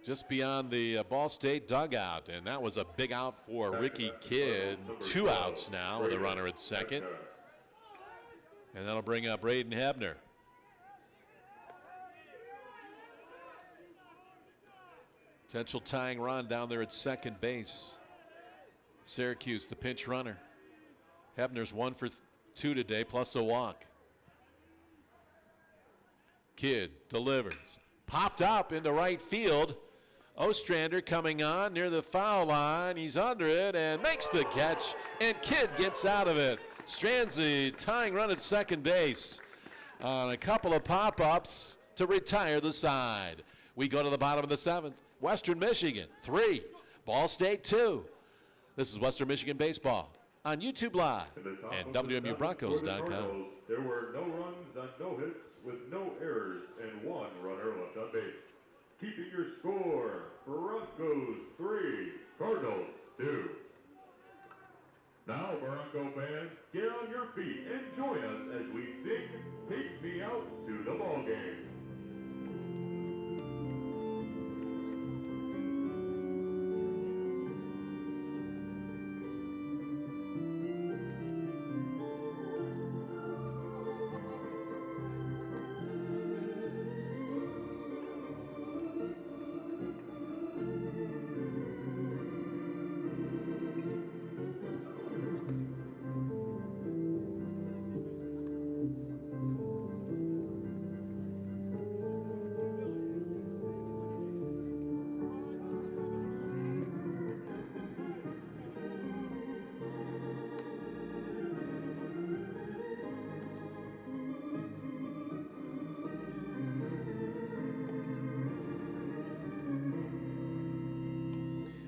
Speaker 1: just beyond the Ball State dugout. And that was a big out for Ricky Kidd. 2 outs now with a runner at second. And that'll bring up Braden Hebner. Potential tying run down there at second base. Syracuse, the pinch runner. Hebner's 1 for 2 today, plus a walk. Kidd delivers. Popped up into right field. Ostrander coming on near the foul line. He's under it and makes the catch, and Kidd gets out of it. Strands the tying run at second base on a couple of pop-ups to retire the side. We go to the bottom of the 7th. Western Michigan 3, Ball State 2. This is Western Michigan baseball on YouTube Live and WMUBroncos.com.
Speaker 4: There were no runs on no hits with no errors and 1 runner left on base. Keeping your score, Broncos 3, Cardinals 2. Now, Bronco fans, get on your feet and join us as we sing "Take Me Out to the Ball Game."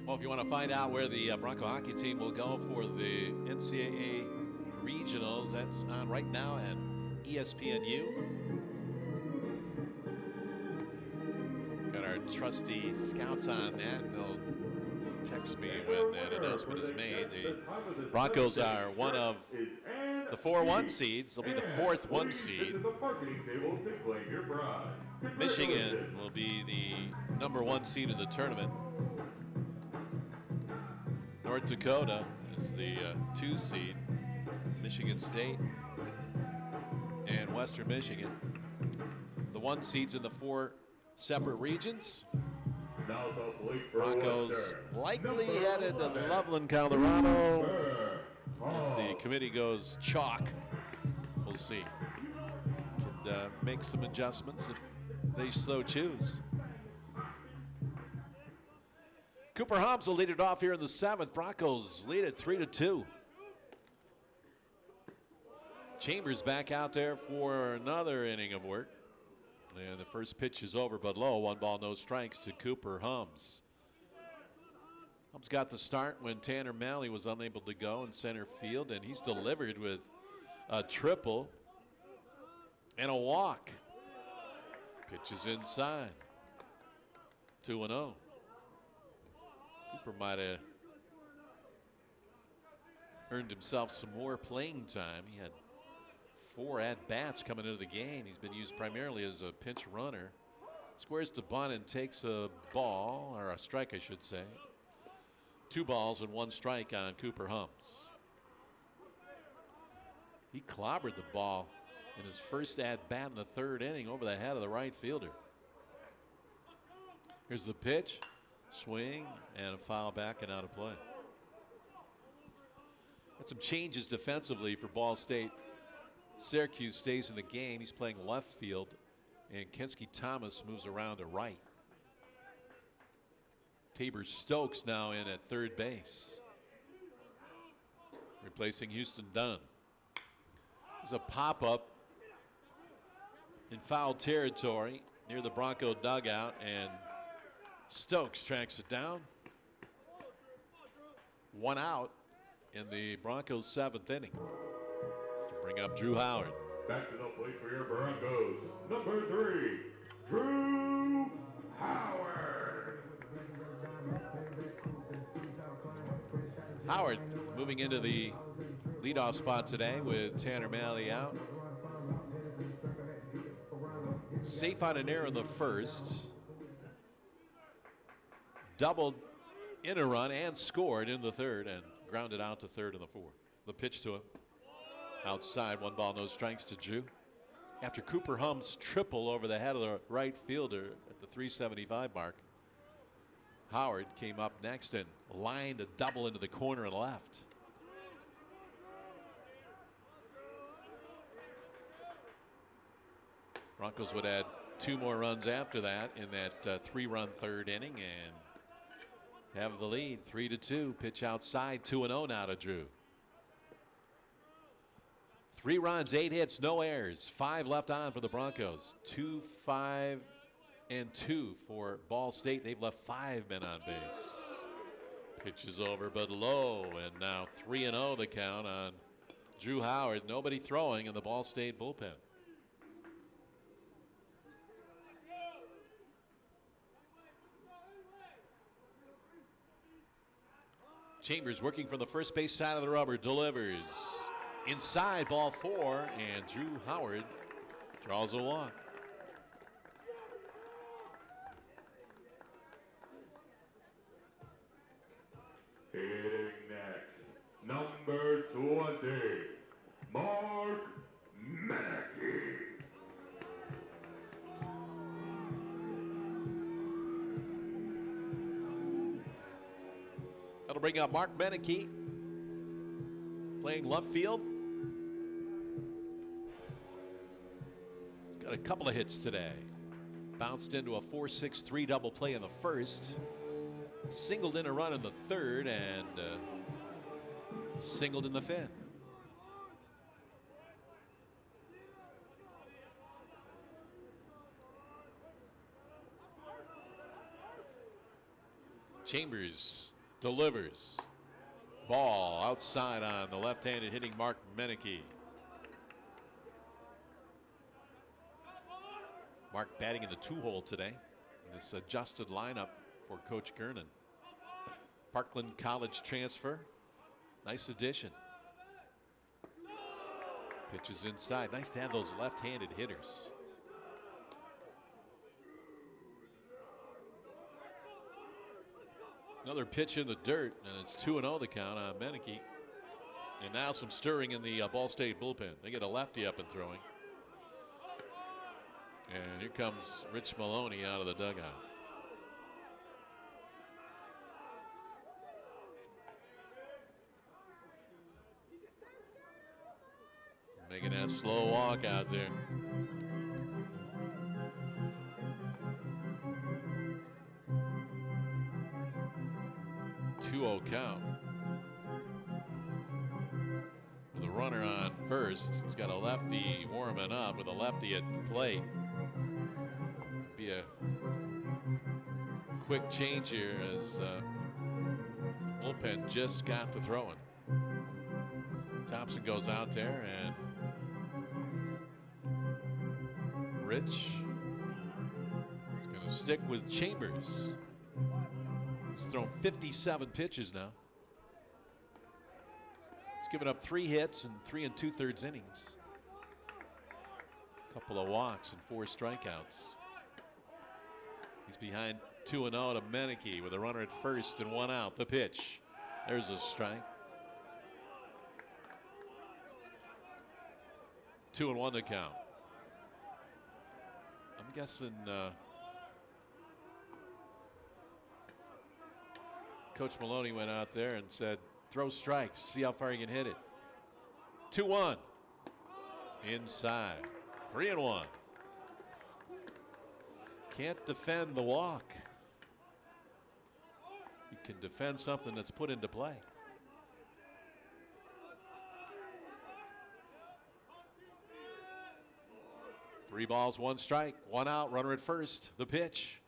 Speaker 1: Well, if you want to find out where the Bronco hockey team will go for the NCAA regionals, that's on right now at ESPNU. Got our trusty scouts on that. They'll text me when that announcement is made. The Broncos are one of the 4 1 seeds. They'll be the 4th 1 seed. Michigan will be the number 1 seed in the tournament. North Dakota is the 2 seed. Michigan State and Western Michigan. The 1 seeds in the 4 separate regions. Broncos likely headed to Loveland, Colorado. If the committee goes chalk, We'll see. Could make some adjustments if they so choose. Cooper Hobbs will lead it off here in the 7th. Broncos lead it 3-2. Chambers back out there for another inning of work. And the first pitch is over but low. 1 ball, no strikes to Cooper Hobbs. Hobbs got the start when Tanner Malley was unable to go in center field, and he's delivered with a triple and a walk. Pitch is inside. 2-0. Cooper might have earned himself some more playing time. He had 4 at-bats coming into the game. He's been used primarily as a pinch runner. Squares to bunt and takes a ball, or a strike I should say. 2 balls and 1 strike on Cooper Hobbs. He clobbered the ball in his first at-bat in the 3rd inning over the head of the right fielder. Here's the pitch. Swing and a foul back and out of play. Got some changes defensively for Ball State. Syracuse stays in the game. He's playing left field, and Kensky Thomas moves around to right. Tabor Stokes now in at 3rd base, replacing Houston Dunn. There's a pop-up in foul territory near the Bronco dugout, and Stokes tracks it down. 1 out in the Broncos' 7th inning. To bring up Drew Howard.
Speaker 4: Back to the plate for your Broncos, number 3, Drew Howard.
Speaker 1: Howard moving into the leadoff spot today with Tanner Malley out. Safe on an error in the 1st. Doubled in a run and scored in the 3rd and grounded out to 3rd in the 4th. The pitch to him. Outside, 1 ball, no strikes to Drew. After Cooper Hobbs' triple over the head of the right fielder at the 375 mark, Howard came up next and lined a double into the corner and left. Broncos would add 2 more runs after that in that 3-run 3rd inning and have the lead 3-2. Pitch outside, 2-0 now to Drew. 3 runs, 8 hits, no errors. 5 left on for the Broncos. 2, 5, and 2 for Ball State. They've left 5 men on base. Pitch is over but low, and now 3-0 the count on Drew Howard. Nobody throwing in the Ball State bullpen. Chambers working from the first base side of the rubber, delivers inside, ball 4, and Drew Howard draws a walk.
Speaker 4: Hitting next, number 20, Mark Meneke.
Speaker 1: That'll bring up Mark Meneke, playing left field. He's got a couple of hits today. Bounced into a 4-6-3 double play in the 1st. Singled in a run in the 3rd and singled in the 5th. Chambers delivers. Ball outside on the left-handed hitting Mark Meneke. Mark batting in the 2-hole today in this adjusted lineup for Coach Gernon. Parkland College transfer. Nice addition. Pitches inside. Nice to have those left-handed hitters. Another pitch in the dirt, and it's 2-0 the count on Meneke. And now some stirring in the Ball State bullpen. They get a lefty up and throwing. And here comes Rich Maloney out of the dugout. Taking that slow walk out there. 2-0 count. With a runner on first, he's got a lefty warming up with a lefty at the plate. Be a quick change here as bullpen just got to throwing. Thompson goes out there, and Rich is going to stick with Chambers. He's thrown 57 pitches now. He's given up 3 hits and 3 2/3 innings. A couple of walks and 4 strikeouts. He's behind 2-0 to Meneke with a runner at first and 1 out. The pitch. There's a strike. 2-1 to count. I'm guessing Coach Maloney went out there and said, throw strikes, see how far you can hit it. 2-1. Inside. 3-1. Can't defend the walk. You can defend something that's put into play. Three balls, 1 strike, 1 out, runner at first. The pitch.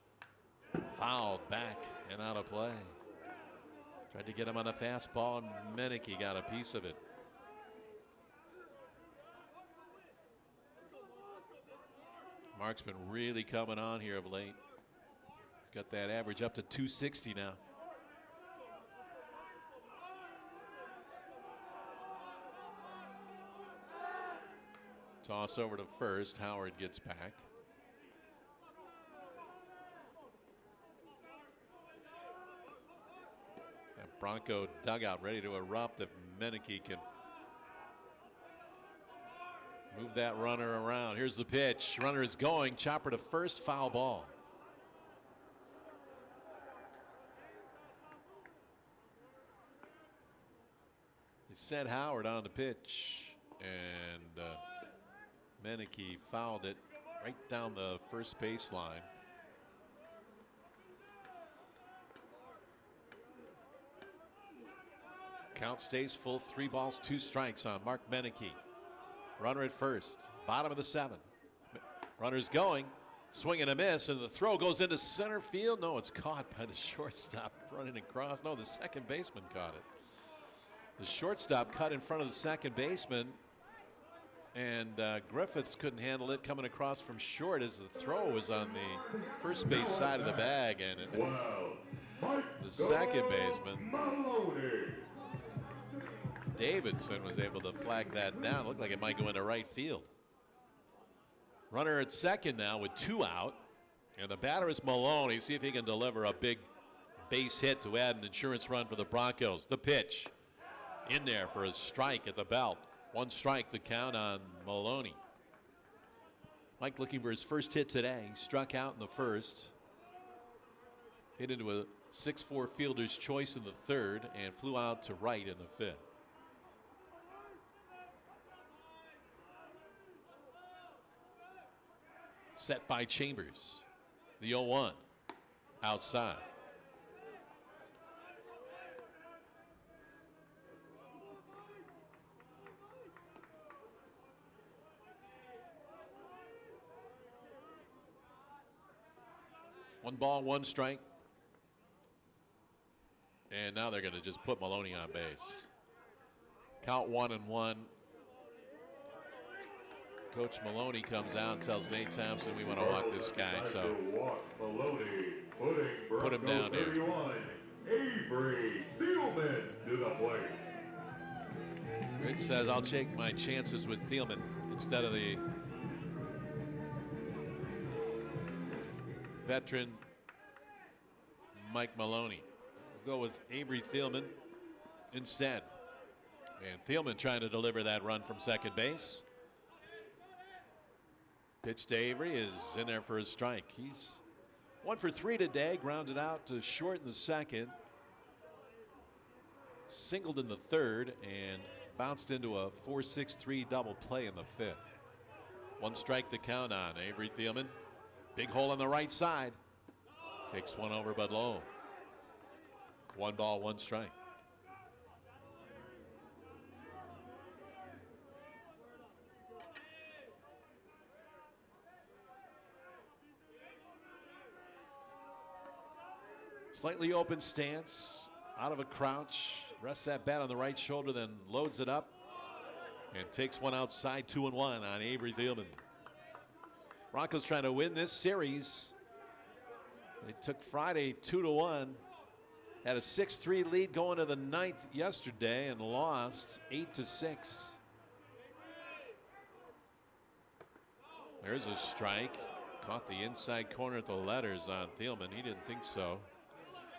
Speaker 1: Fouled back and out of play. Tried to get him on a fastball, and Meneke got a piece of it. Mark's been really coming on here of late. He's got that average up to 260 now. Toss over to first. Howard gets back. That Bronco dugout ready to erupt if Meneke can move that runner around. Here's the pitch. Runner is going. Chopper to first. Foul ball. He sent Howard on the pitch, and Meneke fouled it right down the first baseline. Count stays full. 3 balls, 2 strikes on Mark Meneke. Runner at first. Bottom of the 7th. Runner's going. Swing and a miss, and the throw goes into center field. No, it's caught by the shortstop running across. No, the second baseman caught it. The shortstop cut in front of the second baseman, and Griffiths couldn't handle it coming across from short as the throw was on the first base side of the bag, and the second baseman, Davidson, was able to flag that down. Looked like it might go into right field. Runner at second now with 2 out, and the batter is Maloney. See if he can deliver a big base hit to add an insurance run for the Broncos. The pitch in there for a strike at the belt. 1 strike, the count on Maloney. Mike looking for his first hit today. He struck out in the first, hit into a 6-4 fielder's choice in the third, and flew out to right in the 5th. Set by Chambers. The 0-1 outside. One ball, 1 strike. And now they're going to just put Maloney on base. Count 1-1. Coach Maloney comes out and tells Nate Thompson, we want to walk this guy. So put him down here. Avery Thielman to the plate. Rich says, I'll take my chances with Thielman instead of the veteran Mike Maloney. We'll go with Avery Thielman instead. And Thielman trying to deliver that run from second base. Pitch to Avery is in there for a strike. He's 1 for 3 today. Grounded out to short in the second. Singled in the third and bounced into a 4-6-3 double play in the 5th. 1 strike the count on Avery Thielman. Big hole on the right side. Takes one over but low. 1 ball, 1 strike. Slightly open stance, out of a crouch, rests that bat on the right shoulder, then loads it up and takes one outside. 2-1 on Avery Thielman. Broncos trying to win this series. They took Friday 2-1, had a 6-3 lead going to the 9th yesterday and lost 8-6. There's a strike. Caught the inside corner at the letters on Thielman. He didn't think so.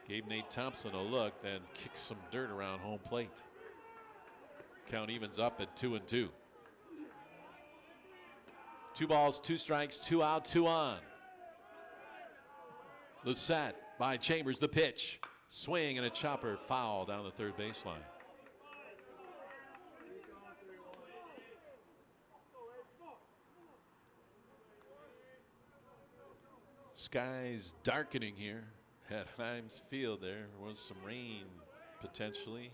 Speaker 1: Gave Nate Thompson a look, then kicked some dirt around home plate. Count evens up at 2-2. 2 balls, 2 strikes, 2 out, 2 on. The set by Chambers, the pitch. Swing and a chopper foul down the third baseline. Sky's darkening here at Himes Field. There was some rain potentially.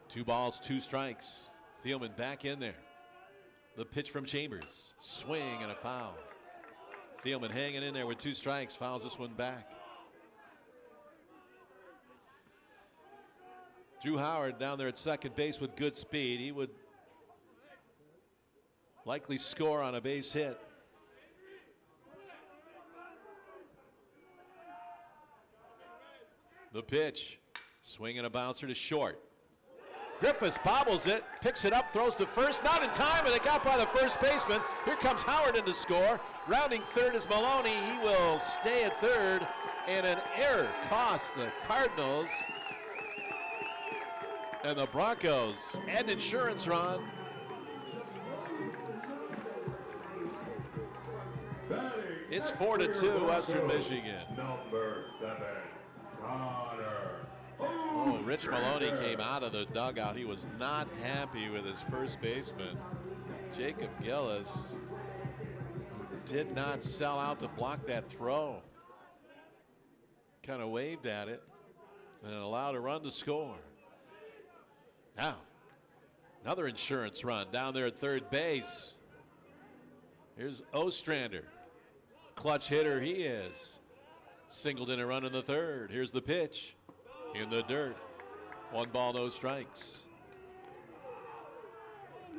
Speaker 1: Two balls, 2 strikes. Thielman back in there. The pitch from Chambers. Swing and a foul. Thielman hanging in there with 2 strikes. Fouls this one back. Drew Howard down there at second base with good speed. He would likely score on a base hit. The pitch. Swing and a bouncer to short. Griffiths bobbles it, picks it up, throws to first, not in time, and it got by the first baseman. Here comes Howard in to score. Rounding third is Maloney. He will stay at third, and an error costs the Cardinals. And the Broncos add an insurance run. It's 4-2 Western Michigan.
Speaker 4: Number 7, Connor.
Speaker 1: Oh, Rich Maloney came out of the dugout. He was not happy with his first baseman, Jacob Gillis, who did not sell out to block that throw. Kind of waved at it and allowed a run to score. Now, another insurance run down there at third base. Here's Ostrander. Clutch hitter he is. Singled in a run in the third. Here's the pitch. In the dirt. 1 ball, no strikes.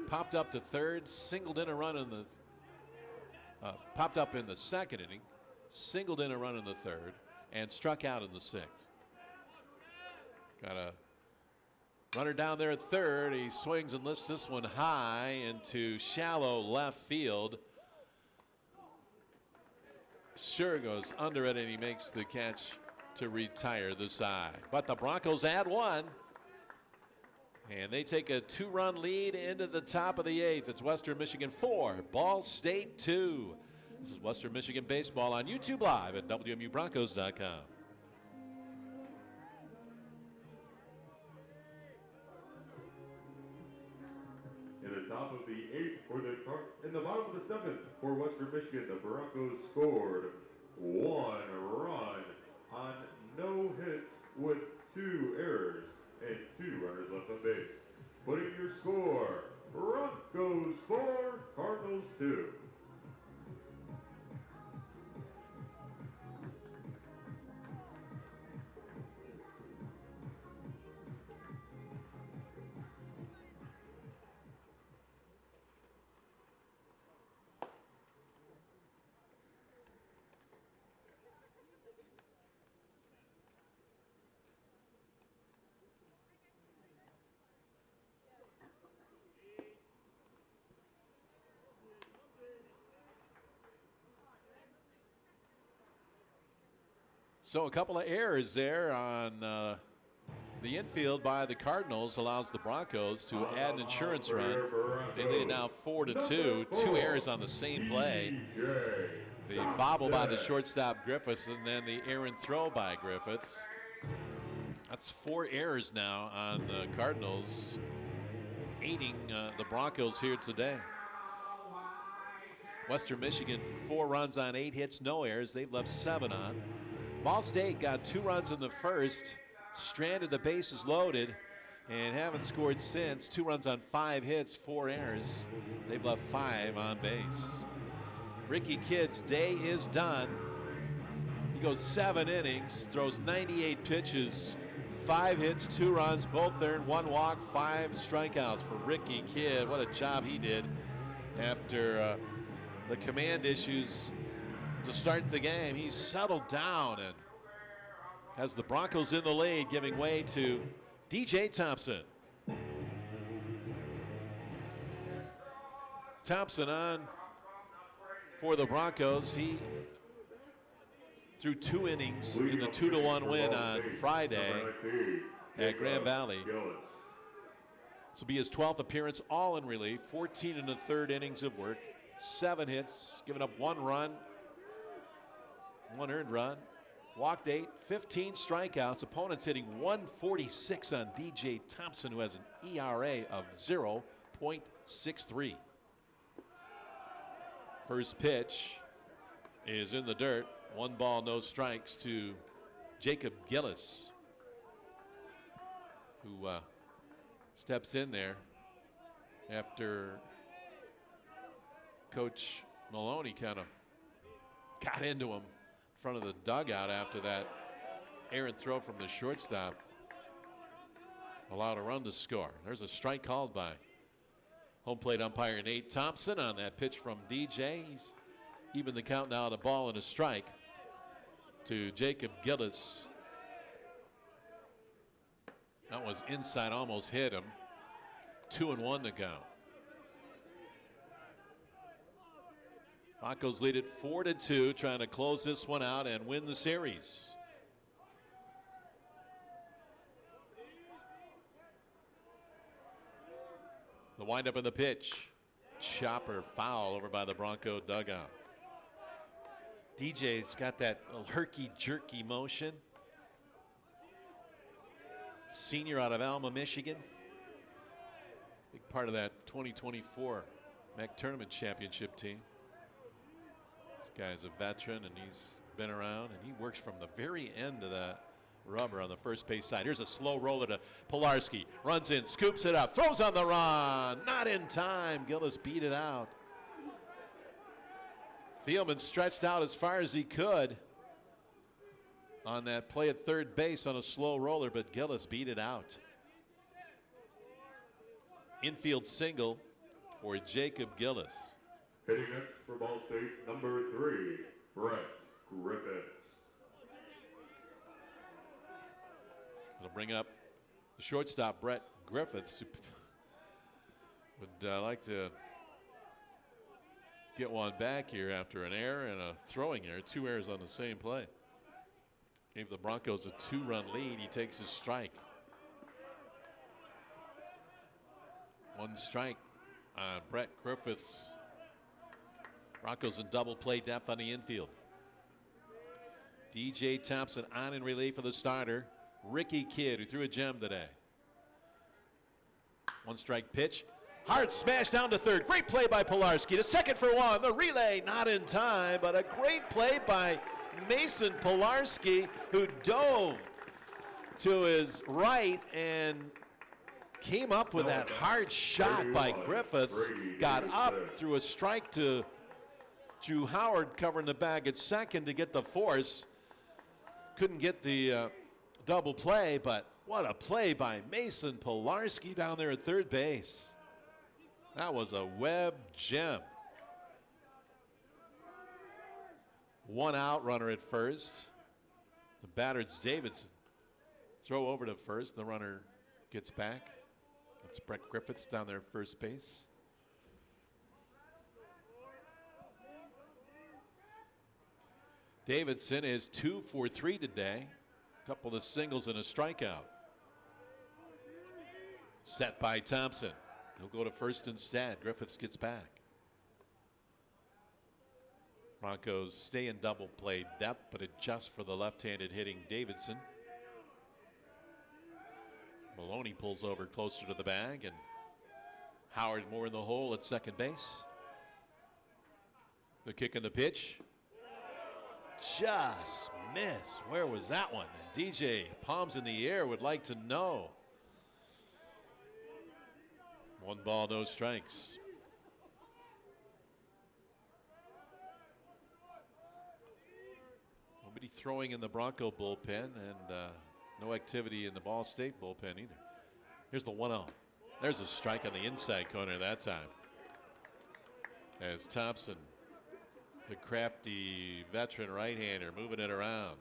Speaker 1: Popped up to third, singled in a run in the popped up in the second inning, singled in a run in the third, and struck out in the 6th. Got a runner down there at third. He swings and lifts this one high into shallow left field. Sure goes under it, and he makes the catch to retire the side. But the Broncos add 1, and they take a 2-run lead into the top of the 8th. It's Western Michigan 4, Ball State 2. This is Western Michigan baseball on YouTube Live at WMUBroncos.com.
Speaker 4: In the top of the 8th in the bottom of the 7th for Western Michigan, the Broncos scored 1 run on no hits with 2 errors and 2 runners left on base. Putting your score, Broncos 4, Cardinals 2.
Speaker 1: So a couple of errors there on the infield by the Cardinals allows the Broncos to add an insurance run. They lead it now 4-2. 2 errors on the same play. The bobble by the shortstop Griffiths, and then the errant throw by Griffiths. That's 4 errors now on the Cardinals, aiding the Broncos here today. Western Michigan 4 runs on 8 hits, no errors. They've left 7 on. Ball State got 2 runs in the first, stranded the bases loaded, and haven't scored since. 2 runs on 5 hits, 4 errors. They've left 5 on base. Ricky Kidd's day is done. He goes 7 innings, throws 98 pitches, 5 hits, 2 runs, both earned, 1 walk, 5 strikeouts for Ricky Kidd. What a job he did after the command issues to start the game. He's settled down and has the Broncos in the lead, giving way to DJ Thompson. Thompson on for the Broncos. He threw 2 innings in the 2-1 win on Friday at Grand Valley. This will be his 12th appearance, all in relief. 14 in the 3rd innings of work, 7 hits, giving up 1 run, 1 earned run, walked 8, 15 strikeouts. Opponents hitting 146 on DJ Thompson, who has an ERA of 0.63. First pitch is in the dirt. 1 ball, no strikes to Jacob Gillis, who steps in there after Coach Maloney kind of got into him in front of the dugout after that errant throw from the shortstop allowed a run to score. There's a strike called by home plate umpire Nate Thompson on that pitch from DJ. He's even the count now, the ball and a strike to Jacob Gillis. That was inside, almost hit him. 2-1 to count. Broncos lead it 4-2, trying to close this one out and win the series. The windup in the pitch. Chopper foul over by the Bronco dugout. DJ's got that herky-jerky motion. Senior out of Alma, Michigan. Big part of that 2024 MAC Tournament Championship team. This guy's a veteran, and he's been around, and he works from the very end of that rubber on the first base side. Here's a slow roller to Pilarski. Runs in, scoops it up, throws on the run. Not in time. Gillis beat it out. Thielman stretched out as far as he could on that play at third base on a slow roller, but Gillis beat it out. Infield single for Jacob Gillis.
Speaker 4: Hitting next for Ball State, number 3, Brett Griffiths.
Speaker 1: It'll bring up the shortstop, Brett Griffiths, who would like to get one back here after an error and a throwing error. 2 errors on the same play. Gave the Broncos a 2-run lead. He takes his strike. 1 strike on Brett Griffiths. Broncos in double play depth on the infield. DJ Thompson on in relief for the starter, Ricky Kidd, who threw a gem today. 1 strike pitch. Hard smash down to third. Great play by Pilarski. To second for 1. The relay not in time, but a great play by Mason Pilarski, who dove to his right and came up with that hard shot by Griffiths. Got up through a strike to Drew Howard covering the bag at second to get the force. Couldn't get the double play, but what a play by Mason Pilarski down there at third base. That was a web gem. 1 out, runner at first. The batter's Davidson. Throw over to first. The runner gets back. That's Brett Griffiths down there at first base. Davidson is 2 for 3 today. A couple of singles and a strikeout. Set by Thompson. He'll go to first instead. Griffiths gets back. Broncos stay in double play depth, but adjust for the left-handed hitting Davidson. Maloney pulls over closer to the bag, and Howard more in the hole at second base. The kick and the pitch. Just missed. Where was that one? And DJ, palms in the air, would like to know. 1 ball, no strikes. Nobody throwing in the Bronco bullpen, and no activity in the Ball State bullpen either. Here's the 1-0. There's a strike on the inside corner that time. As Thompson, the crafty veteran right-hander, moving it around.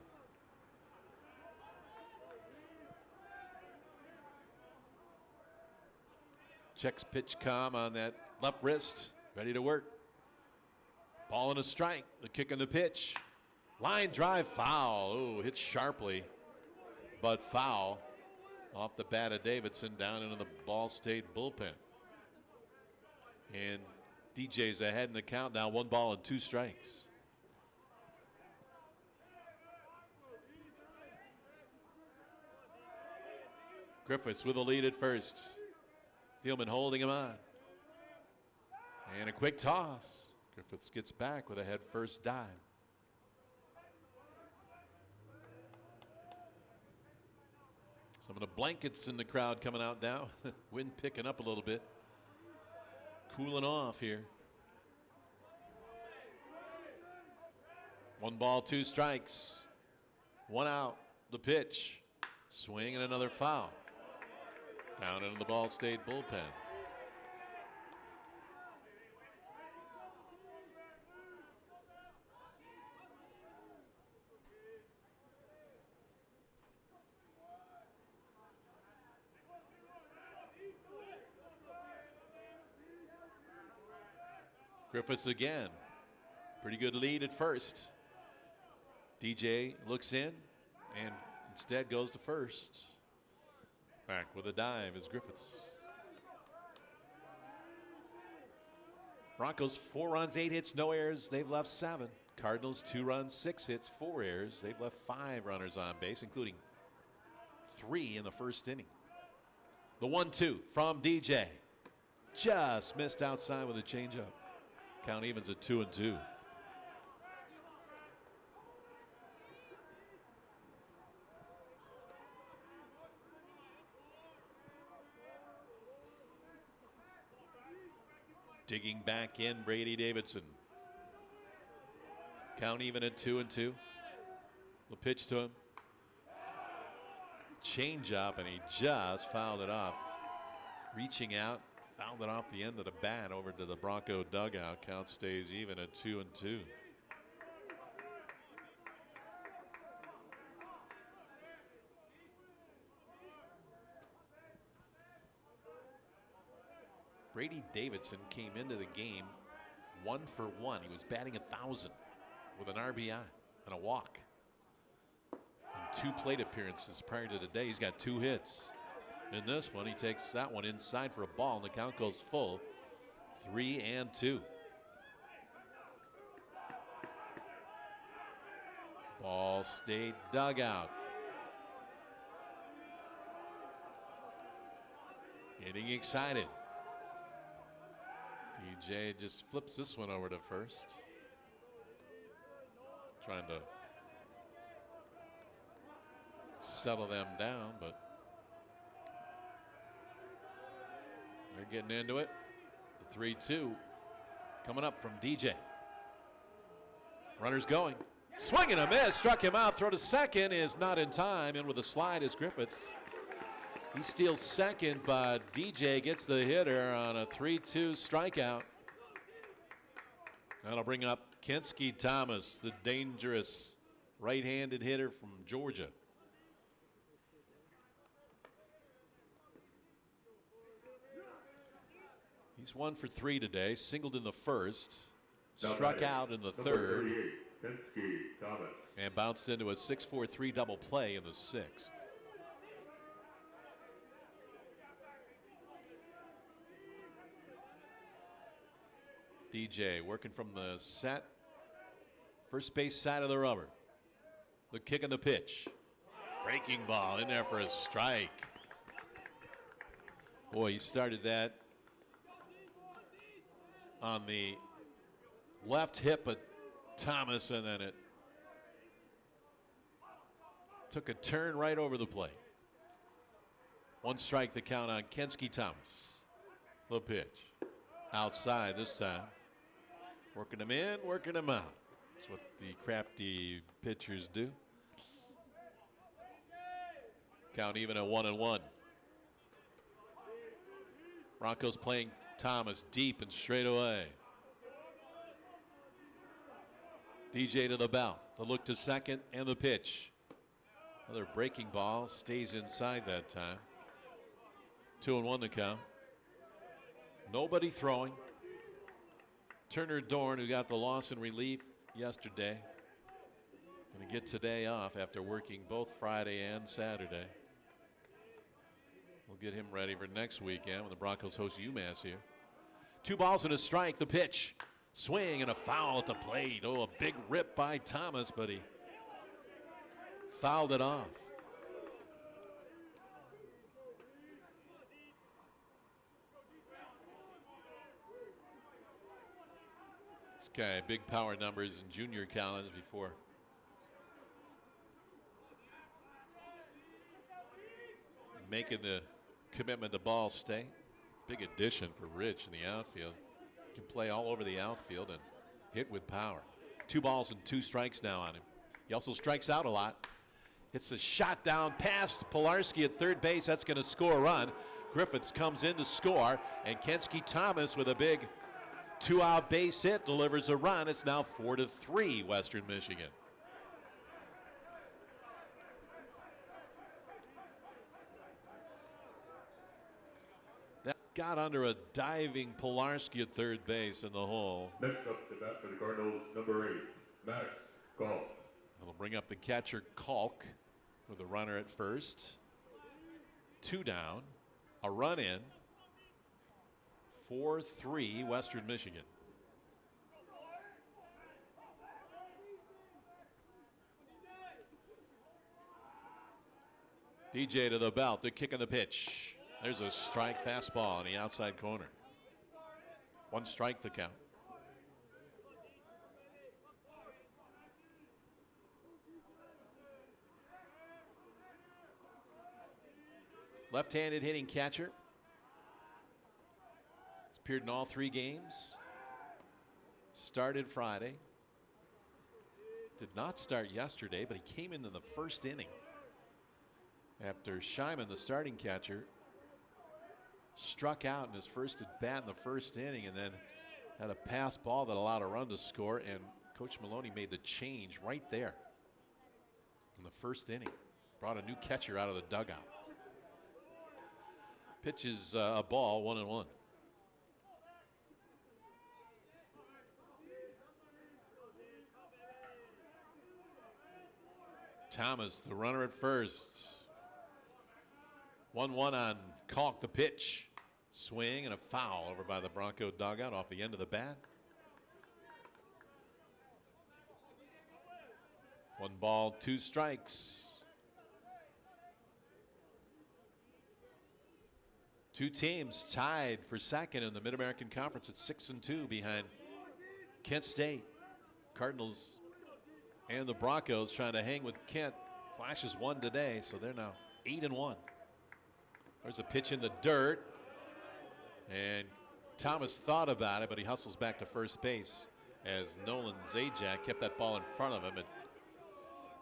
Speaker 1: Checks pitch calm on that left wrist, ready to work. Ball and a strike. The kick and the pitch. Line drive, foul. Ooh, hit sharply, but foul off the bat of Davidson down into the Ball State bullpen. And DJ's ahead in the count now, 1 ball and 2 strikes. Griffiths with a lead at first. Thielman holding him on. And a quick toss. Griffiths gets back with a head first dive. Some of the blankets in the crowd coming out now. Wind picking up a little bit. Cooling off here. 1 ball, 2 strikes. 1 out. The pitch. Swing and another foul. Down into the Ball State bullpen. Griffiths again. Pretty good lead at first. DJ looks in and instead goes to first. Back with a dive is Griffiths. Broncos 4 runs, 8 hits, no errors. They've left 7. Cardinals 2 runs, 6 hits, 4 errors. They've left 5 runners on base, including 3 in the first inning. The 1-2 from DJ. Just missed outside with a changeup. Count evens at 2-2. Digging back in, Brady Davidson. Count even at 2-2. The pitch to him. Change up, and he just fouled it off. Reaching out, fouled it off the end of the bat over to the Bronco dugout. Count stays even at 2-2. Brady Davidson came into the game 1 for 1. He was batting 1,000 with an RBI and a walk. In 2 plate appearances prior to today, he's got 2 hits. In this one, he takes that one inside for a ball, and the count goes full. 3-2. Ball State dugout. Getting excited. DJ just flips this one over to first. Trying to settle them down, but they're getting into it. The 3-2 coming up from DJ. Runners going. Swing and a miss. Struck him out. Throw to second is not in time. In with a slide is Griffiths. He steals second, but DJ gets the hitter on a 3-2 strikeout. That'll bring up Kinski Thomas, the dangerous right-handed hitter from Georgia. He's 1 for 3 today. Singled in the first, struck out in the third, and bounced into a 6-4-3 double play in the 6th. DJ working from the set First base side of the rubber. The kick and the pitch. Breaking ball in there for a strike. Boy, he started that on the left hip of Thomas, and then it took a turn right over the plate. One strike, the count on Kensky Thomas. The pitch. Outside this time. Working him in, working him out. That's what the crafty pitchers do. Count even at 1-1. Broncos playing Thomas deep and straight away. DJ to the belt. The look to second and the pitch. Another breaking ball. Stays inside that time. 2-1 to count. Nobody throwing. Turner Dorn, who got the loss in relief yesterday, going to get today off after working both Friday and Saturday. We'll get him ready for next weekend when the Broncos host UMass here. 2 balls and a strike. The pitch. Swing and a foul at the plate. Oh, a big rip by Thomas, but he fouled it off. This guy, big power numbers in junior college before making the commitment to Ball State. Big addition for Rich in the outfield. Can play all over the outfield and hit with power. 2 balls and 2 strikes now on him. He also strikes out a lot. It's a shot down past Pilarski at third base. That's going to score a run. Griffiths comes in to score, and Kensky Thomas with a big 2-out base hit delivers a run. It's now 4-3 Western Michigan. That got under a diving Pilarski at third base in the hole.
Speaker 4: Next up to bat for the Cardinals, number 8, Max Kalk.
Speaker 1: It'll bring up the catcher Kalk with a runner at first. 2 down, a run in. 4-3 Western Michigan. DJ to the belt, the kick and the pitch. There's a strike fastball in the outside corner. 1 strike the count. Left-handed hitting catcher. He's appeared in all 3 games. Started Friday. Did not start yesterday, but he came into the first inning after Scheiman, the starting catcher, struck out in his first at bat in the first inning, and then had a pass ball that allowed a run to score, and Coach Maloney made the change right there in the first inning. Brought a new catcher out of the dugout. Pitch is a ball, 1-1. Thomas, the runner at first. 1-1 on Kalk, the pitch. Swing and a foul over by the Bronco dugout off the end of the bat. 1 ball, 2 strikes. 2 teams tied for second in the Mid-American Conference at 6-2 behind Kent State. Cardinals and the Broncos trying to hang with Kent. Flashes 1 today, so they're now 8-1. There's a pitch in the dirt, and Thomas thought about it, but he hustles back to first base as Nolan Zajac kept that ball in front of him. It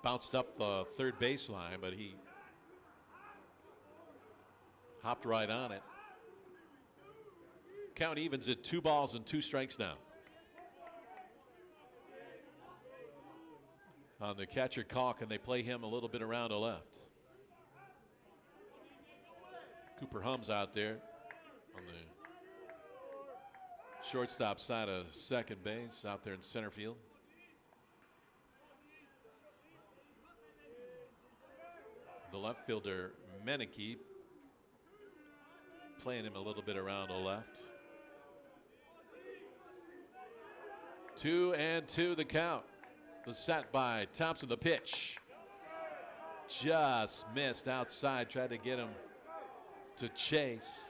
Speaker 1: bounced up the third baseline, but he hopped right on it. Count evens at 2 balls and 2 strikes now. On the catcher Kalk, and they play him a little bit around the left. Cooper Hum's out there on the shortstop side of second base, out there in center field. The left fielder Meneke playing him a little bit around the left. 2-2 the count. The set by Thompson, the pitch. Just missed outside, tried to get him to chase.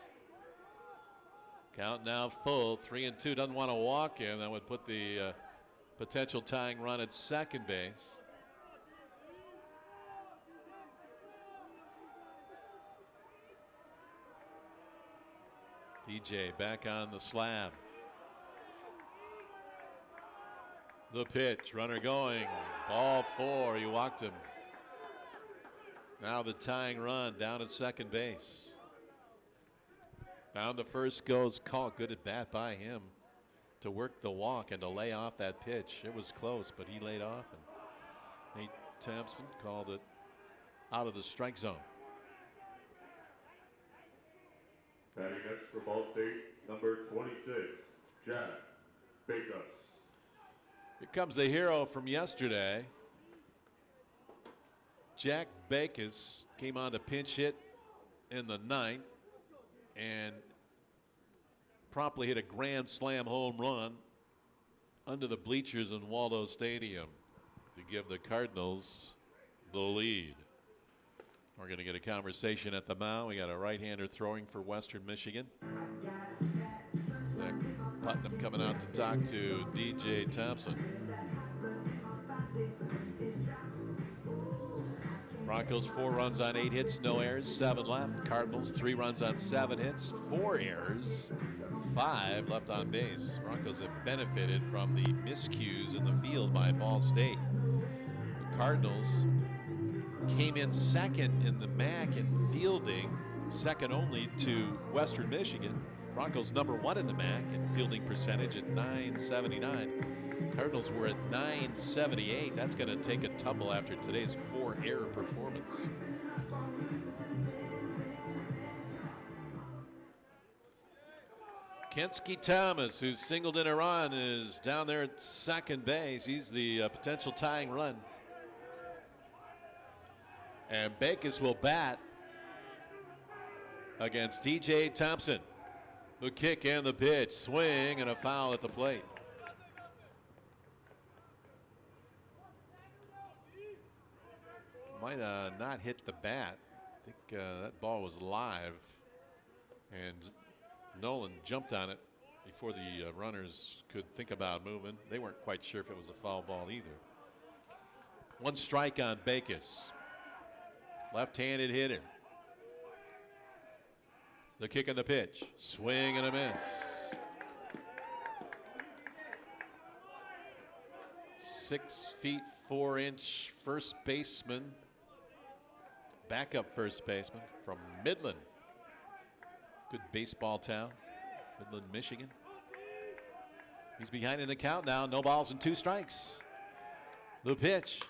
Speaker 1: Count now full, 3-2, doesn't want to walk in. That would put the potential tying run at second base. DJ back on the slab. The pitch, runner going, ball 4, he walked him. Now the tying run down at second base. Down to first goes Call. Good at bat by him to work the walk and to lay off that pitch. It was close, but he laid off, and Nate Thompson called it out of the strike zone.
Speaker 4: Batting next for Ball State, number 26, Jack Backus.
Speaker 1: Here comes the hero from yesterday. Jack Backus came on to pinch hit in the 9th and promptly hit a grand slam home run under the bleachers in Waldo Stadium to give the Cardinals the lead. We're going to get a conversation at the mound. We got a right-hander throwing for Western Michigan. Zach Putnam coming out to talk to DJ Thompson. Broncos 4 runs on 8 hits, no errors, 7 left. Cardinals 3 runs on 7 hits, 4 errors, 5 left on base. Broncos have benefited from the miscues in the field by Ball State. The Cardinals came in second in the MAC in fielding, second only to Western Michigan. Broncos number 1 in the MAC in fielding percentage at .979. Cardinals were at .978. That's going to take a tumble after today's 4-error performance. Kensky Thomas, who's singled in a run, is down there at second base. He's the potential tying run. And Backus will bat against DJ Thompson. The kick and the pitch, swing and a foul at the plate. Might not hit the bat. I think that ball was live, and Nolan jumped on it before the runners could think about moving. They weren't quite sure if it was a foul ball either. 1 strike on Backus. Left-handed hitter. The kick and the pitch. Swing and a miss. 6 feet 4 inch first baseman. Backup first baseman from Midland. Good baseball town. Midland, Michigan. He's behind in the count now. No balls and 2 strikes. The pitch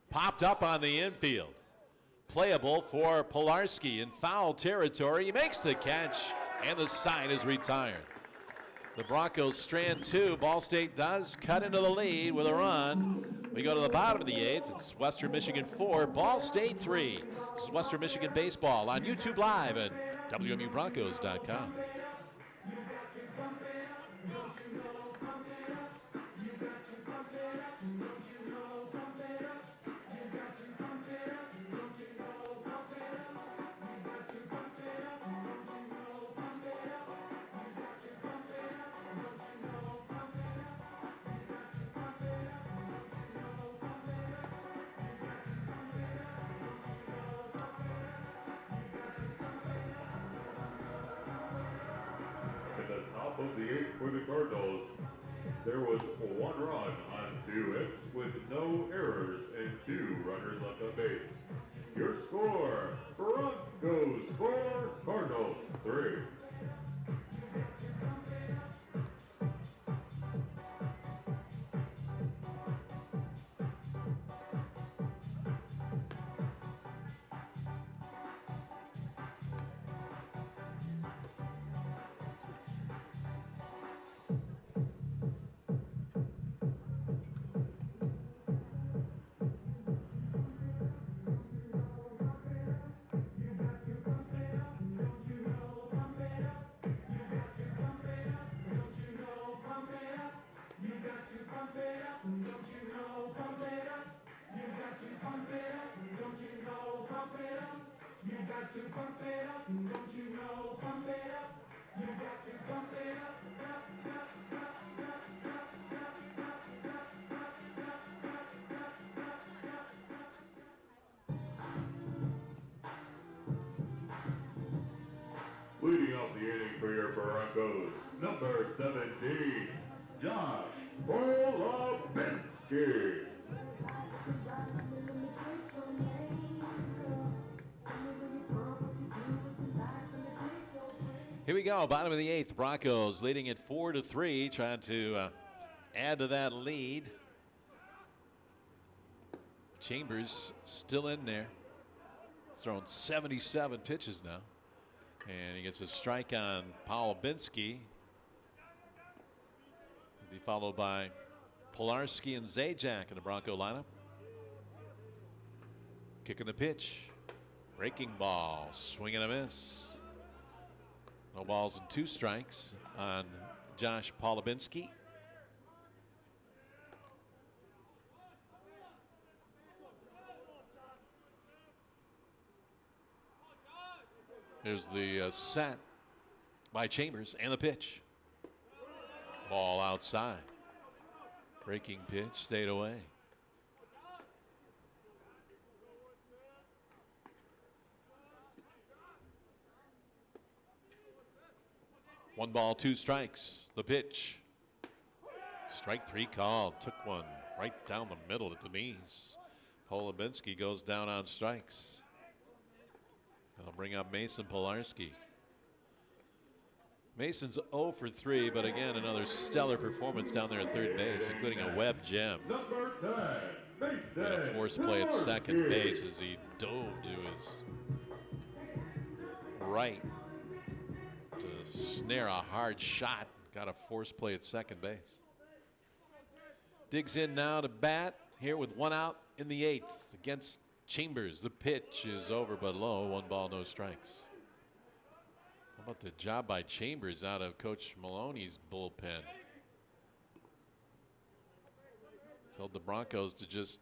Speaker 1: popped up on the infield. Playable for Pilarski in foul territory. He makes the catch, and the side is retired. The Broncos strand 2. Ball State does cut into the lead with a run. We go to the bottom of the 8th. It's Western Michigan 4, Ball State 3. This is Western Michigan Baseball on YouTube Live at WMUBroncos.com.
Speaker 4: Of the 8th for the Cardinals, there was 1 run on 2 hits with no errors and 2 runners left on base. Your score, Broncos 4, Cardinals 3. Leading off the inning for your Broncos, number 17, Josh Polobinsky.
Speaker 1: Here we go, bottom of the 8th. Broncos leading it 4-3, trying to add to that lead. Chambers still in there. Thrown 77 pitches now. And he gets a strike on Polobinsky. He'll be followed by Pilarski and Zajac in the Bronco lineup. Kicking the pitch. Breaking ball. Swing and a miss. No balls and 2 strikes on Josh Polobinsky. Here's the set by Chambers and the pitch. Ball outside. Breaking pitch stayed away. One ball, 2 strikes. The pitch. Strike 3 called. Took one right down the middle at the knees. Polobinsky goes down on strikes. I'll bring up Mason Pilarski. Mason's 0 for 3, but again, another stellar performance down there at third base, including a web gem. And a force play at second base as he dove to his right to snare a hard shot. Got a force play at second base. Digs in now to bat here with 1 out in the 8th against Chambers. The pitch is over but low. 1 ball, no strikes. How about the job by Chambers out of Coach Maloney's bullpen? Held the Broncos to just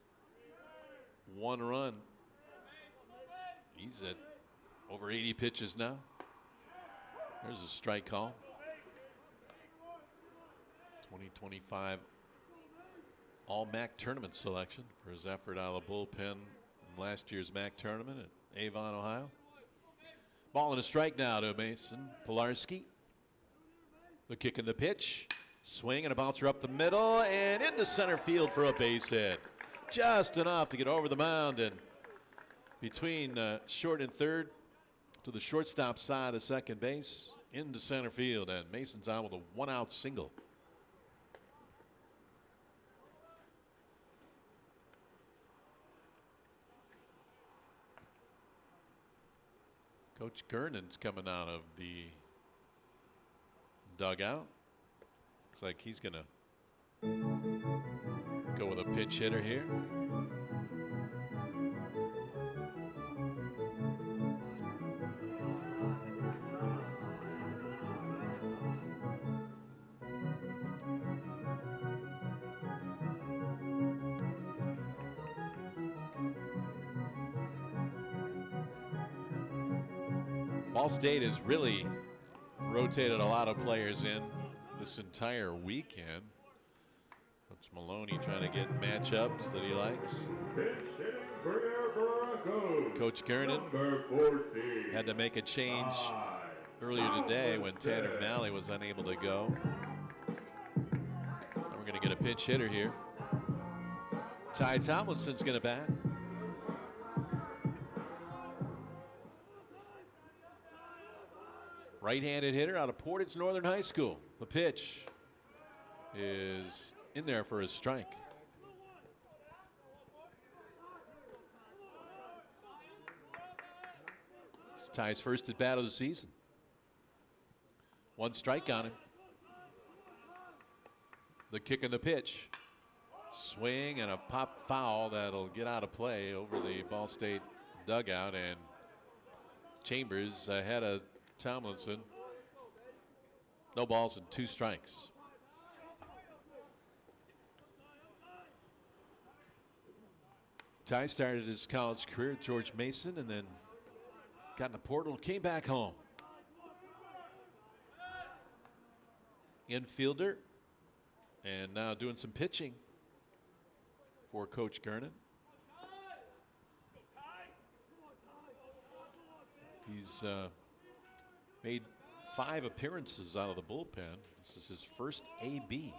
Speaker 1: 1 run. He's at over 80 pitches now. There's a strike call. 2025 All-MAC tournament selection for his effort out of the bullpen in last year's MAC tournament at Avon, Ohio. Ball and a strike now to Mason Pilarski. The kick and the pitch. Swing and a bouncer up the middle and into center field for a base hit. Just enough to get over the mound and between short and third to the shortstop side of second base into center field, and Mason's out with a 1-out single. Coach Gernon's coming out of the dugout. Looks like he's going to go with a pinch hitter here. Ball State has really rotated a lot of players in this entire weekend. Coach Maloney trying to get matchups that he likes. Coach Gernon had to make a change earlier today when Tanner Malley was unable to go. And we're going to get a pinch hitter here. Ty Tomlinson's going to bat. Right-handed hitter out of Portage Northern High School. The pitch is in there for a strike. It's Ty's first at bat of the season. 1 strike on him. The kick and the pitch. Swing and a pop foul that'll get out of play over the Ball State dugout, and Chambers ahead of Tomlinson. No balls and 2 strikes. Ty started his college career at George Mason and then got in the portal, came back home. Infielder, and now doing some pitching for Coach Gernon. He's made 5 appearances out of the bullpen. This is his first AB.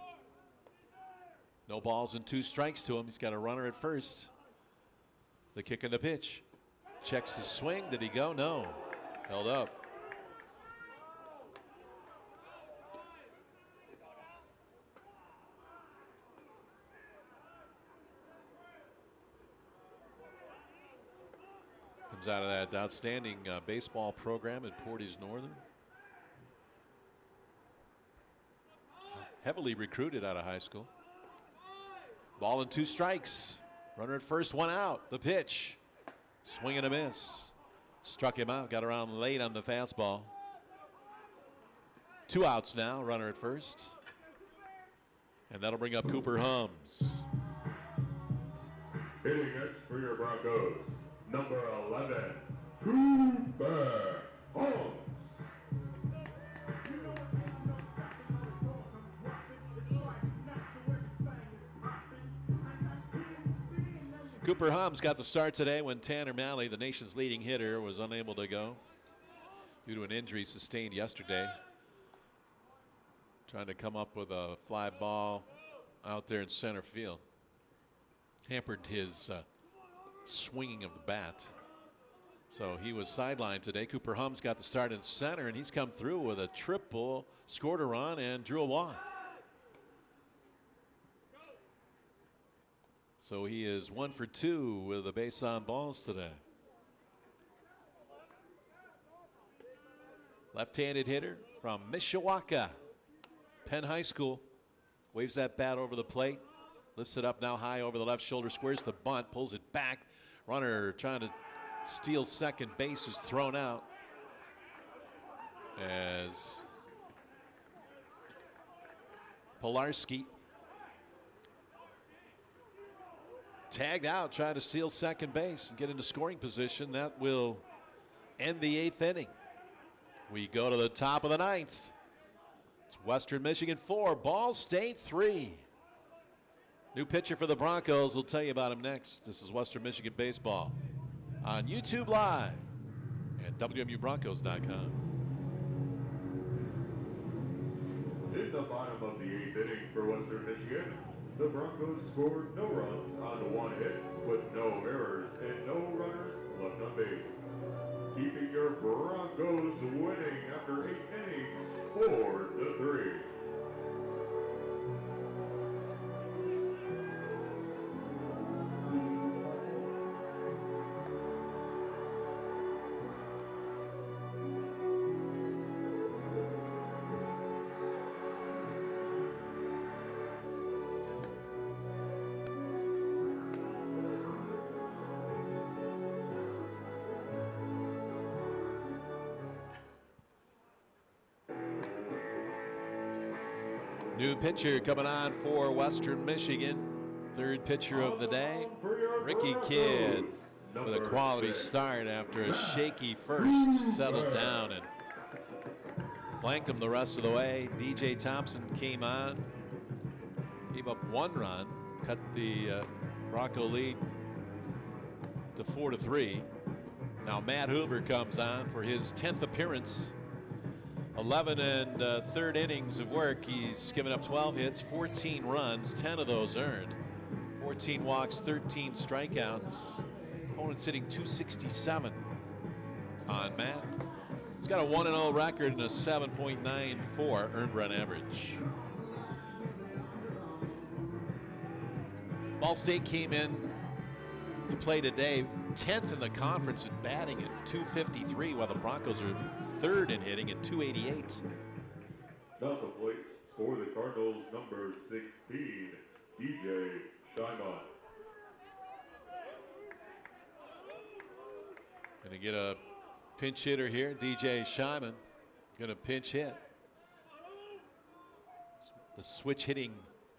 Speaker 1: No balls and 2 strikes to him. He's got a runner at first. The kick and the pitch. Checks his swing. Did he go? No. Held up. Comes out of that outstanding baseball program at Portage Northern. Heavily recruited out of high school. Ball and 2 strikes. Runner at first, 1 out. The pitch. Swing and a miss. Struck him out. Got around late on the fastball. 2 outs now. Runner at first. And that'll bring up Cooper Hums.
Speaker 4: Hitting next for your Broncos, number 11, Cooper Hums.
Speaker 1: Cooper Hums got the start today when Tanner Malley, the nation's leading hitter, was unable to go due to an injury sustained yesterday. Trying to come up with a fly ball out there in center field. Hampered his swinging of the bat. So he was sidelined today. Cooper Hums got the start in center, and he's come through with a triple, scored a run, and drew a walk. So he is 1 for 2 with a base on balls today. Left-handed hitter from Mishawaka, Penn High School. Waves that bat over the plate. Lifts it up now high over the left shoulder. Squares the bunt. Pulls it back. Runner trying to steal second base is thrown out. As Pilarski tagged out, trying to steal second base and get into scoring position. That will end the 8th inning. We go to the top of the 9th. It's Western Michigan 4, Ball State 3. New pitcher for the Broncos. We'll tell you about him next. This is Western Michigan Baseball on YouTube Live and WMUBroncos.com.
Speaker 4: In the bottom of the 8th inning for Western Michigan, the Broncos scored no runs on 1 hit with no errors and no runners left on base. Keeping your Broncos winning after 8 innings, 4-3.
Speaker 1: New pitcher coming on for Western Michigan. 3rd pitcher of the day, Ricky Kidd, with a quality start after a shaky first. Settled down and blanked him the rest of the way. DJ Thompson came on, gave up 1 run, cut the Bronco lead to 4-3. Now Matt Hoover comes on for his 10th appearance. 11 and 3rd innings of work. He's given up 12 hits, 14 runs, 10 of those earned. 14 walks, 13 strikeouts. Opponent's hitting .267 on Matt. He's got a 1-0 record and a 7.94 earned run average. Ball State came in to play today 10th in the conference in batting at .253, while the Broncos are 3rd in hitting at .288.
Speaker 4: Now the plate for the Cardinals, number 16, DJ Scheinman.
Speaker 1: Gonna get a pinch hitter here, DJ Scheinman. Gonna pinch hit. The switch hitting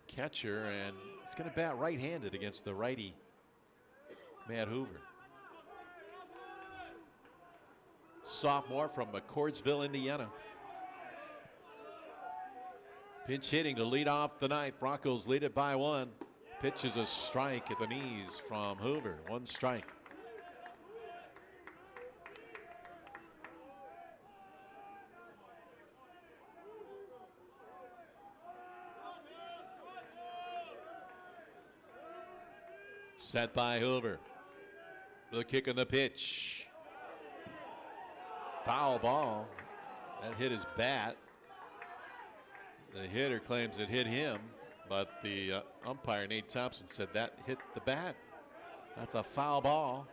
Speaker 1: catcher, and he's gonna bat right-handed against the righty Matt Hoover. sophomore from McCordsville, Indiana. Pinch hitting to lead off the ninth. Broncos lead it by 1. Pitch is a strike at the knees from Hoover. 1 strike. Set by Hoover. The kick and the pitch. Foul ball. That hit his bat. The hitter claims it hit him, but the umpire, Nate Thompson, said that hit the bat. That's a foul ball.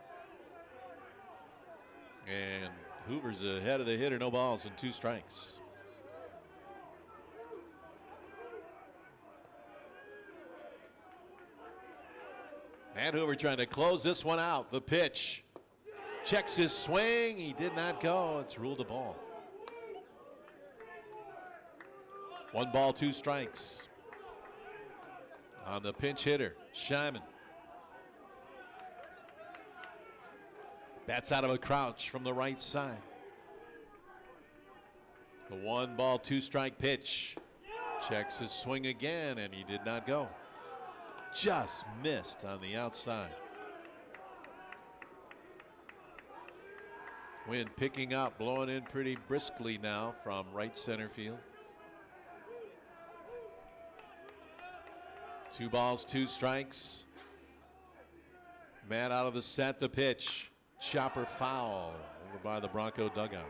Speaker 1: And Hoover's ahead of the hitter, no balls and 2 strikes. And Hoover trying to close this one out. The pitch. Checks his swing. He did not go. It's ruled a ball. 1 ball, 2 strikes. On the pinch hitter, Shyman. Bats out of a crouch from the right side. The 1 ball, 2 strike pitch. Checks his swing again, and he did not go. Just missed on the outside. Wind picking up, blowing in pretty briskly now from right center field. 2 balls, 2 strikes. Man out of the set, the pitch. Chopper foul over by the Bronco dugout.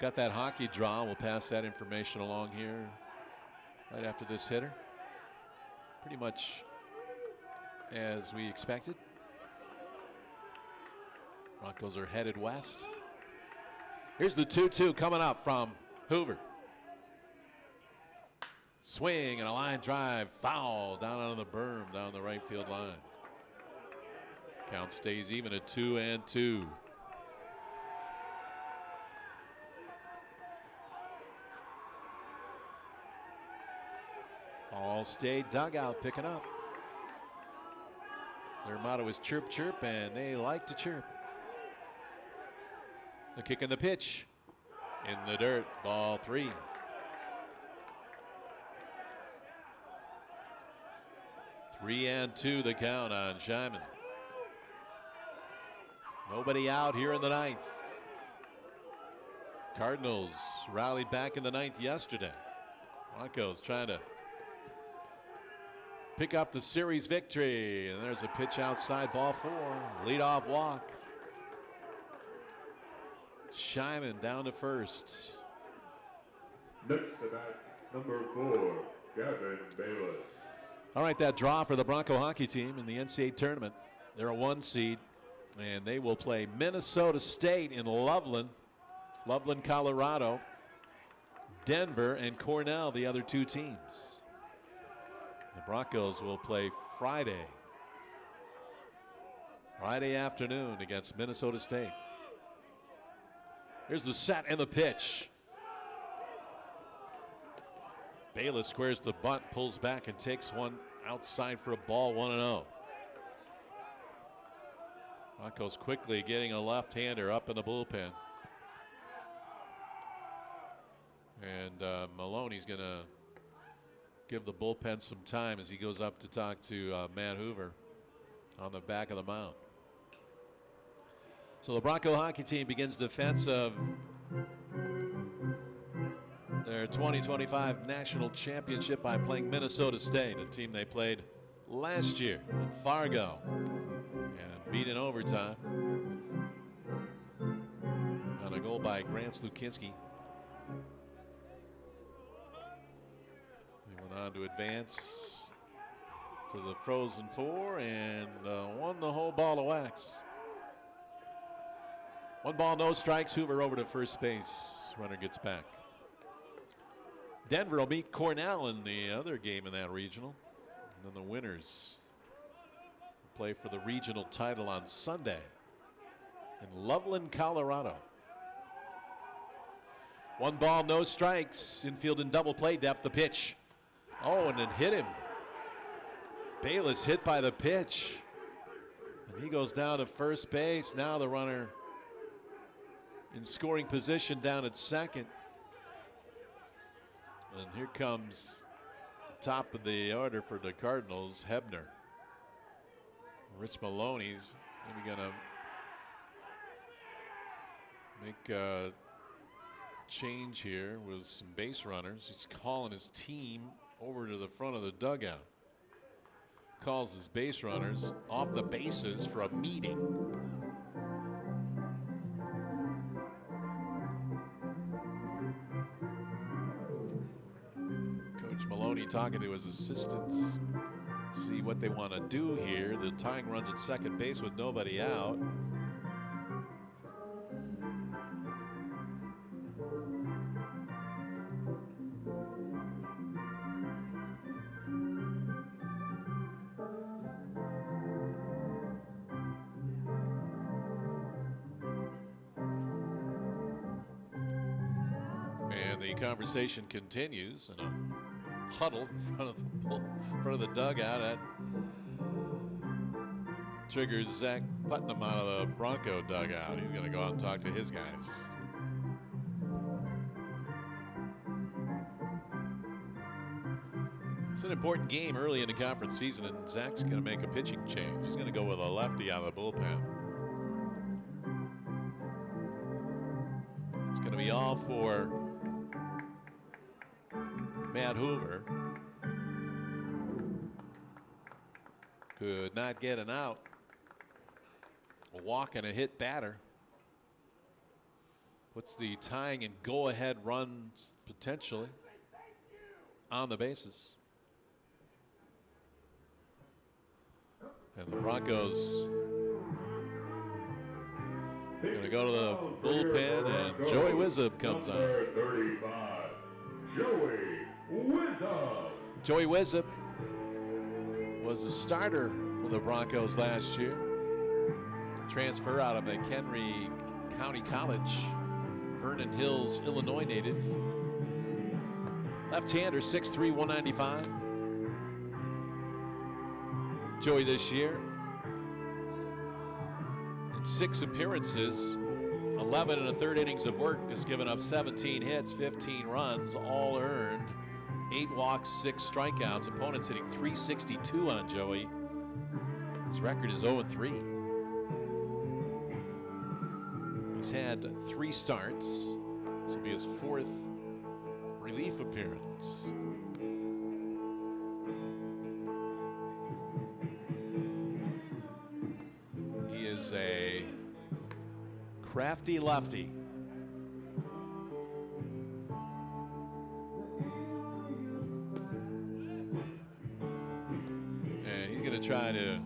Speaker 1: Got that hockey draw. We'll pass that information along here right after this hitter. Pretty much as we expected. Broncos are headed west. Here's the 2-2 coming up from Hoover. Swing and a line drive, foul down on the berm, down the right field line. Count stays even at 2-2. All-State dugout picking up. Their motto is chirp, chirp, and they like to chirp. The kick and the pitch. In the dirt, ball 3. Three and 2 the count on Shyman. Nobody out here in the 9th. Cardinals rallied back in the 9th yesterday. Broncos trying to pick up the series victory. And there's a pitch outside, ball 4. Leadoff walk. Shyman down to first.
Speaker 4: Next to bat, number 4, Gavin Bayless.
Speaker 1: All right, that draw for the Bronco hockey team in the NCAA tournament. They're a 1 seed, and they will play Minnesota State in Loveland, Colorado, Denver, and Cornell, the other 2 teams. The Broncos will play Friday afternoon against Minnesota State. Here's the set and the pitch. Bayless squares the bunt, pulls back and takes one outside for a ball, 1-0. Broncos quickly getting a left-hander up in the bullpen. And Maloney's going to give the bullpen some time as he goes up to talk to Matt Hoover on the back of the mound. So the Bronco hockey team begins defense of their 2025 national championship by playing Minnesota State, a team they played last year in Fargo and beat in overtime on a goal by Grant Slukinski. They went on to advance to the Frozen Four and won the whole ball of wax. 1 ball, no strikes. Hoover over to first base. Runner gets back. Denver will meet Cornell in the other game in that regional. And then the winners will play for the regional title on Sunday in Loveland, Colorado. 1 ball, no strikes. Infield in double play depth. The pitch. Oh, and it hit him. Bayless hit by the pitch. And he goes down to first base. Now the runner in scoring position down at second. And here comes the top of the order for the Cardinals, Hebner. Rich Maloney's maybe going to make a change here with some base runners. He's calling his team over to the front of the dugout. Calls his base runners off the bases for a meeting. Coach Maloney talking to his assistants, see what they want to do here. The tying runs at second base with nobody out. Conversation continues in a huddle in front of the dugout. That triggers Zach Putnam out of the Bronco dugout. He's going to go out and talk to his guys. It's an important game early in the conference season, and Zach's going to make a pitching change. He's going to go with a lefty out of the bullpen. It's going to be all for Matt Hoover. Could not get an out. A walk and a hit batter puts the tying and go-ahead runs potentially on the bases. And the Broncos going to go to the bullpen, and Joey Wizzub comes on.
Speaker 4: 35, Joey Wizzub.
Speaker 1: Joey Wizzub was a starter for the Broncos last year. Transfer out of McHenry County College, Vernon Hills, Illinois native. Left-hander, 6'3", 195. Joey this year, in 6 appearances, 11 1/3 innings of work, has given up 17 hits, 15 runs, all earned. 8 walks, 6 strikeouts. Opponents hitting .362 on Joey. His record is 0-3. He's had 3 starts. This will be his 4th relief appearance. He is a crafty lefty. Try to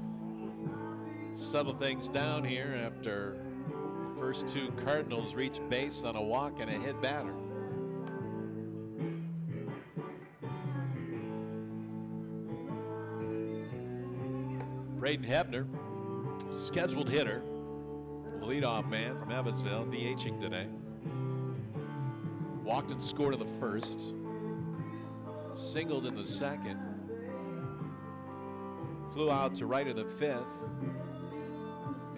Speaker 1: settle things down here after the first 2 Cardinals reach base on a walk and a hit batter. Braden Hebner, scheduled hitter, the leadoff man from Evansville, DHing today. Walked and scored in the first, singled in the second. Flew out to right in the 5th,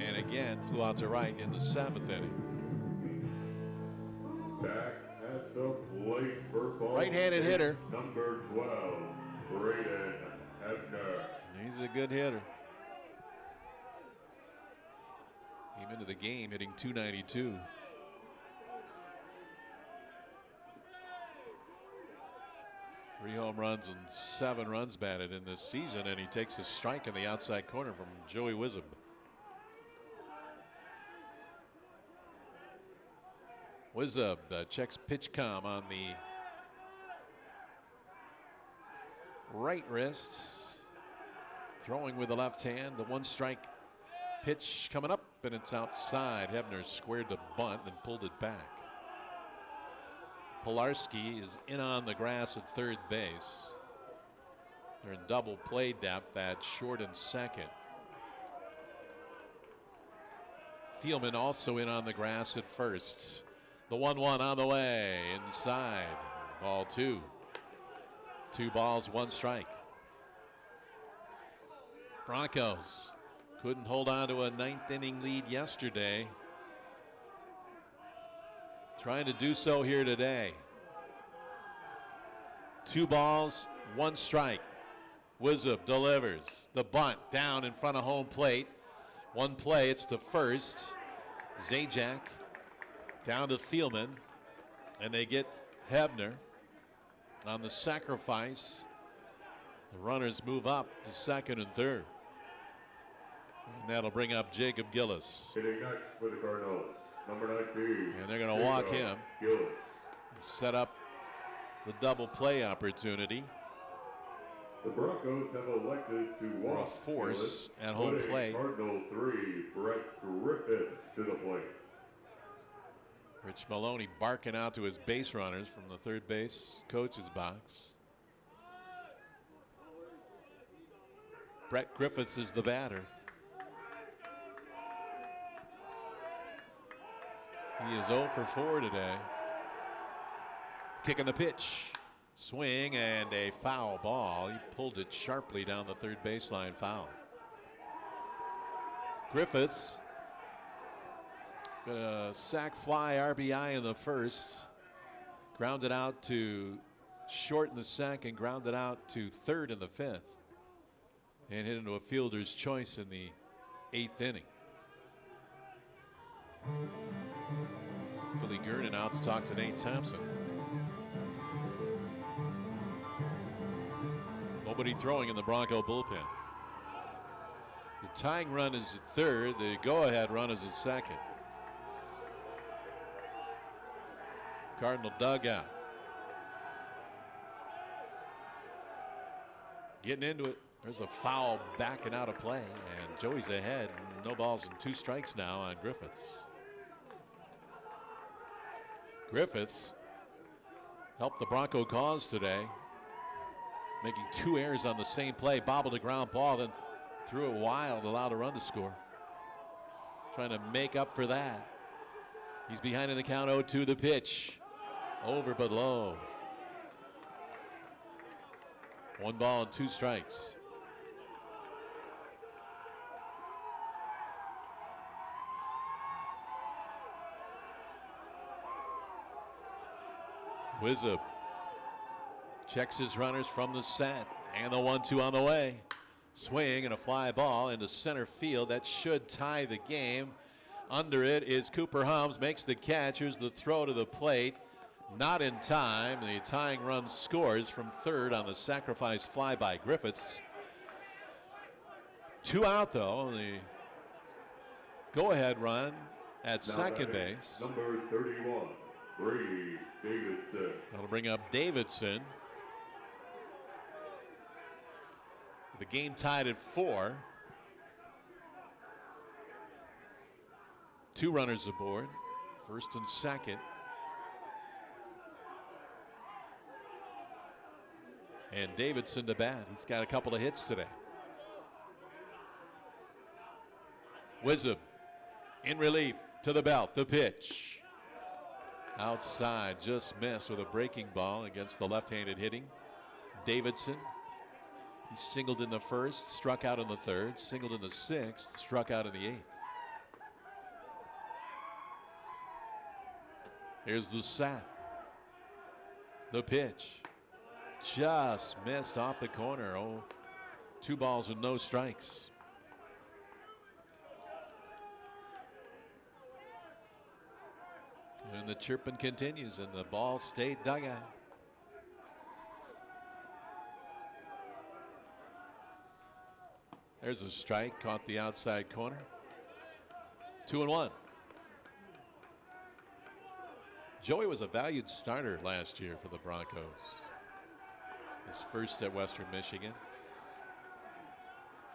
Speaker 1: and again flew out to right in the 7th inning.
Speaker 4: Back at the plate for ball.
Speaker 1: Right-handed hitter.
Speaker 4: Number 12, Braden Hebner.
Speaker 1: He's a good hitter. Came into the game hitting .292. Three home runs and 7 runs batted in this season, and he takes a strike in the outside corner from Joey Wizzub. Wizzub checks PitchCom on the right wrist, throwing with the left hand. The 1-strike pitch coming up, and it's outside. Hebner squared the bunt and pulled it back. Pilarski is in on the grass at third base. They're in double play depth at short and second. Thielman also in on the grass at first. The 1-1 on the way, inside. Ball 2. 2 balls, 1 strike. Broncos Couldn't hold on to a 9th inning lead yesterday. Trying to do so here today. 2 balls, 1 strike. Wizup delivers the bunt down in front of home plate. 1 play, it's to first. Zajac down to Thielman, and they get Hebner on the sacrifice. The runners move up to second and third. And that'll bring up Jacob Gillis.
Speaker 4: Hitting next for the Cardinals, number 19.
Speaker 1: And they're going to walk him.
Speaker 4: Gillis.
Speaker 1: Set up the double play opportunity.
Speaker 4: The Broncos have elected to walk
Speaker 1: a force
Speaker 4: Gillis,
Speaker 1: at home
Speaker 4: putting
Speaker 1: plate.
Speaker 4: Cardinal 3, Brett Griffith to the plate.
Speaker 1: Rich Maloney barking out to his base runners from the third base coach's box. Brett Griffiths is the batter. He is 0 for 4 today. Kicking the pitch. Swing and a foul ball. He pulled it sharply down the third baseline, foul. Griffiths got a sac fly RBI in the first. Grounded out to short in the second. Grounded out to third in the fifth. And hit into a fielder's choice in the 8th inning. Billy Gernon out to talk to Nate Thompson. Nobody throwing in the Bronco bullpen. The tying run is at third. The go-ahead run is at second. Cardinal dugout. Getting into it. There's a foul backing out of play, and Joey's ahead. No balls and 2 strikes now on Griffiths. Griffiths helped the Bronco cause today, making 2 errors on the same play. Bobbled a ground ball, then threw it wild, allowed a run to score. Trying to make up for that. He's behind in the count. 0-2 the pitch. Over but low. 1 ball and 2 strikes. Wizup checks his runners from the set, and the 1-2 on the way. Swing and a fly ball into center field. That should tie the game. Under it is Cooper Hums, makes the catch. Here's the throw to the plate. Not in time. The tying run scores from third on the sacrifice fly by Griffiths. 2 out though. The go-ahead run at second base.
Speaker 4: Number 31, Brady Davidson.
Speaker 1: That'll bring up Davidson. The game tied at 4. 2 runners aboard, first and second. And Davidson to bat. He's got a couple of hits today. Wizup in relief to the belt. The pitch. Outside, just missed with a breaking ball against the left-handed hitting. Davidson. He singled in the first, struck out in the third, singled in the sixth, struck out in the 8th. Here's the set. The pitch. Just missed off the corner. 2 balls and no strikes. And the chirping continues in the Ball State dugout. There's a strike, caught the outside corner. 2-1. Joey was a valued starter last year for the Broncos. His first at Western Michigan.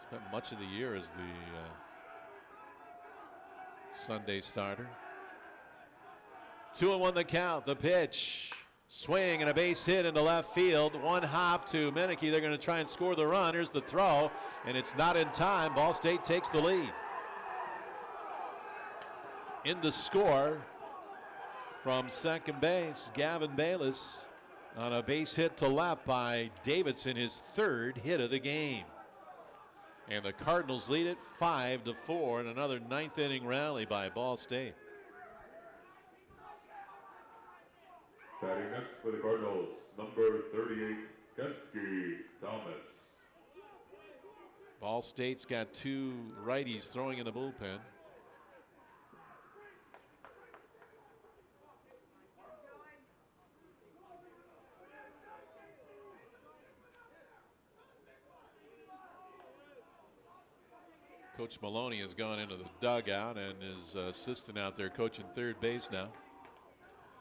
Speaker 1: Spent much of the year as the Sunday starter. 2-1 the count. The pitch. Swing and a base hit into left field. 1 hop to Meneke. They're going to try and score the run. Here's the throw, and it's not in time. Ball State takes the lead. In to score from second base, Gavin Bayless on a base hit to left by Davidson, his 3rd hit of the game. And the Cardinals lead it 5-4 in another ninth inning rally by Ball State.
Speaker 4: Batting next for the Cardinals, number 38, Kensky Thomas.
Speaker 1: Ball State's got two righties throwing in the bullpen. Coach Maloney has gone into the dugout and his assistant out there coaching third base now.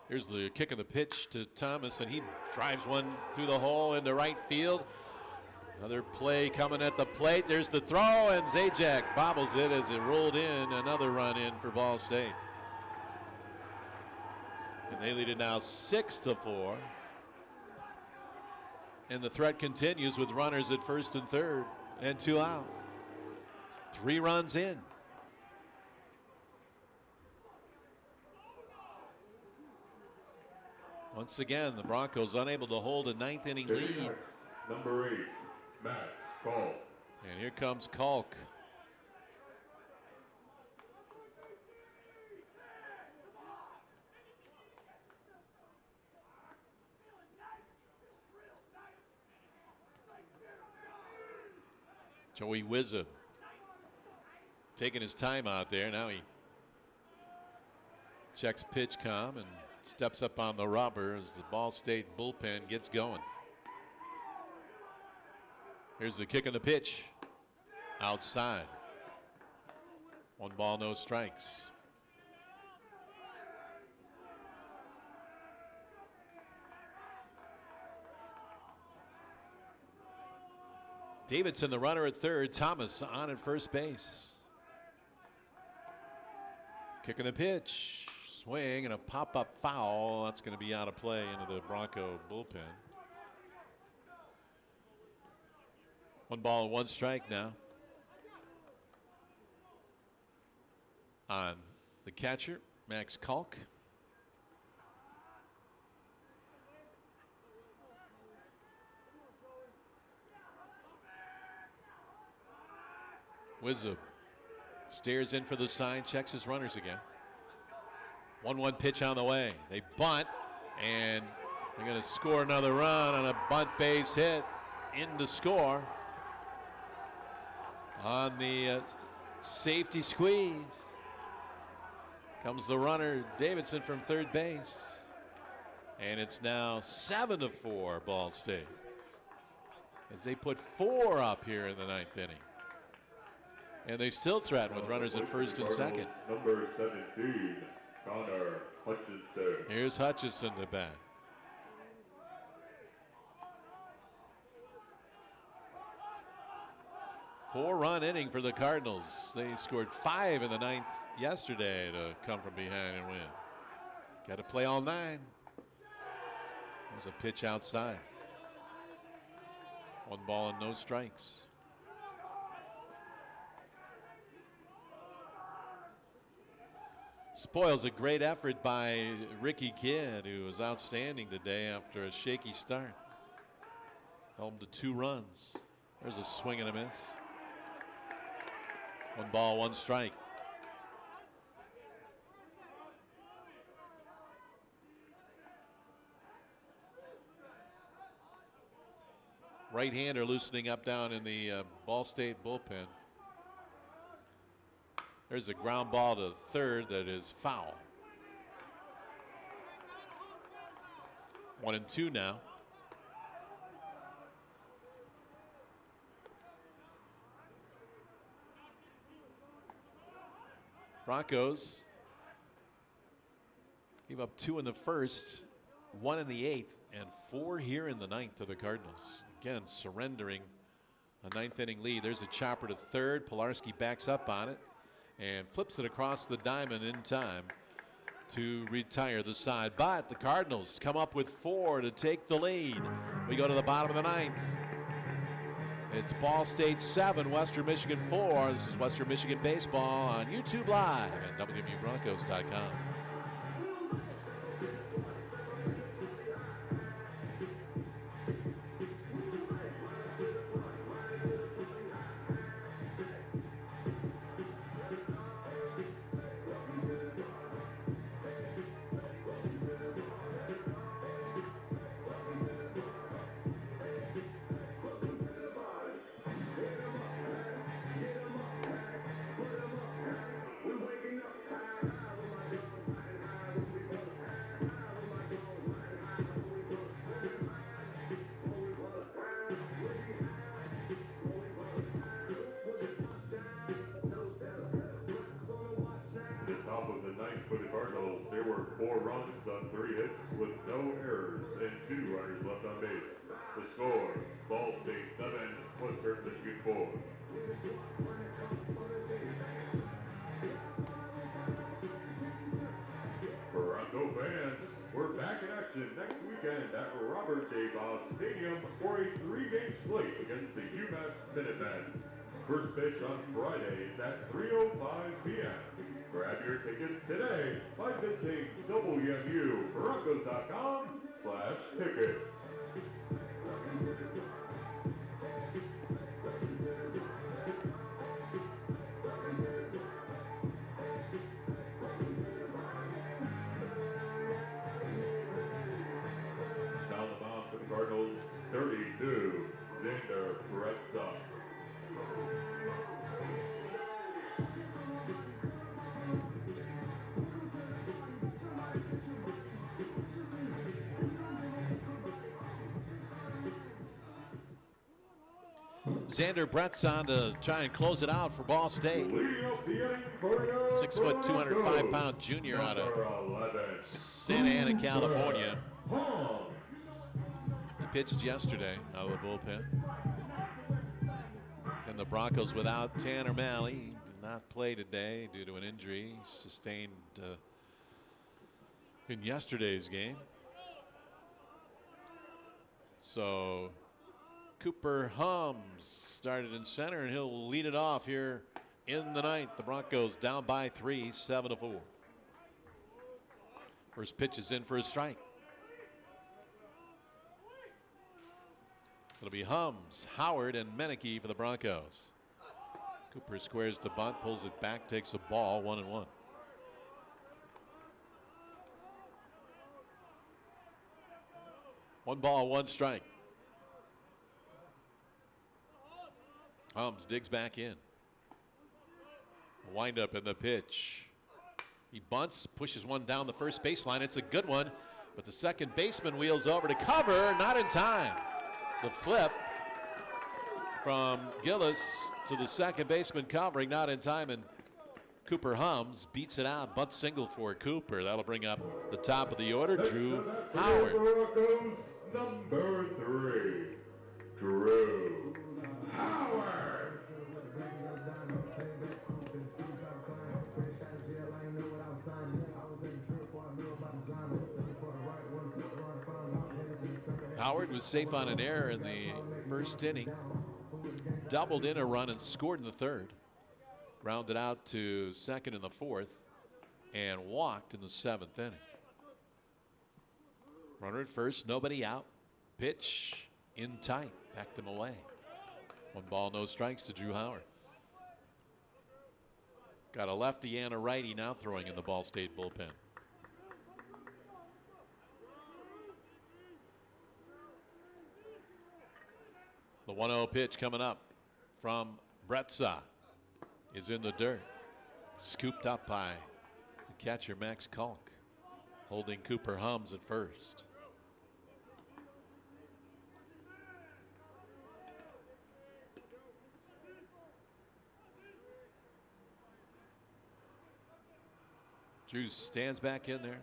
Speaker 1: Here's the kick of the pitch to Thomas, and he drives one through the hole into right field. Another play coming at the plate. There's the throw, and Zajac bobbles it as it rolled in. Another run in for Ball State. And they lead it now 6-4. And the threat continues with runners at first and third and 2 out. 3 runs in. Once again, the Broncos unable to hold a ninth inning lead.
Speaker 4: Number 8, Matt Kalk.
Speaker 1: And here comes Kalk. Joey Wizza taking his time out there. Now he checks pitch com and steps up on the rubber as the Ball State bullpen gets going. Here's the kick and the pitch. Outside. 1 ball, no strikes. Davidson, the runner at third. Thomas on at first base. Kicking the pitch. Swing and a pop-up foul. That's going to be out of play into the Bronco bullpen. 1 ball, 1 strike now. On the catcher, Max Kalk. Wizza stares in for the sign, checks his runners again. 1-1 pitch on the way. They bunt, and they're going to score another run on a bunt base hit in to score. On the safety squeeze comes the runner, Davidson, from third base. And it's now 7-4 Ball State as they put 4 up here in the ninth inning. And they still threaten with runners at first and second.
Speaker 4: Number 17, Connor Hutchinson.
Speaker 1: Here's Hutchinson to bat. Four-run inning for the Cardinals. They scored 5 in the ninth yesterday to come from behind and win. Got to play all 9. There's a pitch outside. 1 ball and no strikes. Spoils a great effort by Ricky Kidd, who was outstanding today after a shaky start. Held to 2 runs. There's a swing and a miss. 1 ball, 1 strike. Right-hander loosening up down in the Ball State bullpen. There's a ground ball to third that is foul. 1-2 now. Broncos gave up 2 in the first, 1 in the 8th, and 4 here in the ninth to the Cardinals. Again, surrendering a ninth inning lead. There's a chopper to third. Pilarski backs up on it and flips it across the diamond in time to retire the side. But the Cardinals come up with 4 to take the lead. We go to the bottom of the ninth. It's Ball State 7, Western Michigan 4. This is Western Michigan Baseball on YouTube Live and WMUBroncos.com.
Speaker 4: there were 4 runs on 3 hits with no errors and 2 runners left on base. The score, Ball State 7, Western Michigan 4. Bronco fans, we're back in action next weekend at Robert J. Bob Stadium for a 3-game slate against the UMass Minutemen. First pitch on Friday is at 3:05 p.m. Grab your tickets today by visiting WMUBroncos.com/tickets. Now the mound for the Cardinals, 32, Xander Brezza.
Speaker 1: Xander Brett's on to try and close it out for Ball State. 6 foot, 205-pound junior out of Santa Ana, California. He pitched yesterday out of the bullpen. And the Broncos without Tanner Malley. He did not play today due to an injury sustained in yesterday's game. So Cooper Hums started in center, and he'll lead it off here in the ninth. The Broncos down by 3, 7-4. First pitch is in for a strike. It'll be Hums, Howard, and Meneke for the Broncos. Cooper squares the bunt, pulls it back, takes a ball, 1-1. One ball, one strike. Hums digs back in. Wind up in the pitch. He bunts, pushes one down the first baseline. It's a good one, but the second baseman wheels over to cover, not in time. The flip from Gillis to the second baseman covering, not in time, and Cooper Hums beats it out. Bunt single for Cooper. That'll bring up the top of the order, Drew Howard.
Speaker 4: Number 3, Drew Howard.
Speaker 1: Howard was safe on an error in the first inning. Doubled in a run and scored in the third. Grounded out to second in the fourth and walked in the seventh inning. Runner at first, nobody out. Pitch in tight, backed him away. 1 ball, no strikes to Drew Howard. Got a lefty and a righty now throwing in the Ball State bullpen. The 1-0 pitch coming up from Brezza is in the dirt. Scooped up by the catcher Max Kalk, holding Cooper Hums at first. Drew stands back in there.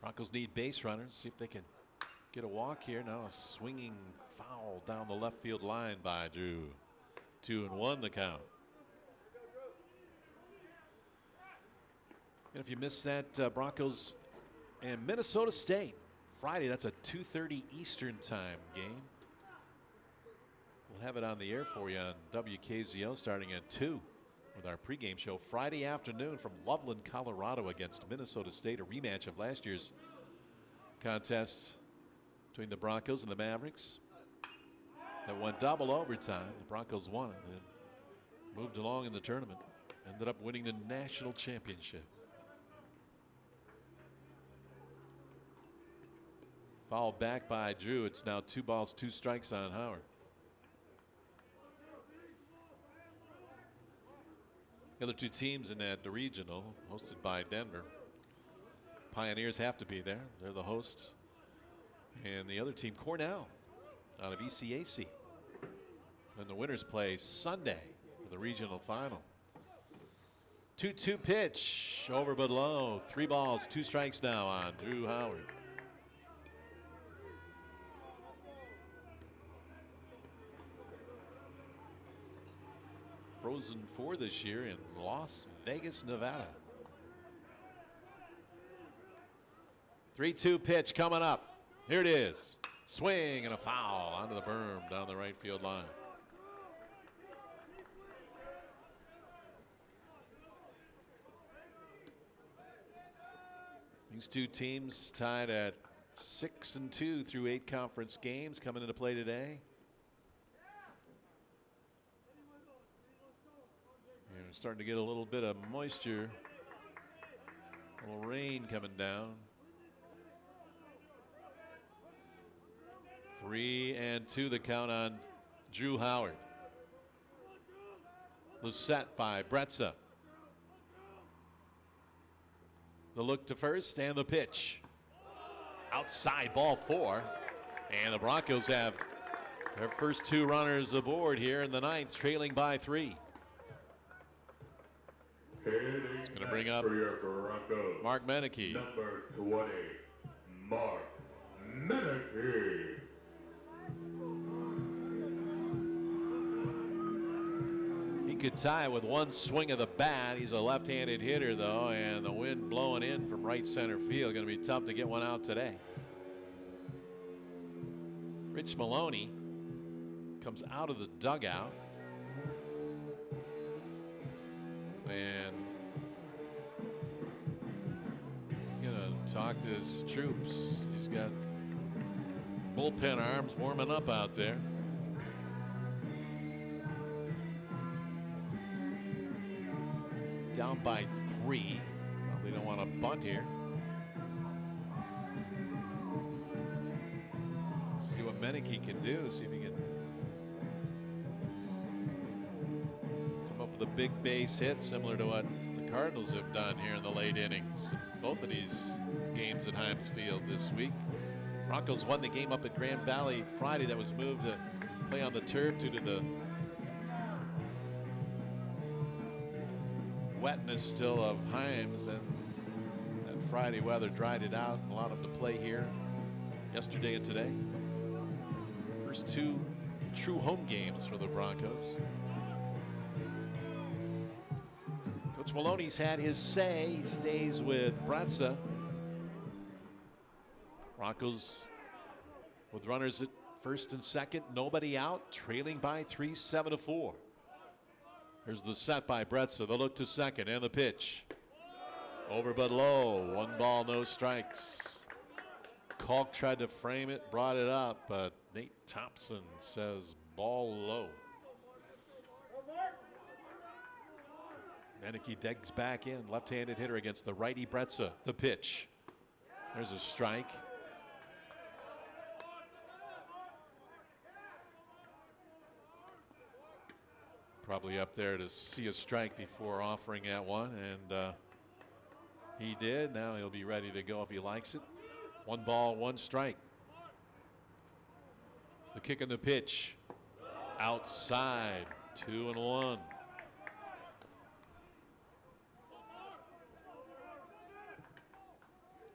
Speaker 1: Broncos need base runners. See if they can get a walk here. Now a swinging foul down the left field line by Drew. 2-1 the count. And if you missed that, Broncos and Minnesota State Friday, that's a 2:30 Eastern time game. We'll have it on the air for you on WKZO starting at 2 with our pregame show Friday afternoon from Loveland, Colorado against Minnesota State, a rematch of last year's contest between the Broncos and the Mavericks that went double overtime. The Broncos won it and moved along in the tournament, ended up winning the national championship. Fouled back by Drew. It's now 2 balls, 2 strikes on Howard. The other 2 teams in that regional, hosted by Denver. Pioneers have to be there. They're the hosts. And the other team, Cornell, out of ECAC. And the winners play Sunday for the regional final. 2-2 pitch over but low. 3 balls, 2 strikes now on Drew Howard. Frozen 4 this year in Las Vegas, Nevada. 3-2 pitch coming up. Here it is. Swing and a foul onto the berm down the right field line. These two teams tied at 6-2 through 8 conference games coming into play today. And we're starting to get a little bit of moisture, a little rain coming down. 3-2 the count on Drew Howard. The set by Bretza. The look to first and the pitch. Outside, ball 4. And the Broncos have their first 2 runners aboard here in the 9th, trailing by 3. It's going to bring up Mark Meneke.
Speaker 4: Number 20, Mark Meneke.
Speaker 1: He could tie with one swing of the bat. He's a left-handed hitter, though, and the wind blowing in from right center field. Going to be tough to get one out today. Rich Maloney comes out of the dugout. And gonna talk to his troops. He's got bullpen arms warming up out there. Down by 3. Probably don't want to bunt here. See what Meneke can do. See if he can come up with a big base hit similar to what the Cardinals have done here in the late innings. Both of these games at Himes Field this week. Broncos won the game up at Grand Valley Friday that was moved to play on the turf due to the wetness still of Himes, and that Friday weather dried it out and allowed them to play here yesterday and today. First 2 true home games for the Broncos. Coach Maloney's had his say. He stays with Bretza. Broncos with runners at first and second, nobody out, trailing by 3, 7-4. Here's the set by Bretza. The look to second and the pitch. Over but low. 1 ball, no strikes. Kalk tried to frame it, brought it up, but Nate Thompson says ball low. Meneke digs back in. Left-handed hitter against the righty Bretza. The pitch. There's a strike. Probably up there to see a strike before offering at one, and he did. Now he'll be ready to go if he likes it. 1 ball, 1 strike. The kick and the pitch. Outside, 2-1.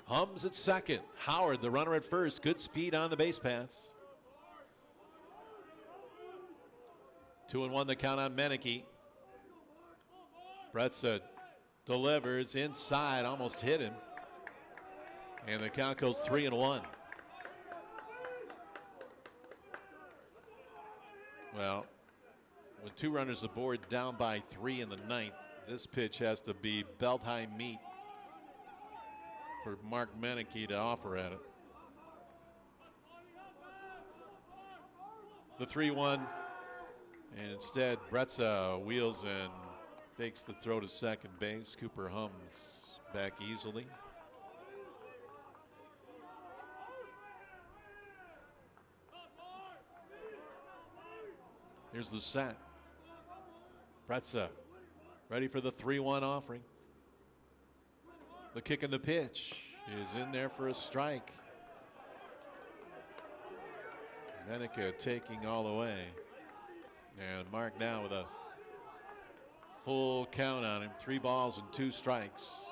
Speaker 1: Hums at second. Howard, the runner at first. Good speed on the base paths. 2-1 the count on Meneke. Bretza delivers inside, almost hit him. And the count goes 3-1. Well, with 2 runners aboard, down by 3 in the 9th, this pitch has to be belt high meat for Mark Meneke to offer at it. The 3-1. And instead, Bretza wheels and fakes the throw to second base. Cooper Hums back easily. Here's the set. Bretza ready for the 3-1 offering. The kick and the pitch is in there for a strike. Meneke taking all the way. And Mark now with a Full count on him. 3 balls and 2 strikes.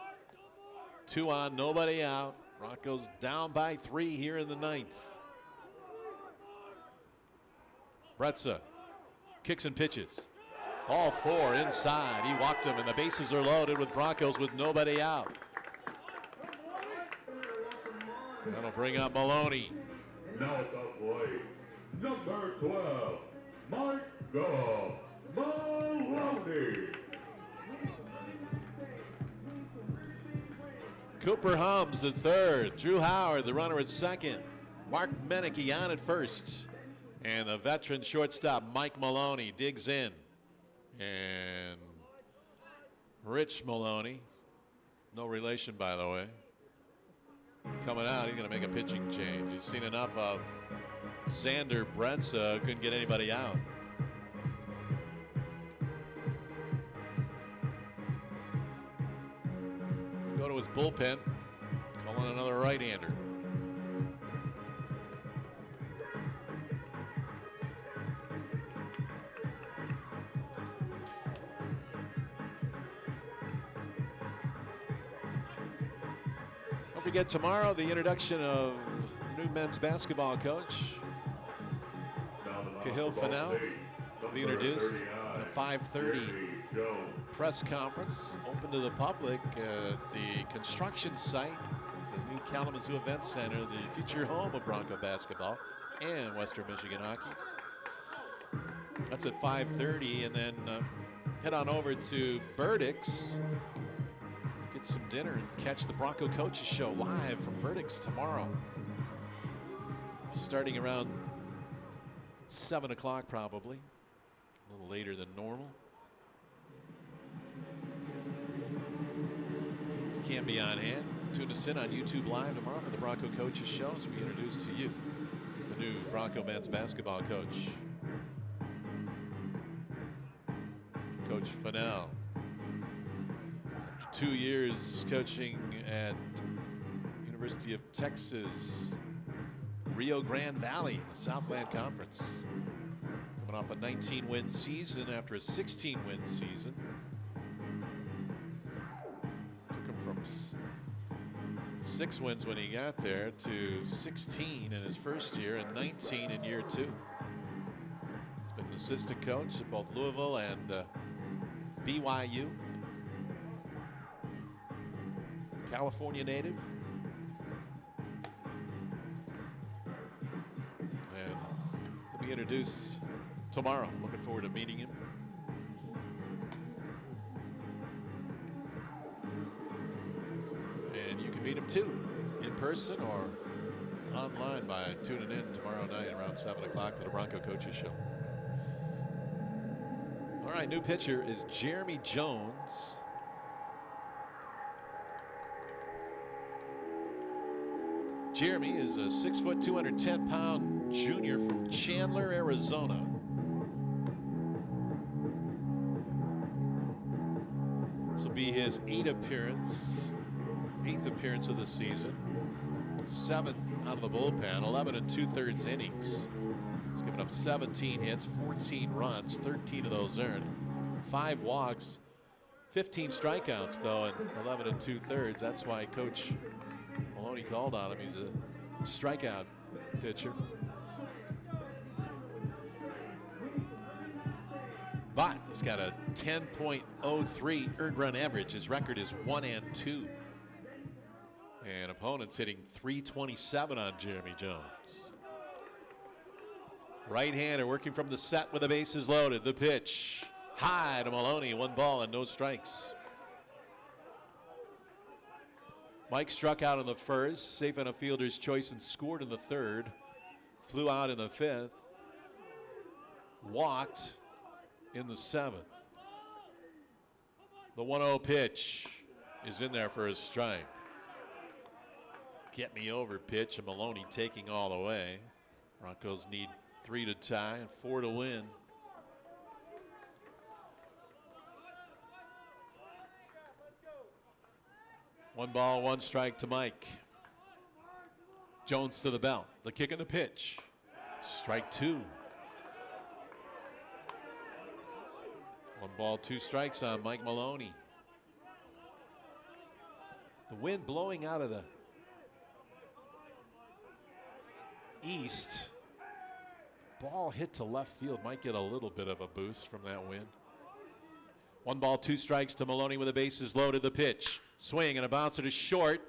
Speaker 1: 2 on, nobody out. Broncos down by 3 here in the 9th. Bretza kicks and pitches. Ball 4 inside. He walked him, and the bases are loaded with Broncos with nobody out. That'll bring up Maloney.
Speaker 4: Now at the plate, number 12, Michael Maloney.
Speaker 1: Cooper Hums at third. Drew Howard, the runner, at second. Mark Meneke on at first. And the veteran shortstop, Mike Maloney, digs in. And Rich Maloney, no relation, by the way, coming out. He's going to make a pitching change. He's seen enough of Xander Bretza. Couldn't get anybody out. Go to his bullpen, calling another right-hander. Don't forget tomorrow the introduction of new men's basketball coach, Cahill Fennell, will be introduced at a 5:30 press conference open to the public at the construction site, the new Kalamazoo Event Center, the future home of Bronco basketball and Western Michigan hockey. That's at 5:30, and then head on over to Burdick's, get some dinner, and catch the Bronco Coaches Show live from Burdick's tomorrow, starting around 7 o'clock probably, a little later than normal. If you can't be on hand, tune us in on YouTube Live tomorrow for the Bronco Coaches Show as we introduce to you the new Bronco men's basketball coach, Coach Fennell. After 2 years coaching at University of Texas, Rio Grande Valley, the Southland Conference. Coming off a 19-win season after a 16-win season. Took him from 6 wins when he got there to 16 in his first year and 19 in year 2. He's been an assistant coach at both Louisville and BYU. California native. And he'll be introduced tomorrow. Looking forward to meeting him. And you can meet him too, in person or online by tuning in tomorrow night around 7 o'clock to the Bronco Coaches Show. All right, new pitcher is Jeremy Jones. Jeremy is a 6 foot, 210-pound junior from Chandler, Arizona. This will be his 8th appearance of the season. 7th out of the bullpen, 11 2/3 innings. He's given up 17 hits, 14 runs, 13 of those earned, 5 walks, 15 strikeouts though, and 11 2/3. That's why Coach Maloney called on him. He's a strikeout pitcher. But he's got a 10.03 earned run average. His record is 1-2. And opponents hitting .327 on Jeremy Jones. Right-hander working from the set with the bases loaded. The pitch high to Maloney. 1 ball and no strikes. Mike struck out in the first, safe on a fielder's choice, and scored in the 3rd. Flew out in the 5th. Walked in the 7th. The 1-0 pitch is in there for a strike. Get me over pitch, and Maloney taking all the way. Broncos need 3 to tie and 4 to win. One ball, 1 strike to Mike. Jones to the belt. The kick and the pitch. Strike 2. 1 ball, 2 strikes on Mike Maloney. The wind blowing out of the east. Ball hit to left field. Might get a little bit of a boost from that wind. 1 ball, 2 strikes to Maloney with the bases loaded. The pitch. Swing and a bouncer to short.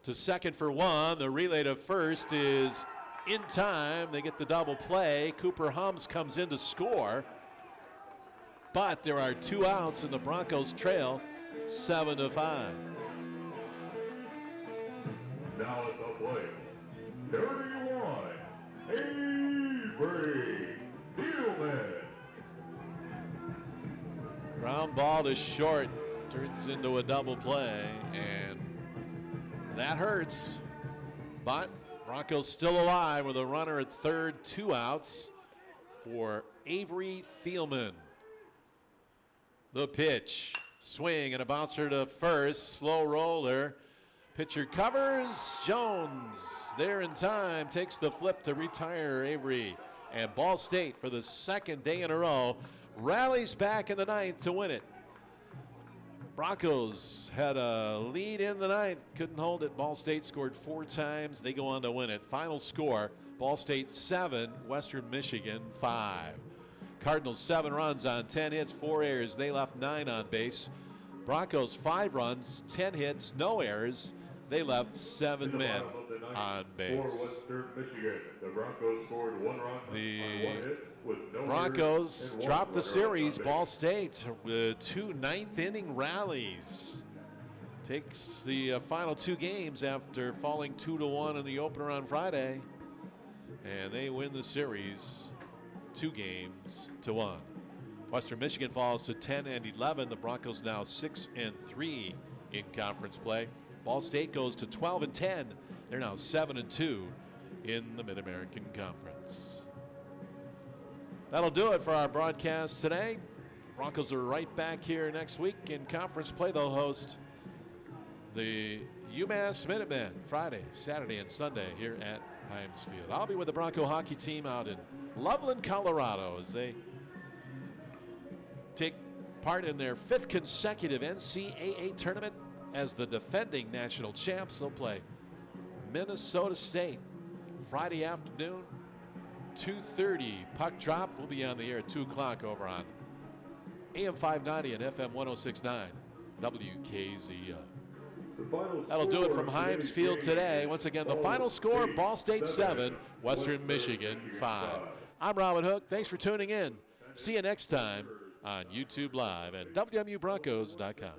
Speaker 1: To second for 1. The relay to first is in time. They get the double play. Cooper Hums comes in to score. But there are 2 outs and the Broncos trail 7-5.
Speaker 4: Now at the plate, 31, Avery Steelman.
Speaker 1: Ground ball to short. Turns into a double play, and that hurts. But Broncos still alive with a runner at third, 2 outs for Avery Thielman. The pitch, swing and a bouncer to first, slow roller. Pitcher covers, Jones there in time, takes the flip to retire Avery. And Ball State, for the second day in a row, rallies back in the 9th to win it. Broncos had a lead in the 9th, couldn't hold it. Ball State scored 4 times. They go on to win it. Final score, Ball State 7, Western Michigan 5. Cardinals 7 runs on 10 hits, 4 errors. They left 9 on base. Broncos 5 runs, 10 hits, no errors. They left 7 men on base.
Speaker 4: For Western Michigan, the Broncos scored 1 run on 1 hit with no
Speaker 1: Broncos
Speaker 4: errors
Speaker 1: dropped the
Speaker 4: and 1
Speaker 1: series.
Speaker 4: runner on
Speaker 1: Ball
Speaker 4: base.
Speaker 1: State with 2 ninth-inning rallies. Takes the final 2 games after falling 2-1 in the opener on Friday. And they win the series 2-1. Western Michigan falls to 10-11. The Broncos now 6-3 in conference play. Ball State goes to 12-10. They're now 7-2 in the Mid-American Conference. That'll do it for our broadcast today. Broncos are right back here next week in conference play. They'll host the UMass Minutemen Friday, Saturday, and Sunday here at Himes Field. I'll be with the Bronco hockey team out in Loveland, Colorado, as they take part in their 5th consecutive NCAA tournament as the defending national champs. They'll play Minnesota State Friday afternoon, 2:30. Puck drop. We'll be on the air at 2 o'clock over on AM 590 and FM 106.9 WKZO. That'll do it from Himes Field today. Once again, the final score, Ball State 7, Western Michigan 5. I'm Robin Hook. Thanks for tuning in. See you next time on YouTube Live and WMUBroncos.com.